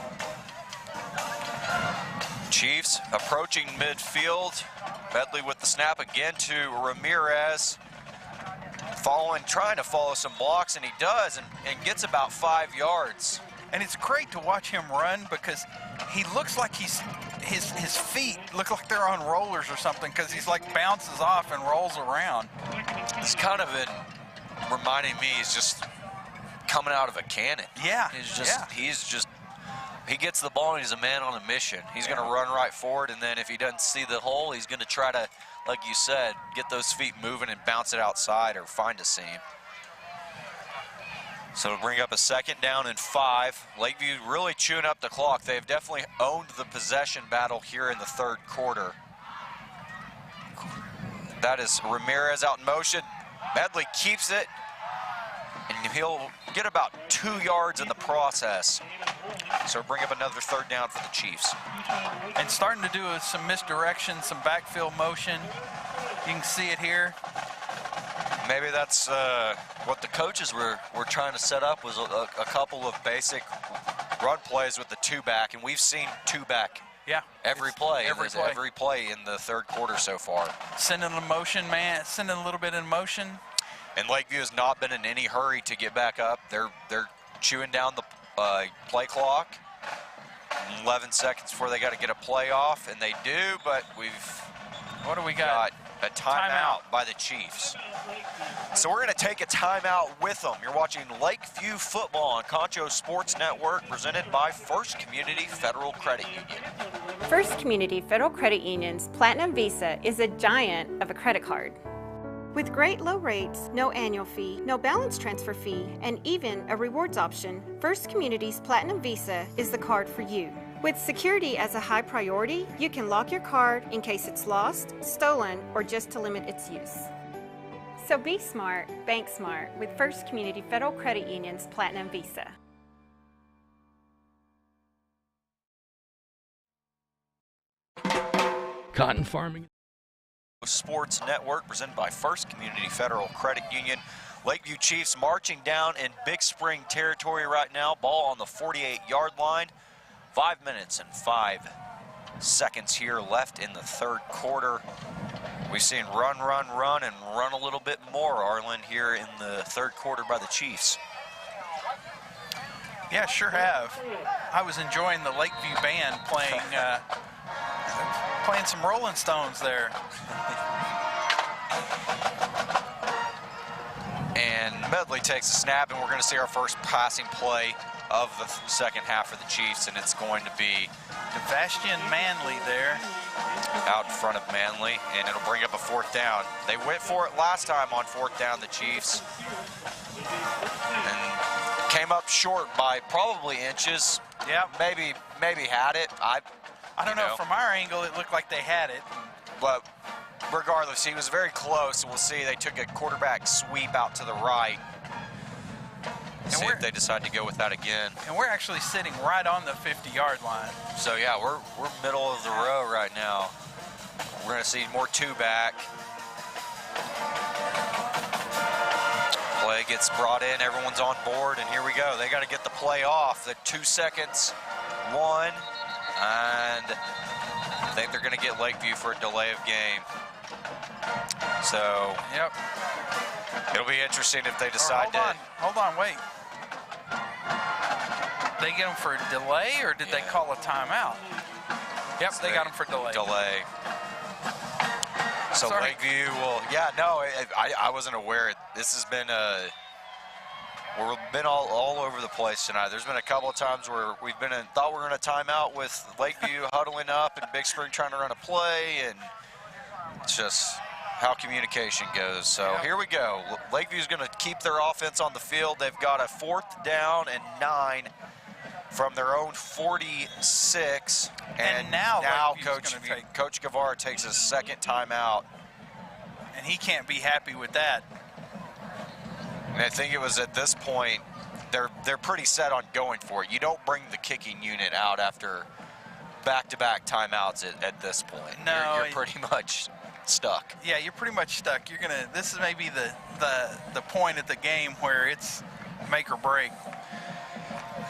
Chiefs approaching midfield. Medley with the snap again to Ramirez. Trying to follow some blocks, and he does, and gets about 5 yards. And it's great to watch him run because he looks like his feet look like they're on rollers or something, because he's like bounces off and rolls around. It's kind of reminding me, he's just coming out of a cannon. Yeah. He gets the ball and he's a man on a mission. He's going to run right forward, and then if he doesn't see the hole, he's going to try to, like you said, get those feet moving and bounce it outside or find a seam. So to bring up a 2nd down and 5. Lakeview really chewing up the clock. They've definitely owned the possession battle here in the 3rd quarter. That is Ramirez out in motion. Medley keeps it, and he'll get about 2 yards in the process. So bring up another 3rd down for the Chiefs. And starting to do some misdirection, some backfield motion. You can see it here. Maybe that's what the coaches were trying to set up, was a couple of basic run plays with the 2-back, and we've seen 2-back every play in the 3rd quarter so far. Sending a motion, man, sending a little bit in motion. And Lakeview has not been in any hurry to get back up. They're chewing down the play clock. 11 seconds before they got to get a play off, and they do, but what do we got? A timeout by the Chiefs. So we're going to take a timeout with them. You're watching Lakeview football on Concho Sports Network, presented by First Community Federal Credit Union. First Community Federal Credit Union's Platinum Visa is a giant of a credit card. With great low rates, no annual fee, no balance transfer fee, and even a rewards option, First Community's Platinum Visa is the card for you. With security as a high priority, you can lock your card in case it's lost, stolen, or just to limit its use. So be smart, bank smart with First Community Federal Credit Union's Platinum Visa. Cotton farming. Sports Network, presented by First Community Federal Credit Union. Lakeview Chiefs marching down in Big Spring territory right now. Ball on the 48-yard line. 5 minutes and 5 seconds here left in the 3rd quarter. We've seen run, and run a little bit more, Arlen, here in the 3rd quarter by the Chiefs. Yeah, sure have. I was enjoying the Lakeview band playing some Rolling Stones there. And Medley takes a snap, and we're going to see our first passing play of the 2nd half of the Chiefs, and it's going to be Sebastian Manley there out in front of Manley, and it'll bring up a 4th down. They went for it last time on 4th down, the Chiefs, and came up short by probably inches. Yeah, maybe had it. I don't know. From our angle, it looked like they had it, but regardless, he was very close. We'll see. They took a quarterback sweep out to the right. See if they decide to go with that again. And we're actually sitting right on the 50-yard line. So yeah, we're middle of the row right now. We're going to see more 2-back. Play gets brought in, everyone's on board, and here we go. They got to get the play off. The 2 seconds, 1, and I think they're going to get Lakeview for a delay of game. So, yep. It'll be interesting if they decide to. Hold on, wait. They get them for a delay, or did they call a timeout? Yep, they got them for delay. So Sorry. Lakeview will, I wasn't aware. This has been we've been all over the place tonight. There's been a couple of times where we've been thought we were in a timeout with Lakeview huddling up and Big Spring trying to run a play, and it's just how communication goes. So here we go. Lakeview's going to keep their offense on the field. They've got a 4th down and 9 from their own 46. And now Coach Guevara takes his 2nd timeout. And he can't be happy with that. And I think it was at this point, they're pretty set on going for it. You don't bring the kicking unit out after back-to-back timeouts at this point. No. You're pretty much stuck. Yeah, you're pretty much stuck. This is maybe the point of the game where it's make or break.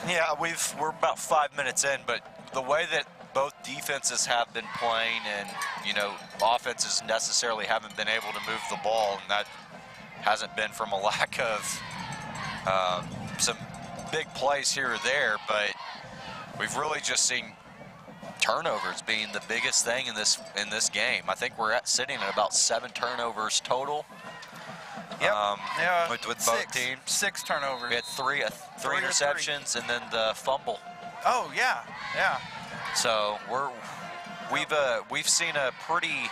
Yeah, we're about 5 minutes in, but the way that both defenses have been playing, and offenses necessarily haven't been able to move the ball, and that hasn't been from a lack of some big plays here or there, but we've really just seen turnovers being the biggest thing in this game. I think we're sitting at about 7 turnovers total. Yep. With both teams. 6 turnovers. We had three interceptions and then the fumble. Oh yeah. So we've seen a pretty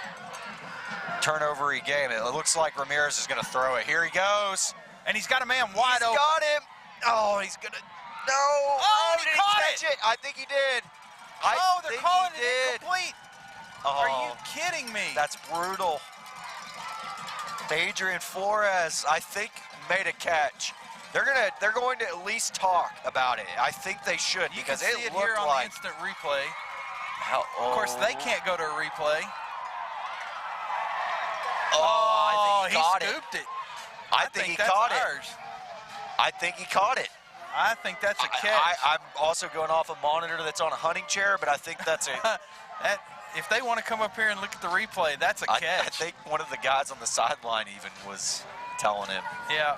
turnover-y game. It looks like Ramirez is going to throw it. Here he goes. And he's got a man wide open. He's got him. Oh, he's going to. No. Oh, did he catch it? I think he did. They're calling it incomplete. Oh, are you kidding me? That's brutal. Adrian Flores, I think, made a catch. They're going to at least talk about it. I think they should, because you can see it here on the instant replay. Of course, they can't go to a replay. I think he scooped it. I think he caught it. Ours. I think he caught it. I think that's a catch. I'm also going off a monitor that's on a hunting chair, but I think that's it. If they want to come up here and look at the replay, that's a catch. I think one of the guys on the sideline even was telling him. Yeah.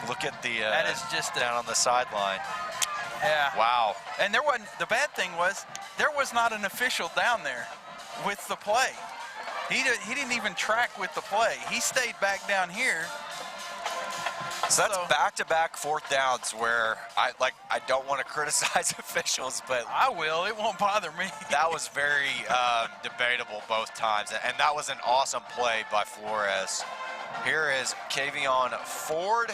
Look at the that is just down on the sideline. Yeah. Wow. And the bad thing was there was not an official down there with the play. He didn't even track with the play. He stayed back down here. So that's back-to-back 4th downs where I don't want to criticize officials, but I will. It won't bother me. That was very debatable both times, and that was an awesome play by Flores. Here is Kavion Ford.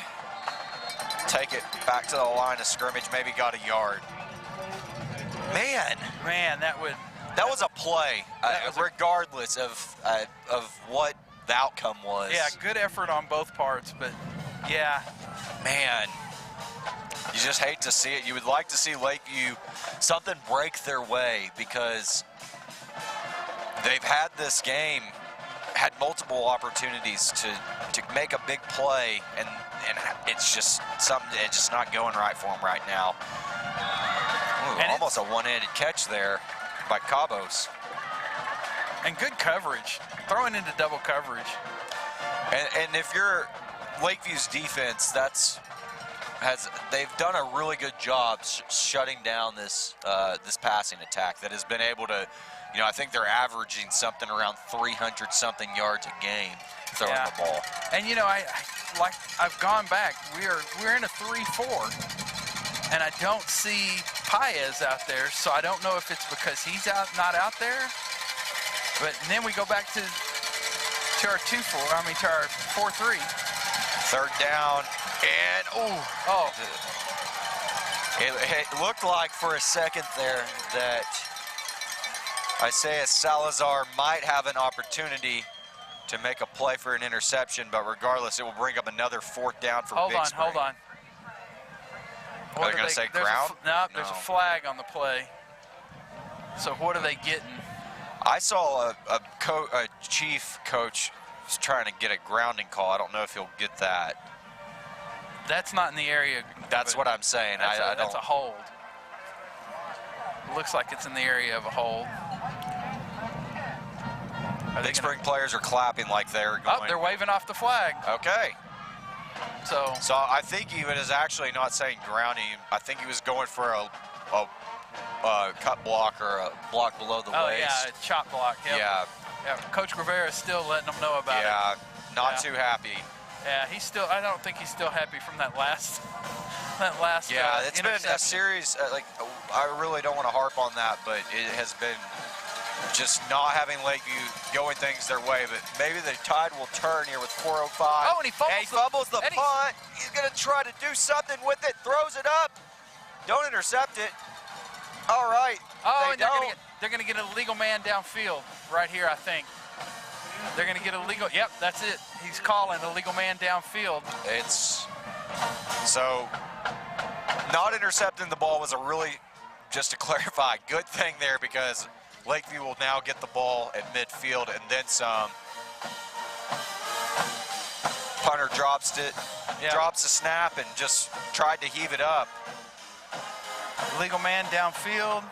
Take it back to the line of scrimmage. Maybe got a yard. Man, that was a play, regardless of what the outcome was. Yeah, good effort on both parts, but. Yeah. Man, you just hate to see it. You would like to see Lakeview something break their way, because they've had this game, had multiple opportunities to make a big play, and it's just not going right for them right now. Ooh, almost a one-handed catch there by Cabos. And good coverage, throwing into double coverage. And if you're Lakeview's defense, they've done a really good job shutting down this passing attack that has been able to, I think they're averaging something around 300-something yards a game throwing the ball. And I've gone back. We're in a 3-4, and I don't see Paez out there, so I don't know if it's because he's not out there. But then we go back to our 2-4. To our 4-3. 3rd down, and it looked like for a second there that Isaiah Salazar might have an opportunity to make a play for an interception, but regardless, it will bring up another 4th down for Big Spring. Hold on. They're going to say ground? No, there's a flag on the play. So what are they getting? I saw a chief coach was trying to get a grounding call. I don't know if he'll get that. That's not in the area. That's what I'm saying. I don't. That's a hold. Looks like it's in the area of a hold. Big Spring players are clapping like they're going. Oh, they're waving off the flag. Okay. So I think he was actually not saying grounding. I think he was going for a cut block or a block below the waist. Oh yeah, a chop block. Yep. Yeah. Yeah. Coach Rivera is still letting them know about it. Yeah, not too happy. Yeah, he's still. I don't think he's still happy from that last. Yeah, it's been a series. I really don't want to harp on that, but it has been just not having Lakeview going things their way. But maybe the tide will turn here with 4:05. Oh, and he fumbles the punt. He's going to try to do something with it. Throws it up. Don't intercept it. All right. Oh, and they're going to get a legal man downfield right here, I think. They're going to get a legal. Yep, that's it. He's calling a legal man downfield. It's so not intercepting the ball was a really, just to clarify, good thing there, because Lakeview will now get the ball at midfield and then some. Punter drops it, drops the snap, and just tried to heave it up. Legal man downfield.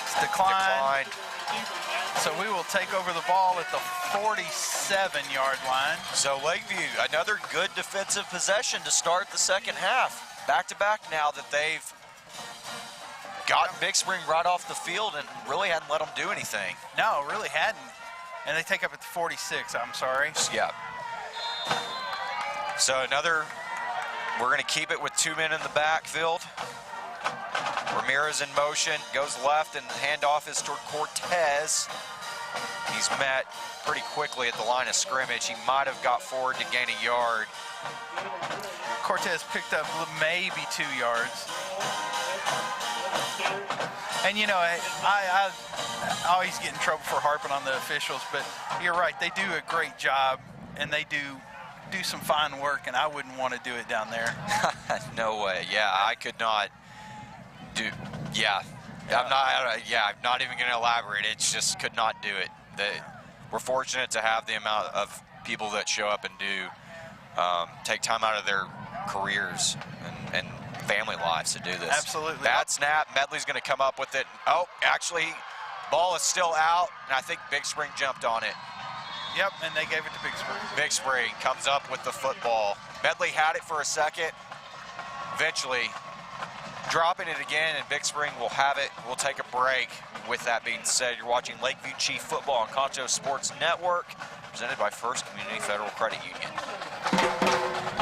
It's declined. So we will take over the ball at the 47-yard line. So Lakeview, another good defensive possession to start the second half. Back-to-back now that they've gotten Big Spring right off the field and really hadn't let them do anything. No, really hadn't. And they take up at the 46, I'm sorry. Yeah. So we're going to keep it with 2 men in the backfield. Ramirez in motion, goes left, and handoff is toward Cortez. He's met pretty quickly at the line of scrimmage. He might have got forward to gain a yard. Cortez picked up maybe 2 yards. And you know, I always get in trouble for harping on the officials, but you're right, they do a great job, and they do some fine work, and I wouldn't want to do it down there. No way. Yeah, I could not do. Yeah, I'm not even going to elaborate. It just could not do it. We're fortunate to have the amount of people that show up and do take time out of their careers and family lives to do this. Absolutely. Bad snap. Medley's going to come up with it. Oh, actually, ball is still out, and I think Big Spring jumped on it. Yep, and they gave it to Big Spring. Big Spring comes up with the football. Medley had it for a second, eventually dropping it again, and Big Spring will have it. We'll take a break. With that being said, you're watching Lakeview Chief Football on Concho Sports Network, presented by First Community Federal Credit Union.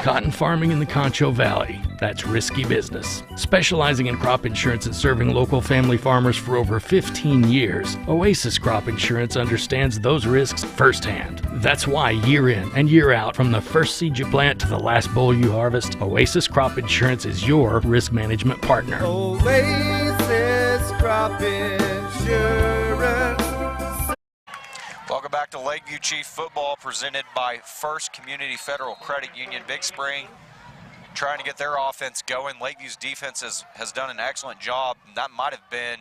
Cotton farming in the Concho Valley, that's risky business. Specializing in crop insurance and serving local family farmers for over 15 years, Oasis Crop Insurance understands those risks firsthand. That's why year in and year out, from the first seed you plant to the last boll you harvest, Oasis Crop Insurance is your risk management partner. Oasis Crop Insurance. Welcome back to Lakeview Chief Football, presented by First Community Federal Credit Union. Big Spring trying to get their offense going. Lakeview's defense has done an excellent job. That might have been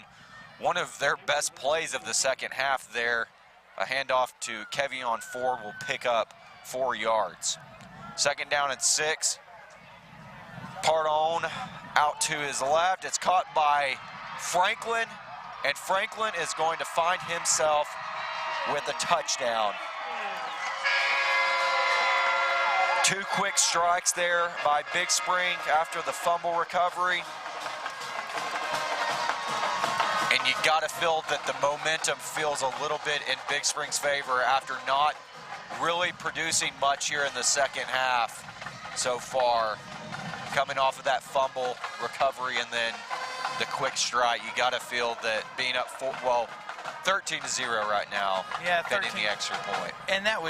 one of their best plays of the second half there. A handoff to Kevion Ford will pick up 4 yards. Second down and 6. Pardon out to his left. It's caught by Franklin, and Franklin is going to find himself with a touchdown. 2 quick strikes there by Big Spring after the fumble recovery. And you got to feel that the momentum feels a little bit in Big Spring's favor after not really producing much here in the second half so far. Coming off of that fumble recovery and then the quick strike, you got to feel that being up 13-0 right now, yeah, pending the extra point. And that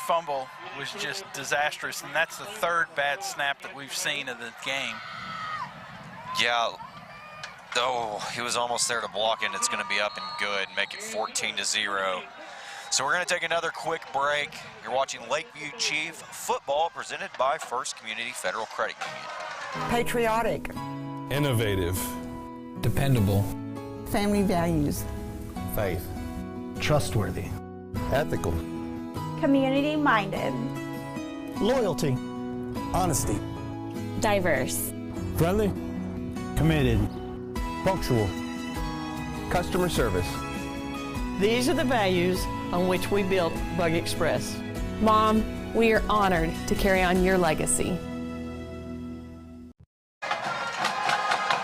fumble was just disastrous, and that's the 3rd bad snap that we've seen of the game. Yeah, though he was almost there to block it. It's going to be up and good, make it 14-0. So we're going to take another quick break. You're watching Lakeview Chief Football, presented by First Community Federal Credit Union. Patriotic. Innovative. Dependable. Family values. Faith. Trustworthy. Ethical. Community-minded. Loyalty. Honesty. diverse, Friendly, committed, punctual, customer service. These are the values on which we built Bug Express. Mom, we are honored to carry on your legacy.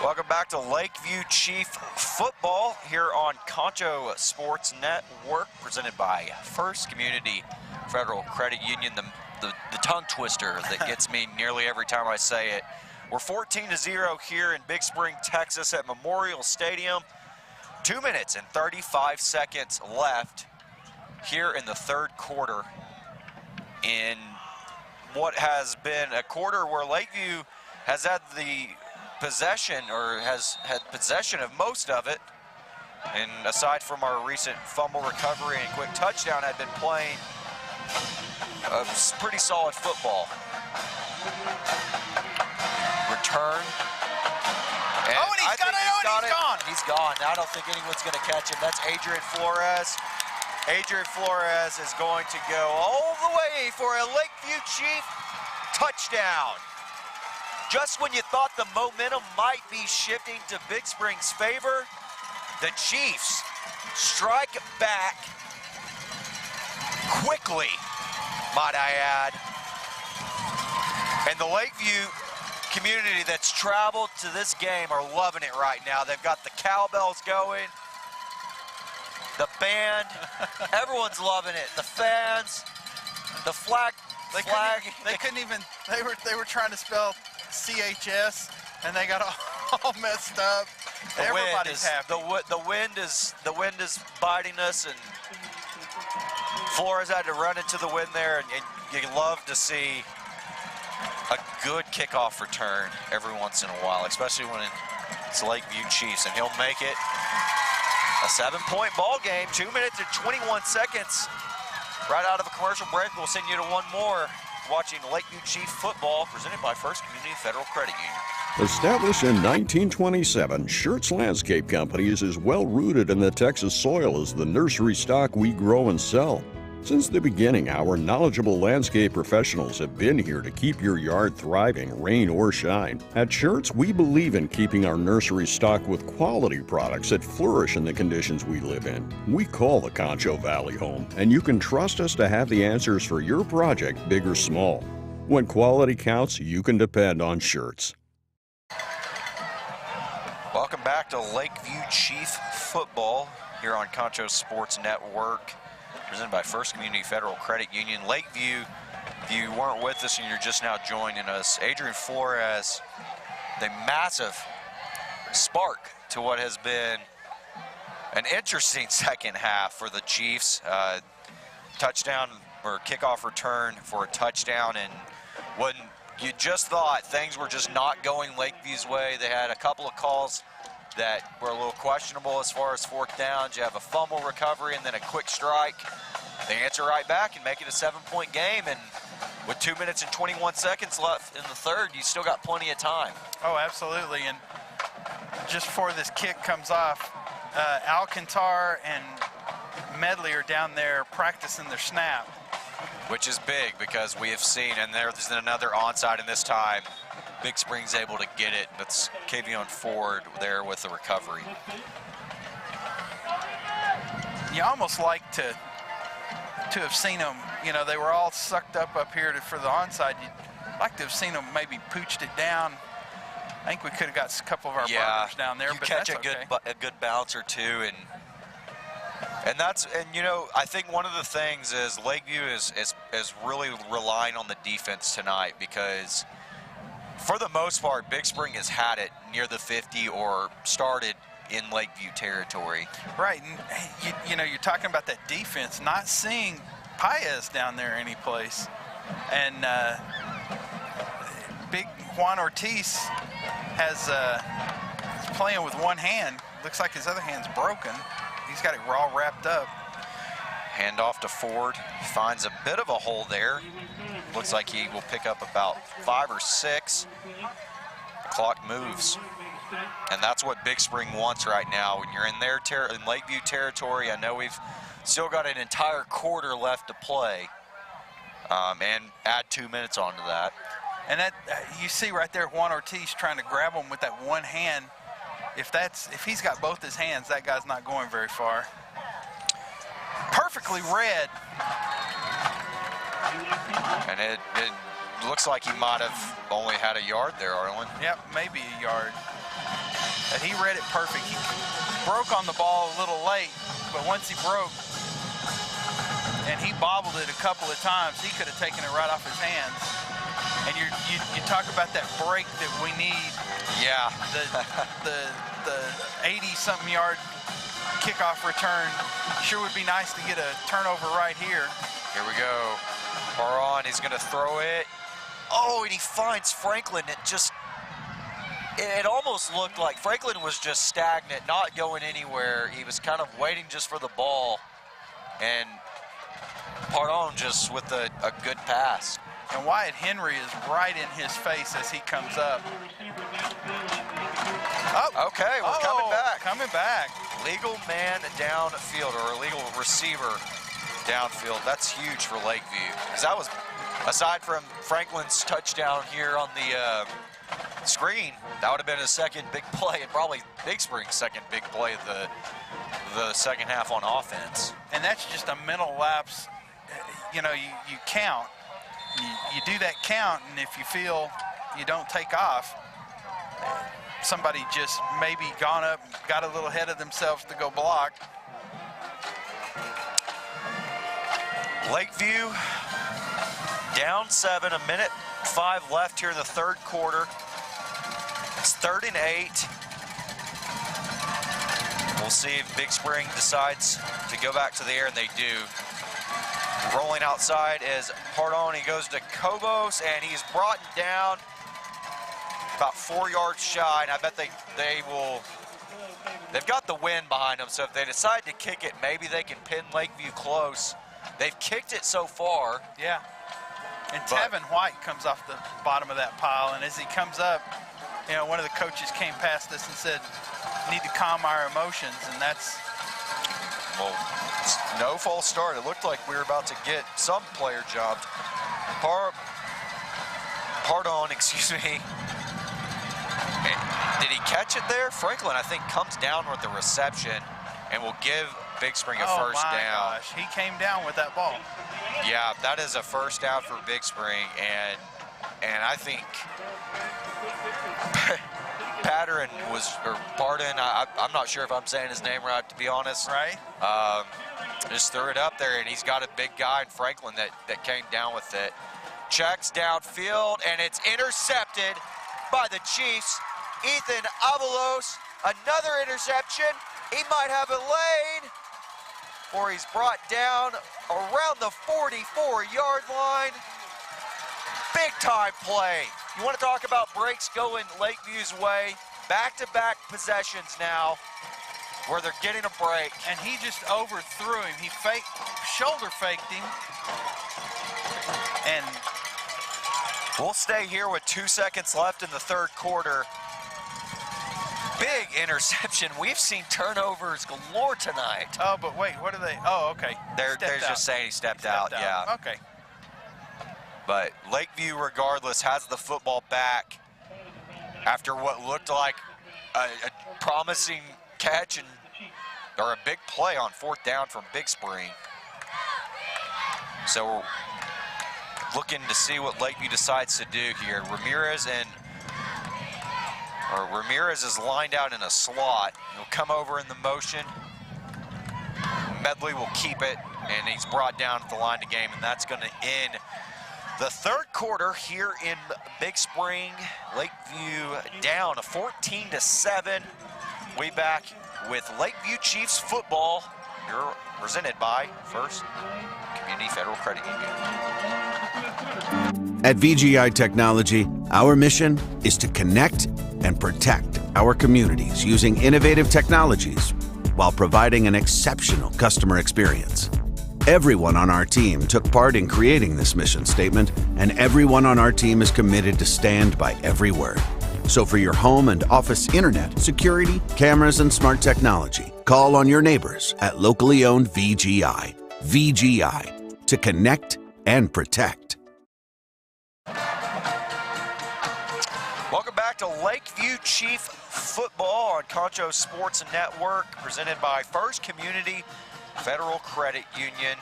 Welcome back to Lakeview Chief Football here on Concho Sports Network, presented by First Community Federal Credit Union, the tongue twister that gets me nearly every time I say it. We're 14-0 here in Big Spring, Texas at Memorial Stadium. 2 minutes and 35 seconds left here in the third quarter, in what has been a quarter where Lakeview has had the possession, or has had possession of most of it, and aside from our recent fumble recovery and quick touchdown, had been playing a pretty solid football. Return. And oh, and he's got it. Gone. He's gone. I don't think anyone's going to catch him. That's Adrian Flores. Adrian Flores is going to go all the way for a Lakeview Chief touchdown. Just when you thought the momentum might be shifting to Big Spring's favor, the Chiefs strike back quickly, might I add. And the Lakeview community that's traveled to this game are loving it right now. They've got the cowbells going, the band, everyone's loving it. The fans, the flag. They couldn't even. They were trying to spell CHS, and they got all messed up. Everybody's happy. The wind is biting us, and Flores had to run into the wind there, and you love to see a good kickoff return every once in a while, especially when it's Lakeview Chiefs, and he'll make it a 7-point ball game. 2 minutes and 21 seconds. Right out of a commercial break, we'll send you to one more. Watching Lakeview Chief football, presented by First Community Federal Credit Union. Established in 1927, Schertz Landscape Company is as well rooted in the Texas soil as the nursery stock we grow and sell. Since the beginning, our knowledgeable landscape professionals have been here to keep your yard thriving, rain or shine. At Schertz, we believe in keeping our nursery stocked with quality products that flourish in the conditions we live in. We call the Concho Valley home, and you can trust us to have the answers for your project, big or small. When quality counts, you can depend on Schertz. Welcome back to Lakeview Chief Football here on Concho Sports Network, presented by First Community Federal Credit Union. Lakeview, if you weren't with us and you're just now joining us, Adrian Flores, the massive spark to what has been an interesting second half for the Chiefs. Touchdown or kickoff return for a touchdown, and when you just thought things were just not going Lakeview's way, they had a couple of calls that were a little questionable as far as fourth downs. You have a fumble recovery and then a quick strike. They answer right back and make it a 7-point game, and with 2 minutes and 21 seconds left in the third, you still got plenty of time. Oh, absolutely. And just before this kick comes off, Alcantar and Medley are down there practicing their snap. Which is big, because we have seen, and there's another onside, and this time Big Spring's able to get it. That's Kavion Ford there with the recovery. You almost like to have seen them, you know, they were all sucked up here for the onside. You'd like to have seen them maybe pooched it down. I think we could have got a couple of our burners down there, you but catch that's a good bounce or two, and you know, I think one of the things is Lakeview is really relying on the defense tonight, because for the most part, Big Spring has had it near the 50 or started in Lakeview territory. Right, and you know, you're talking about that defense, not seeing Paez down there any place. And big Juan Ortiz is playing with one hand. Looks like his other hand's broken. He's got it all wrapped up. Hand off to Ford. Finds a bit of a hole there. Looks like he will pick up about 5 or 6. The clock moves. And that's what Big Spring wants right now. When you're in their in Lakeview territory, I know we've still got an entire quarter left to play. And add 2 minutes onto that. And that you see right there, Juan Ortiz trying to grab him with that one hand. If he's got both his hands, that guy's not going very far. Perfectly read. And it looks like he might have only had a yard there, Arlen. Yep, maybe a yard. But he read it perfect. He broke on the ball a little late, but once he broke and he bobbled it a couple of times, he could have taken it right off his hands. And you talk about that break that we need. Yeah. The 80-something yard kickoff return sure would be nice to get a turnover right here. Here we go. Baron, he's going to throw it. Oh, and he finds Franklin. It almost looked like Franklin was just stagnant, not going anywhere. He was kind of waiting just for the ball. And Pardon just with a good pass. And Wyatt Henry is right in his face as he comes up. Oh, okay, we're coming back. Coming back. Legal man downfield, or a legal receiver downfield. That's huge for Lakeview. Because that was, aside from Franklin's touchdown here on the screen, that would have been his second big play, and probably Big Spring's second big play of the second half on offense. And that's just a mental lapse. You know, you count. You do that count, and if you feel you don't take off, somebody just maybe gone up, got a little ahead of themselves to go block. Lakeview down 7, 1:05 left here in the third quarter. It's 3rd and 8. We'll see if Big Spring decides to go back to the air, and they do. Rolling outside is Pardon. He goes to Cobos, and he's brought down about 4 yards shy, and I bet they've got the wind behind them, so if they decide to kick it, maybe they can pin Lakeview close. They've kicked it so far. Yeah. And Tevin White comes off the bottom of that pile, and as he comes up, you know, one of the coaches came past us and said, need to calm our emotions, and that's... Well, no false start. It looked like we were about to get some player jobbed. Pardon, excuse me. Did he catch it there? Franklin, I think, comes down with the reception and will give Big Spring a first down. Gosh, he came down with that ball. Yeah, that is a first down for Big Spring, and I think Pardon, I'm not sure if I'm saying his name right, to be honest. Right. Just threw it up there, and he's got a big guy in Franklin that came down with it. Checks downfield, and it's intercepted by the Chiefs. Ethan Avalos, another interception. He might have a lane, or he's brought down around the 44-yard line. Big time play. You want to talk about breaks going Lakeview's way? Back-to-back possessions now where they're getting a break. And he just overthrew him. He shoulder faked him. And we'll stay here with 2 seconds left in the third quarter. Big interception. We've seen turnovers galore tonight. Oh, but wait, what are they? Oh, okay. They're just saying he stepped out. Yeah. Okay. But Lakeview, regardless, has the football back after what looked like a promising catch or a big play on 4th down from Big Spring. So we're looking to see what Lakeview decides to do here. Ramirez is lined out in a slot. He'll come over in the motion. Medley will keep it, and he's brought down at the line of game, and that's going to end the third quarter here in Big Spring. Lakeview down 14-7. We back with Lakeview Chiefs football. You're presented by First Community Federal Credit Union. At VGI Technology, our mission is to connect and protect our communities using innovative technologies while providing an exceptional customer experience. Everyone on our team took part in creating this mission statement, and everyone on our team is committed to stand by every word. So for your home and office internet, security, cameras, and smart technology, call on your neighbors at locally owned VGI. VGI, to connect and protect. back to Lakeview Chief football on Concho Sports Network, presented by First Community Federal Credit Union.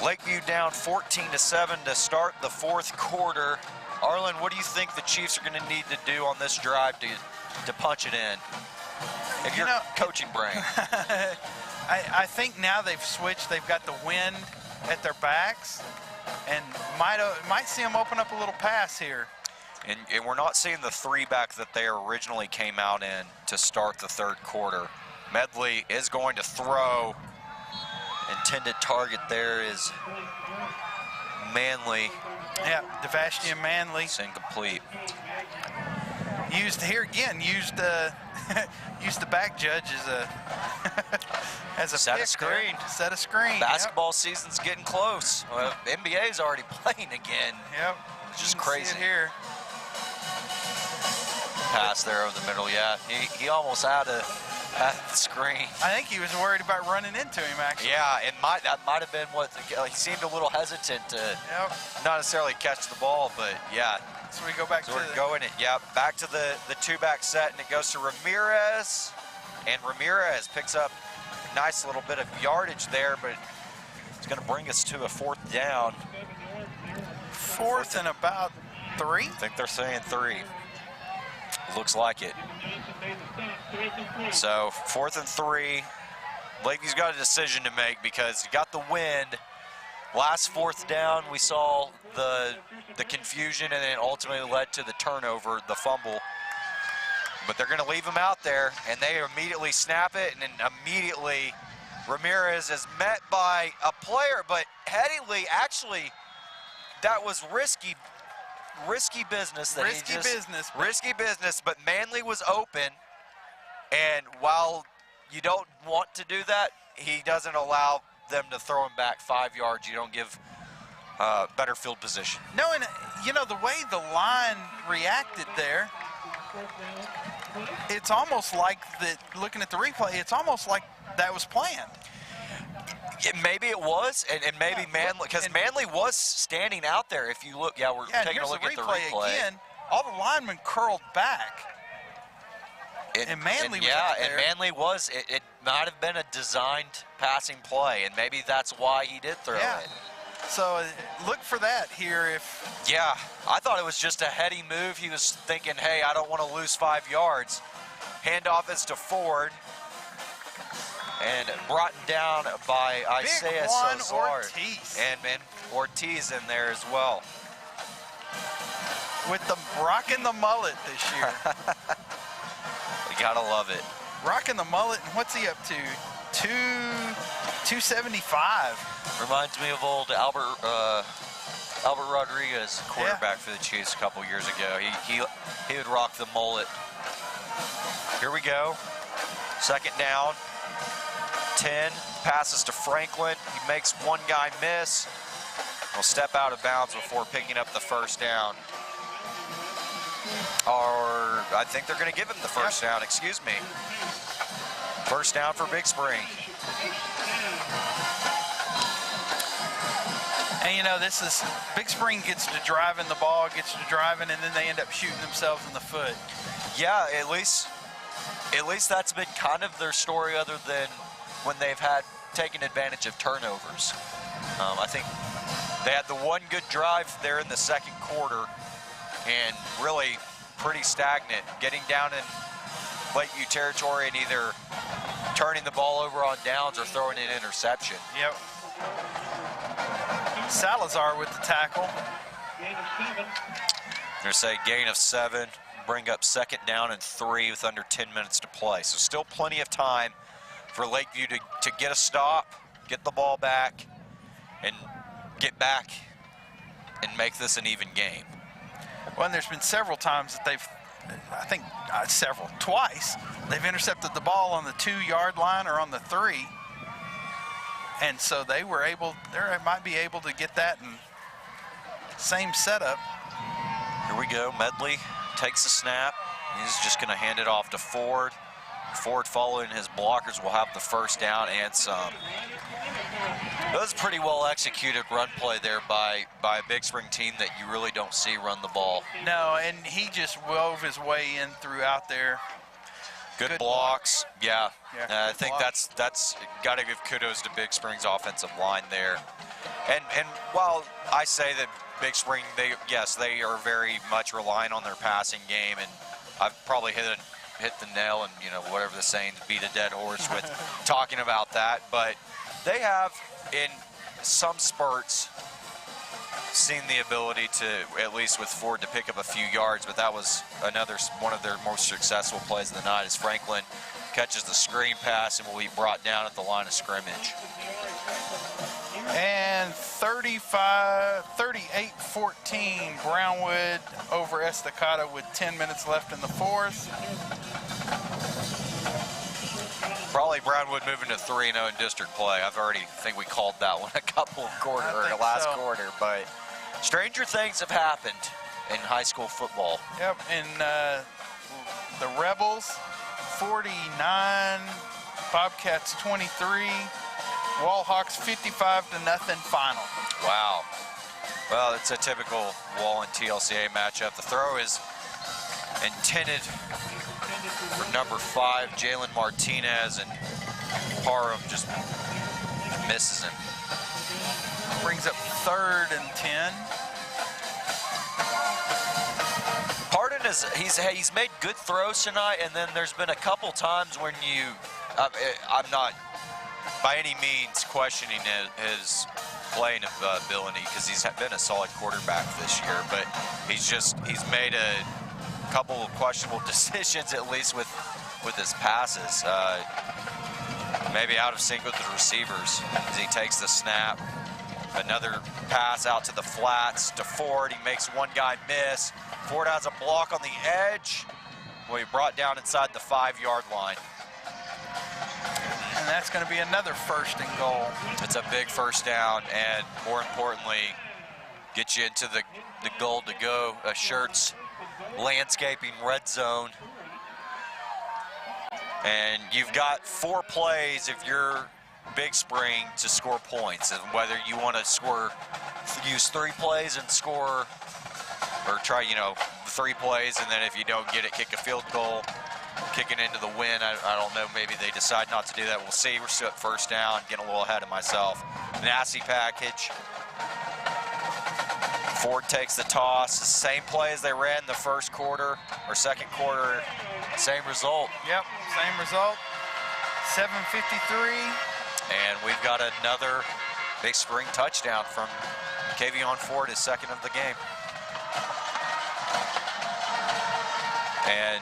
Lakeview down 14-7 to start the fourth quarter. Arlen, what do you think the Chiefs are going to need to do on this drive to punch it in? If you're coaching brain. I think now they've switched. They've got the wind at their backs, and might see them open up a little pass here. And we're not seeing the three-back that they originally came out in to start the third quarter. Medley is going to throw. Intended target there is Manley. Yeah, Devastian Manley. It's incomplete. Used here again. Used the back judge as a set pick a screen. There. Set a screen. Basketball season's getting close. Well, NBA's already playing again. Yep. It's just crazy. See it here. Pass there over the middle. Yeah, he almost had the screen. I think he was worried about running into him, actually. Yeah, that might have been what he seemed a little hesitant to not necessarily catch the ball, but yeah. So we go back to back to the two-back set, and it goes to Ramirez, and Ramirez picks up a nice little bit of yardage there, but it's going to bring us to a fourth down. Fourth and about 3? I think they're saying 3. Looks like it. So 4th and 3. Lakeview's got a decision to make because you got the wind. Last fourth down, we saw the confusion, and then ultimately led to the turnover, the fumble. But they're going to leave him out there, and they immediately snap it, and then immediately Ramirez is met by a player. But Headingley, actually, that was risky business. Risky business, but Manley was open, and while you don't want to do that, he doesn't allow them to throw him back 5 yards. You don't give better field position. No, and the way the line reacted there, it's almost like looking at the replay, it's almost like that was planned. Maybe it was, and maybe Manley, because Manley was standing out there. If you look, we're taking a look at the replay. Again, all the linemen curled back. And Manley was out there. And Manley was, it might have been a designed passing play, and maybe that's why he did throw it. So look for that here. Yeah, I thought it was just a heady move. He was thinking, hey, I don't want to lose 5 yards. Handoff is to Ford. And brought down by Isaiah Sosar. And Ortiz in there as well. With the rocking the mullet this year. We gotta love it. Rocking the mullet, and what's he up to? 275. Reminds me of old Albert Rodriguez, quarterback for the Chiefs a couple years ago. He would rock the mullet. Here we go. Second down. 10, passes to Franklin. He makes one guy miss. Will step out of bounds before picking up the first down. Or I think they're going to give him the first down, excuse me. First down for Big Spring. And this is, Big Spring gets to driving the ball, gets to driving, and then they end up shooting themselves in the foot. Yeah, at least that's been kind of their story, other than when they've taken advantage of turnovers. I think they had the one good drive there in the second quarter, and really pretty stagnant, getting down in Lakeview territory and either turning the ball over on downs or throwing an interception. Yep. Salazar with the tackle. They're saying gain of 7, bring up second down and 3 with under 10 minutes to play. So still plenty of time for Lakeview to get a stop, get the ball back, and get back and make this an even game. Well, and there's been several times that twice, they've intercepted the ball on the 2-yard line or on the 3. And so they might be able to get that in same setup. Here we go, Medley takes the snap. He's just gonna hand it off to Ford. Ford, following his blockers, will have the first down and some. That was a pretty well executed run play there by a Big Spring team that you really don't see run the ball. No, and he just wove his way in throughout there. Good blocks, yeah. I think blocks. that's got to give kudos to Big Spring's offensive line there. And while I say that Big Spring, they are very much relying on their passing game, and I've probably hit the nail and, you know, whatever the saying, beat a dead horse with talking about that. But they have, in some spurts, seen the ability to, at least with Ford, to pick up a few yards, but that was one of their most successful plays of the night as Franklin catches the screen pass and will be brought down at the line of scrimmage. And 38-14, Brownwood over Estacado with 10 minutes left in the fourth. Probably Brownwood moving to 3-0 in district play. I've already think we called that one a couple of last quarter, but stranger things have happened in high school football. Yep, and the Rebels 49, Bobcats 23, Wallhawks 55-0 final. Wow. Well, it's a typical Wall and TLCA matchup. The throw is intended for number 5, Jalen Martinez, and Parham just misses him. Brings up 3rd and 10. Pardon is he's made good throws tonight, and then there's been a couple times when I'm not by any means questioning his playing ability, because he's been a solid quarterback this year, but he's made a couple of questionable decisions, at least with his passes. Maybe out of sync with the receivers as he takes the snap. Another pass out to the flats to Ford. He makes one guy miss. Ford has a block on the edge. Well, he brought down inside the 5-yard line. And that's going to be another 1st and goal. It's a big first down, and more importantly, get you into the goal to go. Shirts landscaping red zone. And you've got 4 plays if you're Big Spring to score points, and whether you want to use 3 plays and score, or try, 3 plays, and then if you don't get it, kick a field goal, kick it into the win. I don't know, maybe they decide not to do that. We'll see. We're still at 1st down, getting a little ahead of myself. Nasty package. Ford takes the toss. The same play as they ran the 1st quarter or 2nd quarter. Same result. Yep, same result. 7:53. And we've got another Big Spring touchdown from Kavion Ford, his 2nd of the game. And,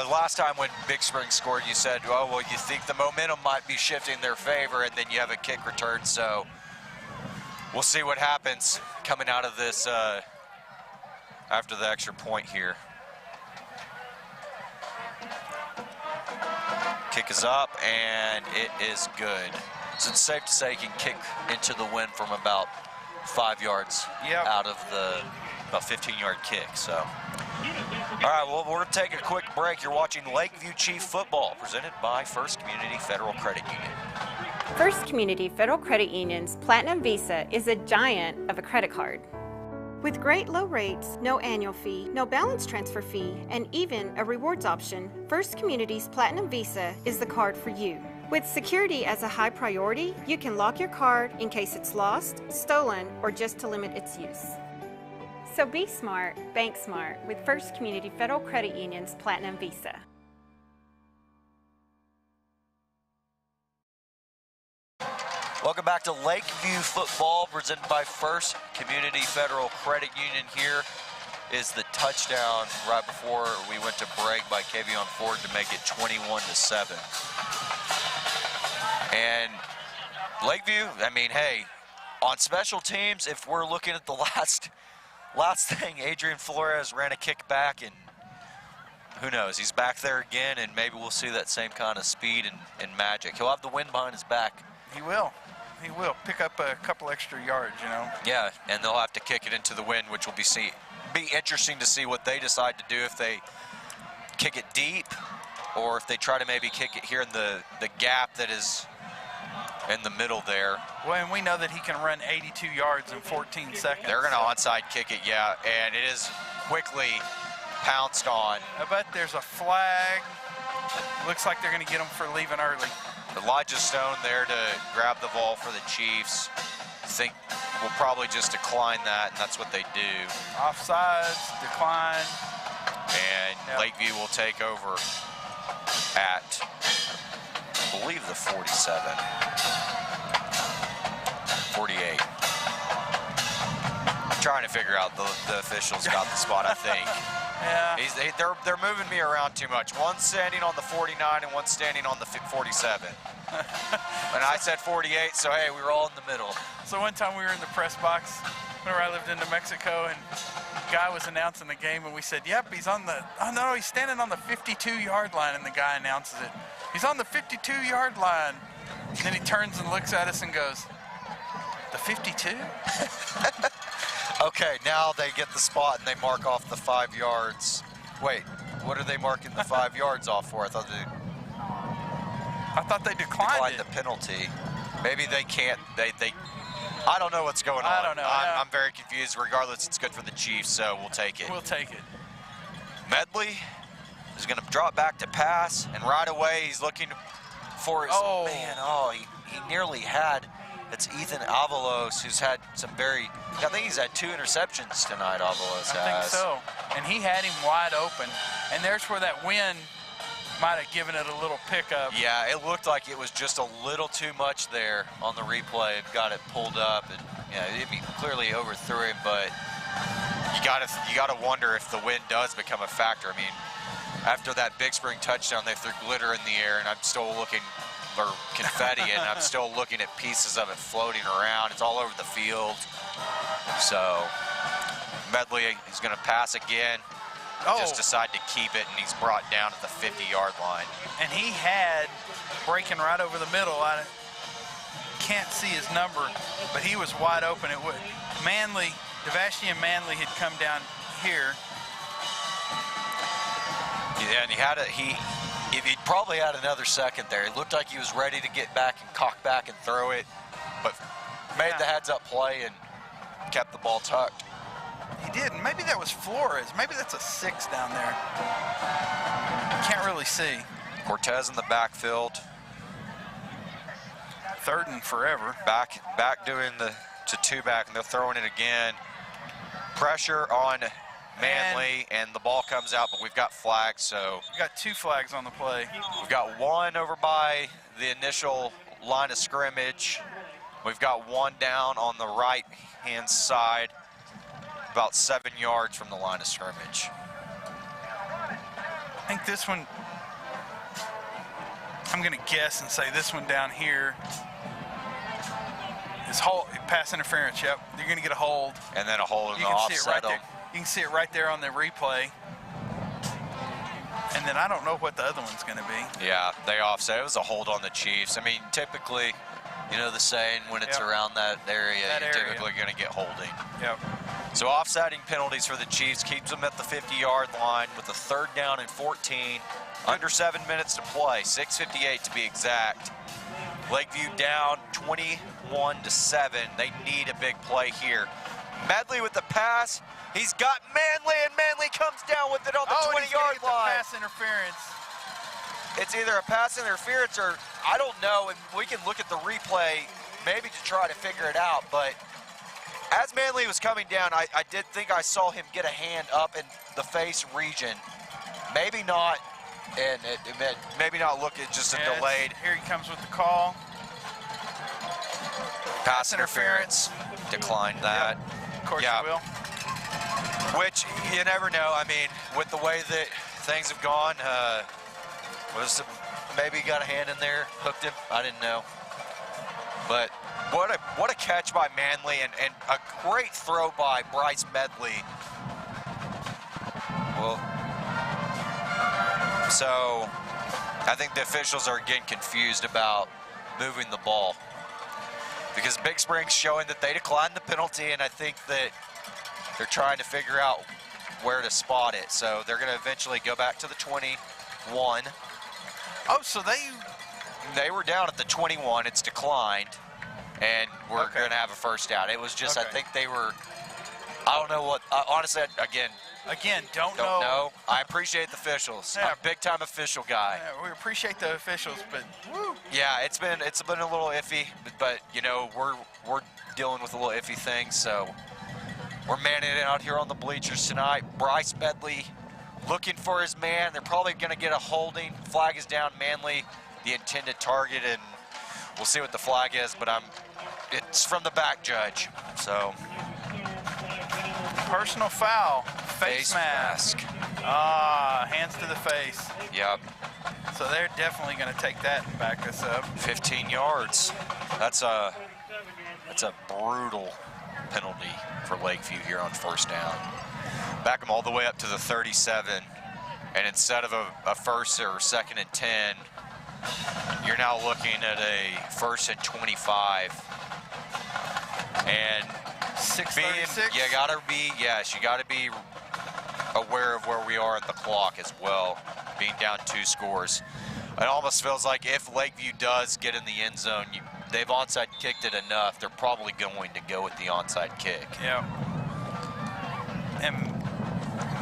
last time when Big Spring scored, you said, oh, well, you think the momentum might be shifting in their favor, and then you have a kick return. So we'll see what happens coming out of this after the extra point here. Kick is up, and it is good. So it's safe to say he can kick into the wind from about 5 yards out of the about 15-yard kick. So, all right, well, we're going to take a quick break. You're watching Lakeview Chief Football, presented by First Community Federal Credit Union. First Community Federal Credit Union's Platinum Visa is a giant of a credit card. With great low rates, no annual fee, no balance transfer fee, and even a rewards option, First Community's Platinum Visa is the card for you. With security as a high priority, you can lock your card in case it's lost, stolen, or just to limit its use. So be smart, bank smart with First Community Federal Credit Union's Platinum Visa. Welcome back to Lakeview Football, presented by First Community Federal Credit Union. Here is the touchdown right before we went to break by Kavion Ford to make it 21-7. And Lakeview, I mean, hey, on special teams, if we're looking at the last thing, Adrian Flores ran a kick back, and who knows, he's back there again, and maybe we'll see that same kind of speed and magic. He'll have the wind behind his back. He will. He will pick up a couple extra yards, Yeah, and they'll have to kick it into the wind, which will be interesting to see what they decide to do, if they kick it deep or if they try to maybe kick it here in the gap that is in the middle there. Well, and we know that he can run 82 yards in 14 seconds. They're going to onside kick it, yeah, and it is quickly pounced on. I bet there's a flag. Looks like they're going to get him for leaving early. Elijah Stone there to grab the ball for the Chiefs. I think we'll probably just decline that, and that's what they do. Offsides, decline. And Lakeview will take over at, I believe, the 47. 48. I'm trying to figure out the officials got the spot, I think. Yeah. They're moving me around too much. One's standing on the 49 and one's standing on the 47. And I said 48, so hey, we were all in the middle. So one time we were in the press box whenever I lived in New Mexico, and a guy was announcing the game, and we said, yep, he's on the, oh no, he's standing on the 52-yard line, and the guy announces it. He's on the 52-yard line. And then he turns and looks at us and goes, the 52? Okay, now they get the spot and they mark off the 5 yards. Wait, what are they marking the 5 yards off for? I thought they declined the penalty. Maybe they can't. They I don't know what's going on. I don't know. I'm very confused. Regardless, it's good for the Chiefs, so we'll take it. We'll take it. Medley is going to drop back to pass, and right away he's looking for his he nearly had. It's Ethan Avalos, who's had some I think he's had 2 interceptions tonight, Avalos has. I think so. And he had him wide open. And there's where that wind might have given it a little pickup. Yeah, it looked like it was just a little too much there on the replay. Got it pulled up, and clearly overthrew him, but you gotta wonder if the wind does become a factor. I mean, after that Big Spring touchdown, they threw glitter in the air, and I'm still looking, or confetti, and I'm still looking at pieces of it floating around. It's all over the field. So Medley is going to pass again. Just decide to keep it, and he's brought down at the 50-yard line. And he had breaking right over the middle. I can't see his number, but he was wide open. It would Devashian Manley had come down here. Yeah, and he probably had another second there. It looked like he was ready to get back and cock back and throw it, but made the heads-up play and kept the ball tucked. He did. Maybe that was Flores. Maybe that's a 6 down there. Can't really see. Cortez in the backfield. 3rd and forever. Back doing to 2-back, and they're throwing it again. Pressure on Manley, and the ball comes out, but we've got flags, so. We've got 2 flags on the play. We've got one over by the initial line of scrimmage. We've got one down on the right-hand side, about 7 yards from the line of scrimmage. I think this one, I'm going to guess and say this one down here is pass interference. Yep, you're going to get a hold. And then a hold in the offset. You can see it right there on the replay. And then I don't know what the other one's going to be. Yeah, they offset. It was a hold on the Chiefs. I mean, typically, you know the saying, when it's around that area, you're typically going to get holding. Yep. So offsetting penalties for the Chiefs keeps them at the 50-yard line with a 3rd down and 14. Under 7 minutes to play, 6:58 to be exact. Lakeview down 21-7. They need a big play here. Medley with the pass. He's got Manley, and Manley comes down with it on the 20-yard line. Pass interference. It's either a pass interference or I don't know, and we can look at the replay maybe to try to figure it out, but as Manley was coming down, I did think I saw him get a hand up in the face region. Maybe not, and maybe not look at just a delayed. Here he comes with the call. Pass interference. Declined that. Yep. Of course you will. Which, you never know. I mean, with the way that things have gone, maybe he got a hand in there, hooked him. I didn't know. But what a catch by Manley, and a great throw by Bryce Medley. Well, so I think the officials are getting confused about moving the ball, because Big Spring's showing that they declined the penalty, and I think that they're trying to figure out where to spot it. So they're going to eventually go back to the 21. Oh, so they were down at the 21. It's declined, and we're going to have a first down. It was just, I think they were, I don't know what, honestly, again, don't know. I appreciate the officials. I'm a big-time official guy. Yeah, we appreciate the officials, but woo. Yeah, it's been a little iffy, but you know, we're dealing with a little iffy thing, so we're manning it out here on the bleachers tonight. Bryce Medley looking for his man. They're probably going to get a holding. Flag is down. Manley, the intended target, and we'll see what the flag is, but it's from the back judge, so. Personal foul, face mask. Hands to the face. Yep. So they're definitely going to take that and back us up. 15 yards. That's a brutal penalty for Lakeview here on first down. Back them all the way up to the 37, and instead of a first or second and 10, you're now looking at a first and 25. And 6:36. You gotta be aware of where we are at the clock as well, being down 2 scores. It almost feels like if Lakeview does get in the end zone, they've onside kicked it enough, they're probably going to go with the onside kick. Yeah. And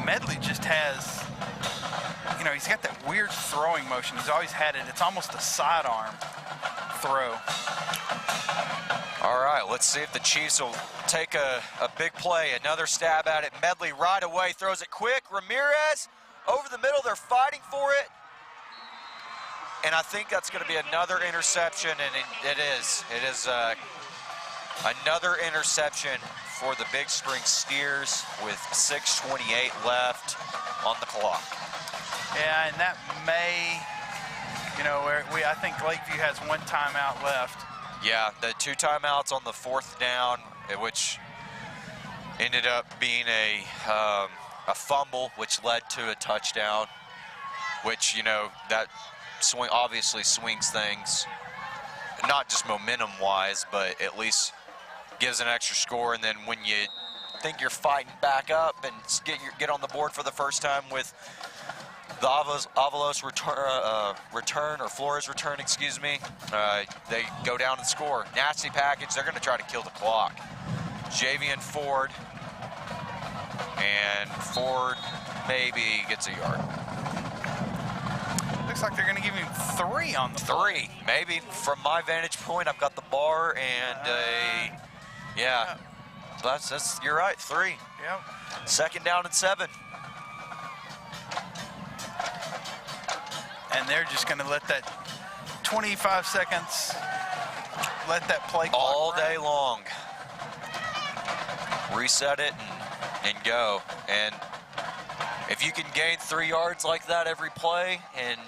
Medley just has, you know, he's got that weird throwing motion. He's always had it. It's almost a sidearm throw. All right, let's see if the Chiefs will take a big play. Another stab at it. Medley right away, throws it quick. Ramirez over the middle, they're fighting for it. And I think that's going to be another interception, and it is another interception for the Big Spring Steers with 6:28 left on the clock. Yeah, and that may, you know, I think Lakeview has 1 timeout left. Yeah, the 2 timeouts on the 4th down, which ended up being a fumble, which led to a touchdown, which, you know, that obviously swings things, not just momentum-wise, but at least gives an extra score. And then when you think you're fighting back up and get on the board for the first time with the Avalos return, or Flores return, excuse me, they go down and score. Nasty package. They're going to try to kill the clock. Javian Ford, and Ford maybe gets a yard. Looks like they're going to give him 3 on the 3, maybe. From my vantage point, I've got the bar and yeah. That's you're right, 3. Yep. 2nd down and 7. And they're just going to let that 25 seconds, let that play clock all run. day long. Reset it and go. And if you can gain 3 yards like that every play, and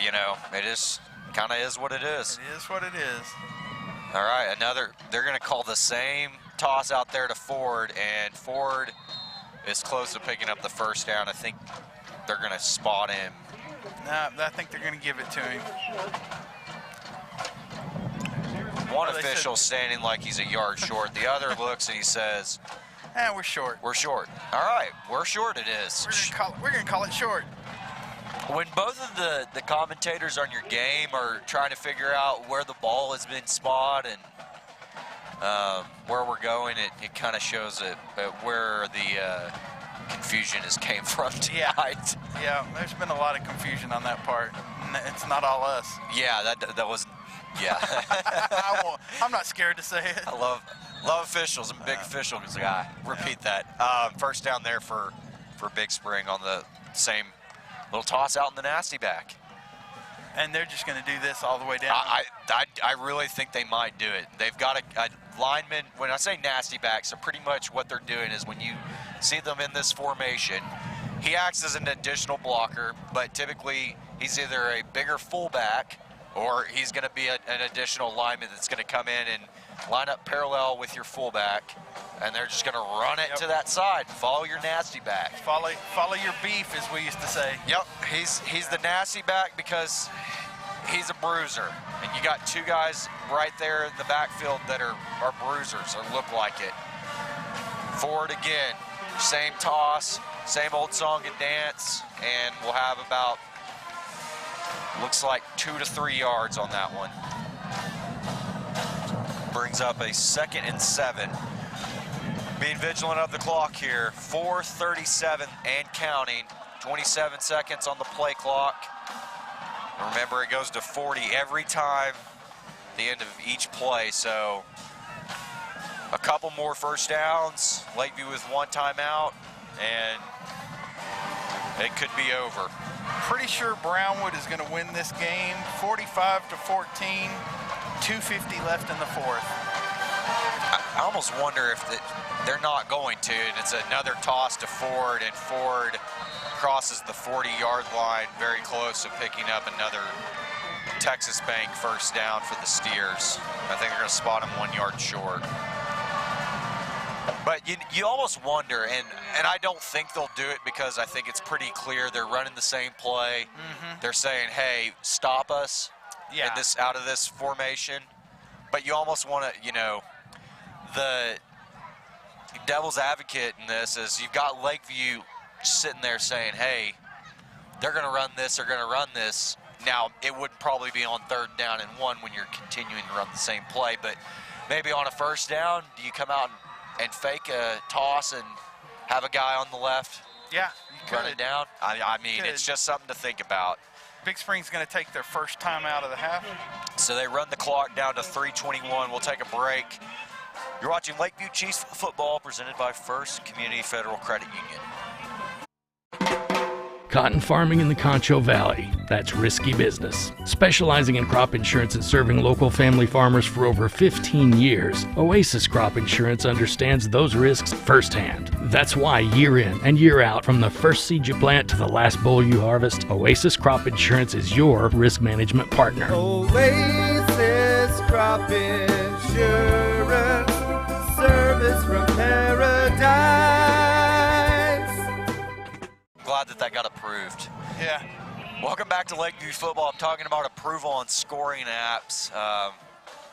you know, it is kind of is what it is. It is what it is. All right, they're going to call the same toss out there to Ford, and Ford is close to picking up the first down. I think they're going to spot him. Nah, I think they're going to give it to him. One official standing like he's a yard short. The other looks and he says, we're short. We're short. All right, we're short it is. We're going to call it short. When both of the commentators on your game are trying to figure out where the ball has been spotted and where we're going, it kind of shows where the confusion has came from tonight. Yeah, there's been a lot of confusion on that part. It's not all us. Yeah, that was, yeah. I'm not scared to say it. I love officials. I'm a big official guy. Repeat that. First down there for Big Spring on the same little toss out in the nasty back. And they're just going to do this all the way down. I really think they might do it. They've got a lineman. When I say nasty back, so pretty much what they're doing is when you see them in this formation, he acts as an additional blocker, but typically he's either a bigger fullback or he's going to be an additional lineman that's going to come in and line up parallel with your fullback, and they're just going to run it to that side. Follow your nasty back. Follow your beef, as we used to say. Yep, he's the nasty back because he's a bruiser, and you got 2 guys right there in the backfield that are bruisers or look like it. Forward again, same toss, same old song and dance, and we'll have about Looks like 2 to 3 yards on that one. Brings up a 2nd and 7. Being vigilant of the clock here. 4:37 and counting. 27 seconds on the play clock. Remember, it goes to 40 every time at the end of each play, so a couple more first downs, Lakeview with 1 timeout, and it could be over. Pretty sure Brownwood is going to win this game, 45-14, 2:50 left in the 4th. I almost wonder if they're not going to, and it's another toss to Ford, and Ford crosses the 40-yard line, very close to picking up another Texas Bank first down for the Steers. I think they're going to spot him 1 yard short. But you almost wonder, and I don't think they'll do it because I think it's pretty clear they're running the same play. They're saying, hey, stop us out of this formation. But you almost want to, the devil's advocate in this is you've got Lakeview sitting there saying, hey, they're going to run this, they're going to run this. Now, it would probably be on 3rd down and 1 when you're continuing to run the same play, but maybe on a first down, do you come out and fake a toss and have a guy on the left? Yeah, you could. Run it down? I mean, it's just something to think about. Big Spring's going to take their first time out of the half. So they run the clock down to 3:21. We'll take a break. You're watching Lakeview Chiefs football presented by First Community Federal Credit Union. Cotton farming in the Concho Valley, that's risky business. Specializing in crop insurance and serving local family farmers for over 15 years, Oasis Crop Insurance understands those risks firsthand. That's why year in and year out, from the first seed you plant to the last boll you harvest, Oasis Crop Insurance is your risk management partner. Oasis Crop Insurance, service from paradise. Glad that got approved. Yeah. Welcome back to Lakeview Football. I'm talking about approval on scoring apps.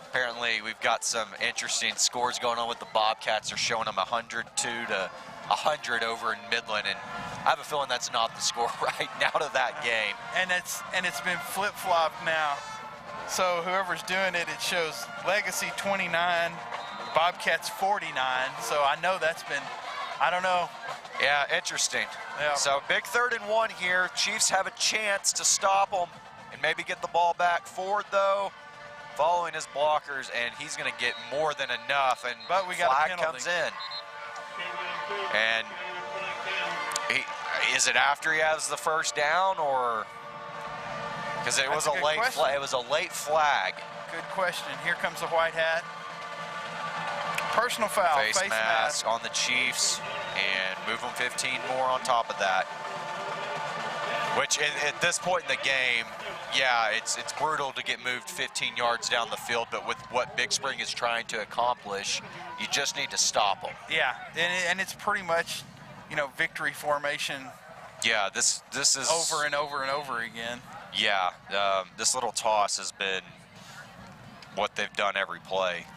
Apparently, we've got some interesting scores going on with the Bobcats. They're showing them 102 to 100 over in Midland, and I have a feeling that's not the score right now to that game. And it's been flip-flopped now. So whoever's doing it, it shows Legacy 29, Bobcats 49. So I know that's been, I don't know. Yeah, interesting. Yeah. So big 3rd and 1 here. Chiefs have a chance to stop them and maybe get the ball back. Ford, though, following his blockers, and he's going to get more than enough. And but we got flag a penalty. Comes in. And is it after he has the first down, or because it was a late flag? It was a late flag. Good question. Here comes the white hat. Personal foul. Face mask on the Chiefs, and move them 15 more on top of that. Which at this point in the game, yeah, it's brutal to get moved 15 yards down the field, but with what Big Spring is trying to accomplish, you just need to stop them. Yeah, and it's pretty much, victory formation. Yeah, this is over and over and over again. Yeah, this little toss has been what they've done every play.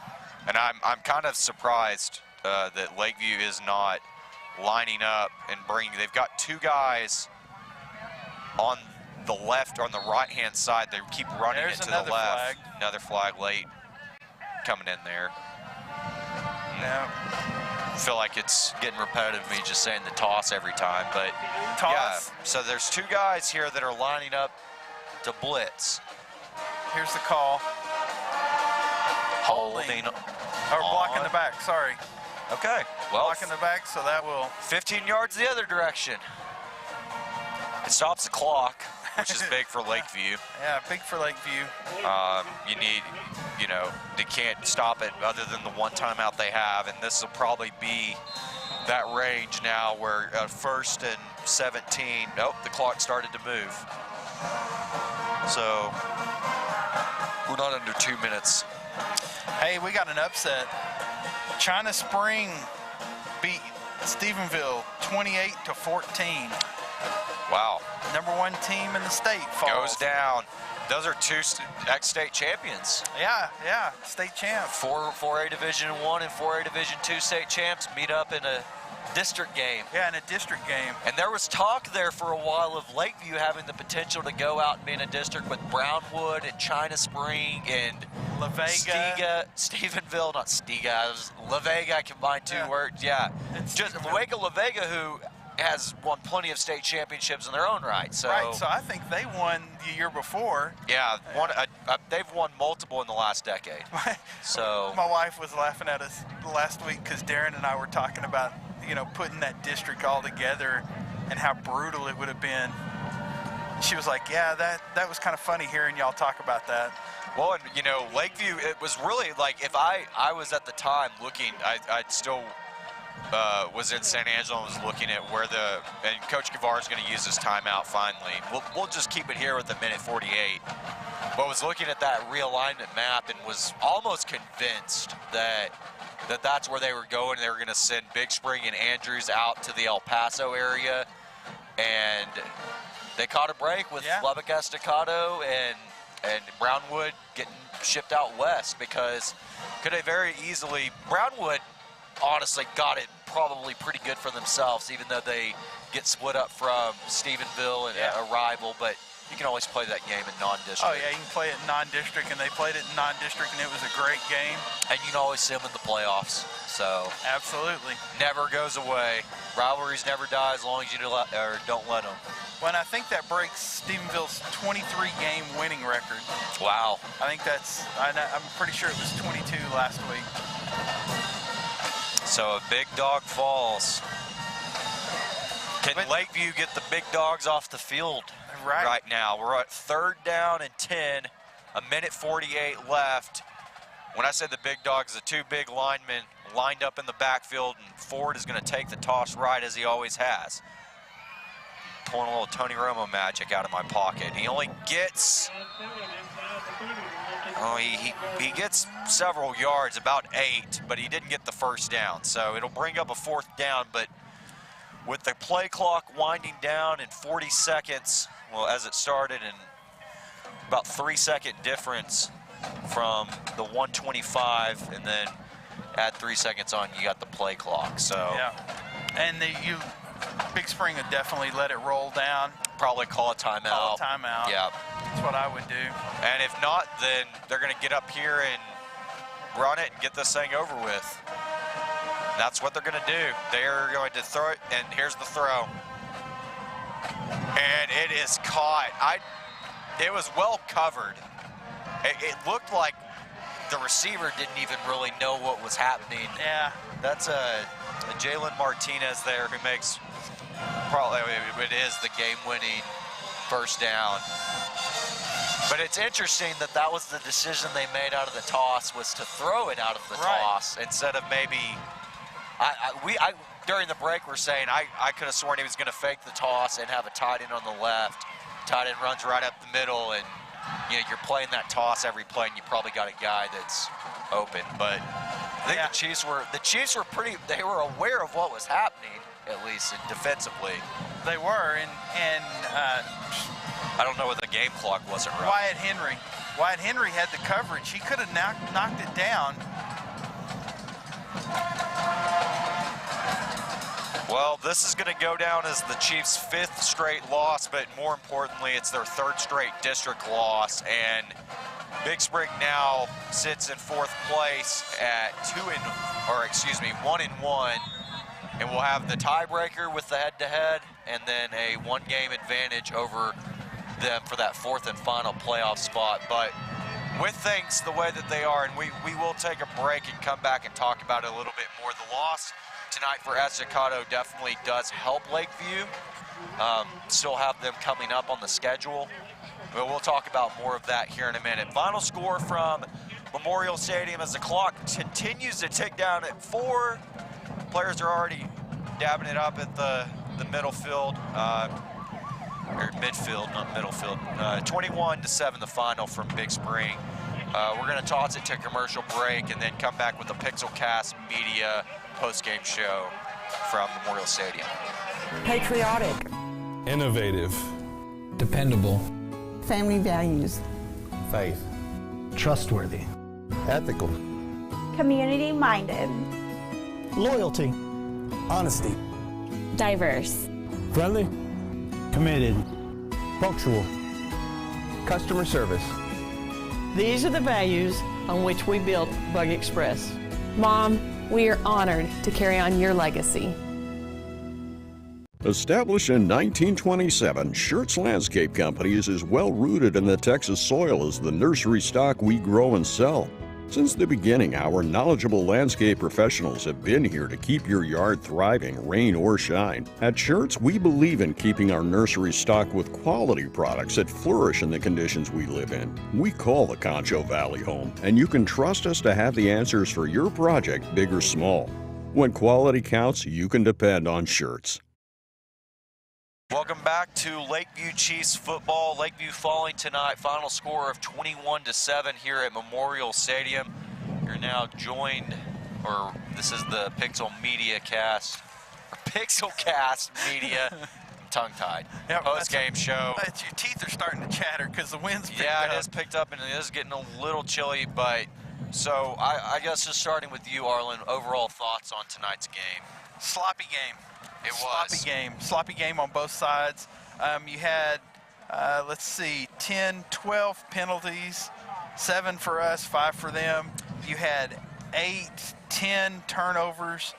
And I'm kind of surprised that Lakeview is not lining up and they've got 2 guys on the left, on the right-hand side. They keep running it to the left. Flag. Another flag late coming in there. Yeah. I feel like it's getting repetitive of me just saying the toss every time, but toss. Yeah. So there's 2 guys here that are lining up to blitz. Here's the call. Holding or blocking the back, sorry. Okay, well. Blocking the back, so that will. 15 yards the other direction. It stops the clock, which is big for Lakeview. Yeah, big for Lakeview. You need, they can't stop it other than the 1 timeout they have, and this will probably be that range now where 1st and 17, nope, the clock started to move. So, we're not under 2 minutes. Hey, we got an upset. China Spring beat Stephenville 28-14. Wow. Number 1 team in the state falls. Goes down. Those are 2 ex-state champions. Yeah, state champs. 4A Division I and 4A Division II state champs meet up in a district game. Yeah, in a district game. And there was talk there for a while of Lakeview having the potential to go out and be in a district with Brownwood and China Spring and La Vega. Stephenville, not Stiga, La Vega combined two words. Yeah. Just La Vega, who has won plenty of state championships in their own right. So I think they won the year before. Yeah, they've won multiple in the last decade. So my wife was laughing at us last week because Darren and I were talking about, putting that district all together and how brutal it would have been. She was like, yeah, that was kind of funny hearing y'all talk about that. Well, and Lakeview, it was really like, if I was at the time looking, I'd still was in San Angelo and was looking at and Coach Guevara is going to use his timeout finally. We'll just keep it here with the minute 48. But was looking at that realignment map and was almost convinced that's where they were going. They were going to send Big Spring and Andrews out to the El Paso area, and they caught a break with Lubbock Estacado and Brownwood getting shipped out west, because could have very easily, Brownwood honestly got it probably pretty good for themselves, even though they get split up from Stephenville and a rival, but you can always play that game in non-district. Oh yeah, you can play it in non-district, and they played it in non-district, and it was a great game. And you can always see them in the playoffs, so. Absolutely. Never goes away. Rivalries never die as long as you don't let them. Well, and I think that breaks Stephenville's 23-game winning record. Wow. I think I'm pretty sure it was 22 last week. So a big dog falls. Can Lakeview get the big dogs off the field right now? We're at 3rd down and 10, a minute 48 left. When I said the big dogs, the two big linemen lined up in the backfield, and Ford is going to take the toss right as he always has. Pulling a little Tony Romo magic out of my pocket. He only gets, he gets several yards, about 8, but he didn't get the first down. So it'll bring up a 4th down, but with the play clock winding down in 40 seconds, well, as it started, and about 3-second difference from the 125, and then add 3 seconds on, you got the play clock. So yeah, and Big Spring would definitely let it roll down. Probably call a timeout. Call a timeout. Yeah, that's what I would do. And if not, then they're going to get up here and run it and get this thing over with. That's what they're going to do. They're going to throw it, and here's the throw. And it is caught. It was well covered. It looked like the receiver didn't even really know what was happening. Yeah. That's a Jalen Martinez there who makes, probably, it is the game-winning first down. But it's interesting that was the decision they made out of the toss, was to throw it out of the toss instead of maybe, during the break we're saying I could have sworn he was going to fake the toss and have a tight end on the left. Tight end runs right up the middle, and you're playing that toss every play, and you probably got a guy that's open. But I think the Chiefs were they were aware of what was happening, at least defensively. They were, and I don't know what the game clock wasn't right. Wyatt Henry had the coverage. He could have knocked it down. Well, this is going to go down as the Chiefs' 5th straight loss, but more importantly, it's their 3rd straight district loss. And Big Spring now sits in 4th place at 1-1, and we'll have the tiebreaker with the head-to-head, and then a 1-game advantage over them for that 4th and final playoff spot. But with things the way that they are, and we will take a break and come back and talk about it a little bit more. The loss tonight for Estacado definitely does help Lakeview. Still have them coming up on the schedule, but we'll talk about more of that here in a minute. Final score from Memorial Stadium as the clock continues to tick down at 4. Players are already dabbing it up at the middle field, or midfield, not middle field. 21-7 the final from Big Spring. We're going to toss it to commercial break and then come back with the Pixelcast Media post-game show from Memorial Stadium. Patriotic. Innovative. Dependable. Family values. Faith. Trustworthy. Ethical. Community-minded. Loyalty. Honesty. Diverse. Friendly. Committed. Punctual. Customer service. These are the values on which we built Bug Express. Mom, we are honored to carry on your legacy. Established in 1927, Schertz Landscape Company is as well rooted in the Texas soil as the nursery stock we grow and sell. Since the beginning, our knowledgeable landscape professionals have been here to keep your yard thriving, rain or shine. At Schertz, we believe in keeping our nursery stocked with quality products that flourish in the conditions we live in. We call the Concho Valley home, and you can trust us to have the answers for your project, big or small. When quality counts, you can depend on Schertz. Welcome back to Lakeview Chiefs football. Lakeview falling tonight, final score of 21-7 here at Memorial Stadium. You're now joined, or this is the Pixel Media Cast, or Pixel Cast Media, tongue-tied, post-game show. Your teeth are starting to chatter because the wind's picked up. Yeah, it has picked up and it is getting a little chilly, but so I guess just starting with you, Arlen, overall thoughts on tonight's game. Sloppy game. It was. Sloppy game on both sides. You had, let's see, 10, 12 penalties, 7 for us, 5 for them. You had 8, 10 turnovers,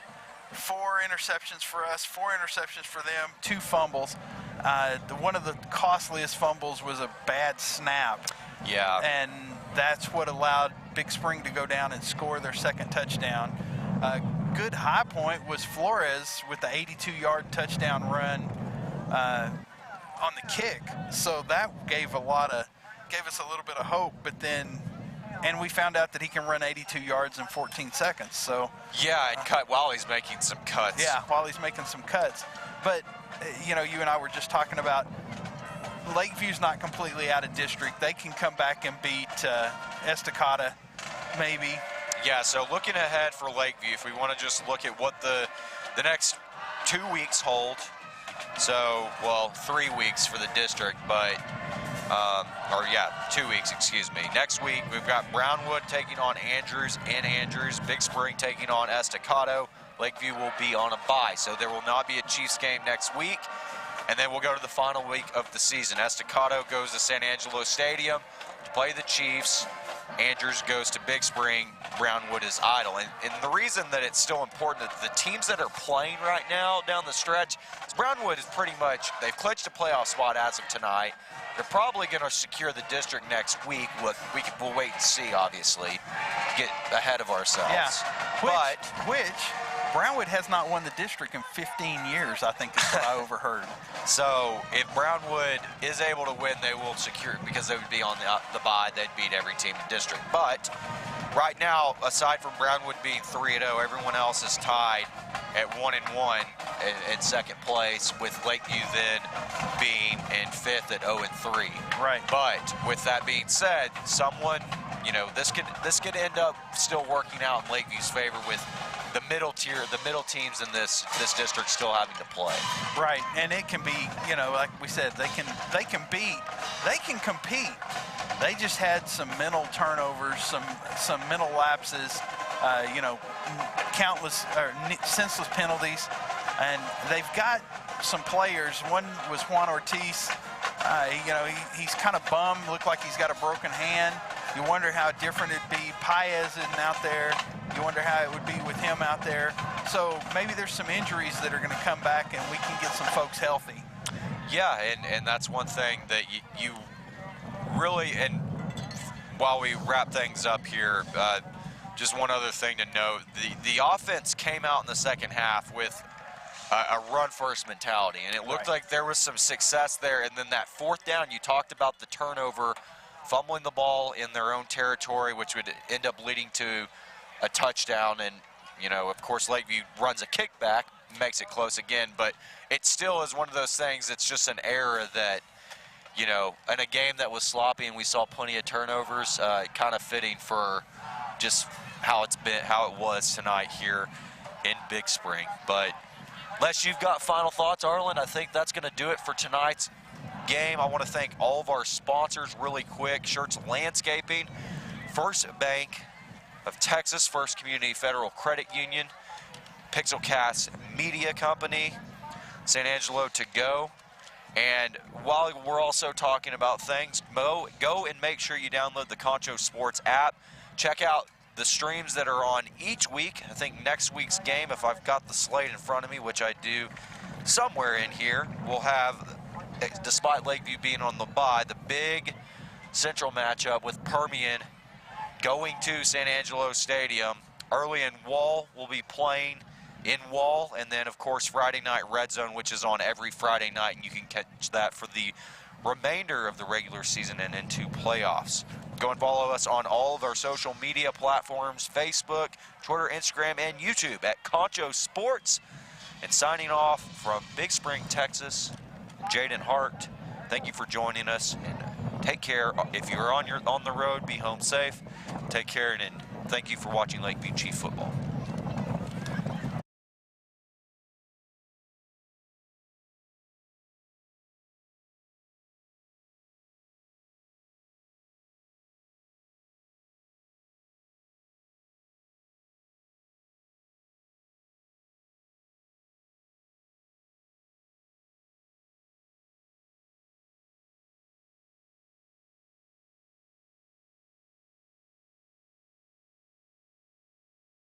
4 interceptions for us, 4 interceptions for them, 2 fumbles. One of the costliest fumbles was a bad snap. Yeah. And that's what allowed Big Spring to go down and score their second touchdown. Good high point was Flores with the 82-yard touchdown run on the kick. So that gave us a little bit of hope. But then, and we found out that he can run 82 yards in 14 seconds. So yeah, and cut while he's making some cuts. Yeah, while he's making some cuts. But you know, you and I were just talking about Lakeview's not completely out of district. They can come back and beat Estacada, maybe. Yeah, so looking ahead for Lakeview, if we want to just look at what the next 2 weeks hold, so, well, 3 weeks for the district, but, 2 weeks, excuse me. Next week, we've got Brownwood taking on Andrews in Andrews, Big Spring taking on Estacado. Lakeview will be on a bye, so there will not be a Chiefs game next week, and then we'll go to the final week of the season. Estacado goes to San Angelo Stadium to play the Chiefs. Andrews goes to Big Spring, Brownwood is idle. And the reason that it's still important that the teams that are playing right now down the stretch, is Brownwood is pretty much, they've clinched a playoff spot as of tonight. They're probably going to secure the district next week. We'll wait and see, obviously, get ahead of ourselves. Yeah, which Brownwood has not won the district in 15 years, I think is what I overheard. So if Brownwood is able to win, they will secure it because they would be on the bye. They'd beat every team in district. But right now, aside from Brownwood being 3-0, everyone else is tied at 1-1 in second place, with Lakeview then being in fifth at 0-3. Right. But with that being said, someone, you know, this could end up still working out in Lakeview's favor with the middle tier, the middle teams in this district still having to play. Right, and it can be, you know, like we said, they can compete. They just had some mental turnovers, some mental lapses, you know, countless or senseless penalties, and they've got some players. One was Juan Ortiz. You know, he's kind of bummed, looked like he's got a broken hand. You wonder how different it'd be. Paez isn't out there. You wonder how it would be with him out there. So maybe there's some injuries that are going to come back and we can get some folks healthy. Yeah, and that's one thing that you really, and while we wrap things up here, just one other thing to note, the offense came out in the second half with a run-first mentality, and it looked like there was some success there. And then that fourth down, you talked about the turnover, fumbling the ball in their own territory, which would end up leading to a touchdown. And, you know, of course, Lakeview runs a kickback, makes it close again, but it still is one of those things, it's just an error that, you know, in a game that was sloppy and we saw plenty of turnovers, kind of fitting for just how it was tonight here in Big Spring. But unless you've got final thoughts, Arlen, I think that's going to do it for tonight's game. I want to thank all of our sponsors really quick. Schertz Landscaping, First Bank of Texas, First Community Federal Credit Union, Pixelcast Media Company, San Angelo to go. And while we're also talking about things, go and make sure you download the Concho Sports app. Check out the streams that are on each week. I think next week's game, if I've got the slate in front of me, which I do somewhere in here, we'll have, despite Lakeview being on the bye, the big central matchup with Permian going to San Angelo Stadium. Early in Wall will be playing in Wall, and then of course Friday night Red Zone, which is on every Friday night, and you can catch that for the remainder of the regular season and into playoffs. Go and follow us on all of our social media platforms, Facebook, Twitter, Instagram, and YouTube at Concho Sports. And signing off from Big Spring, Texas, Jaden Hart, thank you for joining us, and take care. If you're on the road, be home safe. Take care, and thank you for watching Lakeview Chief Football.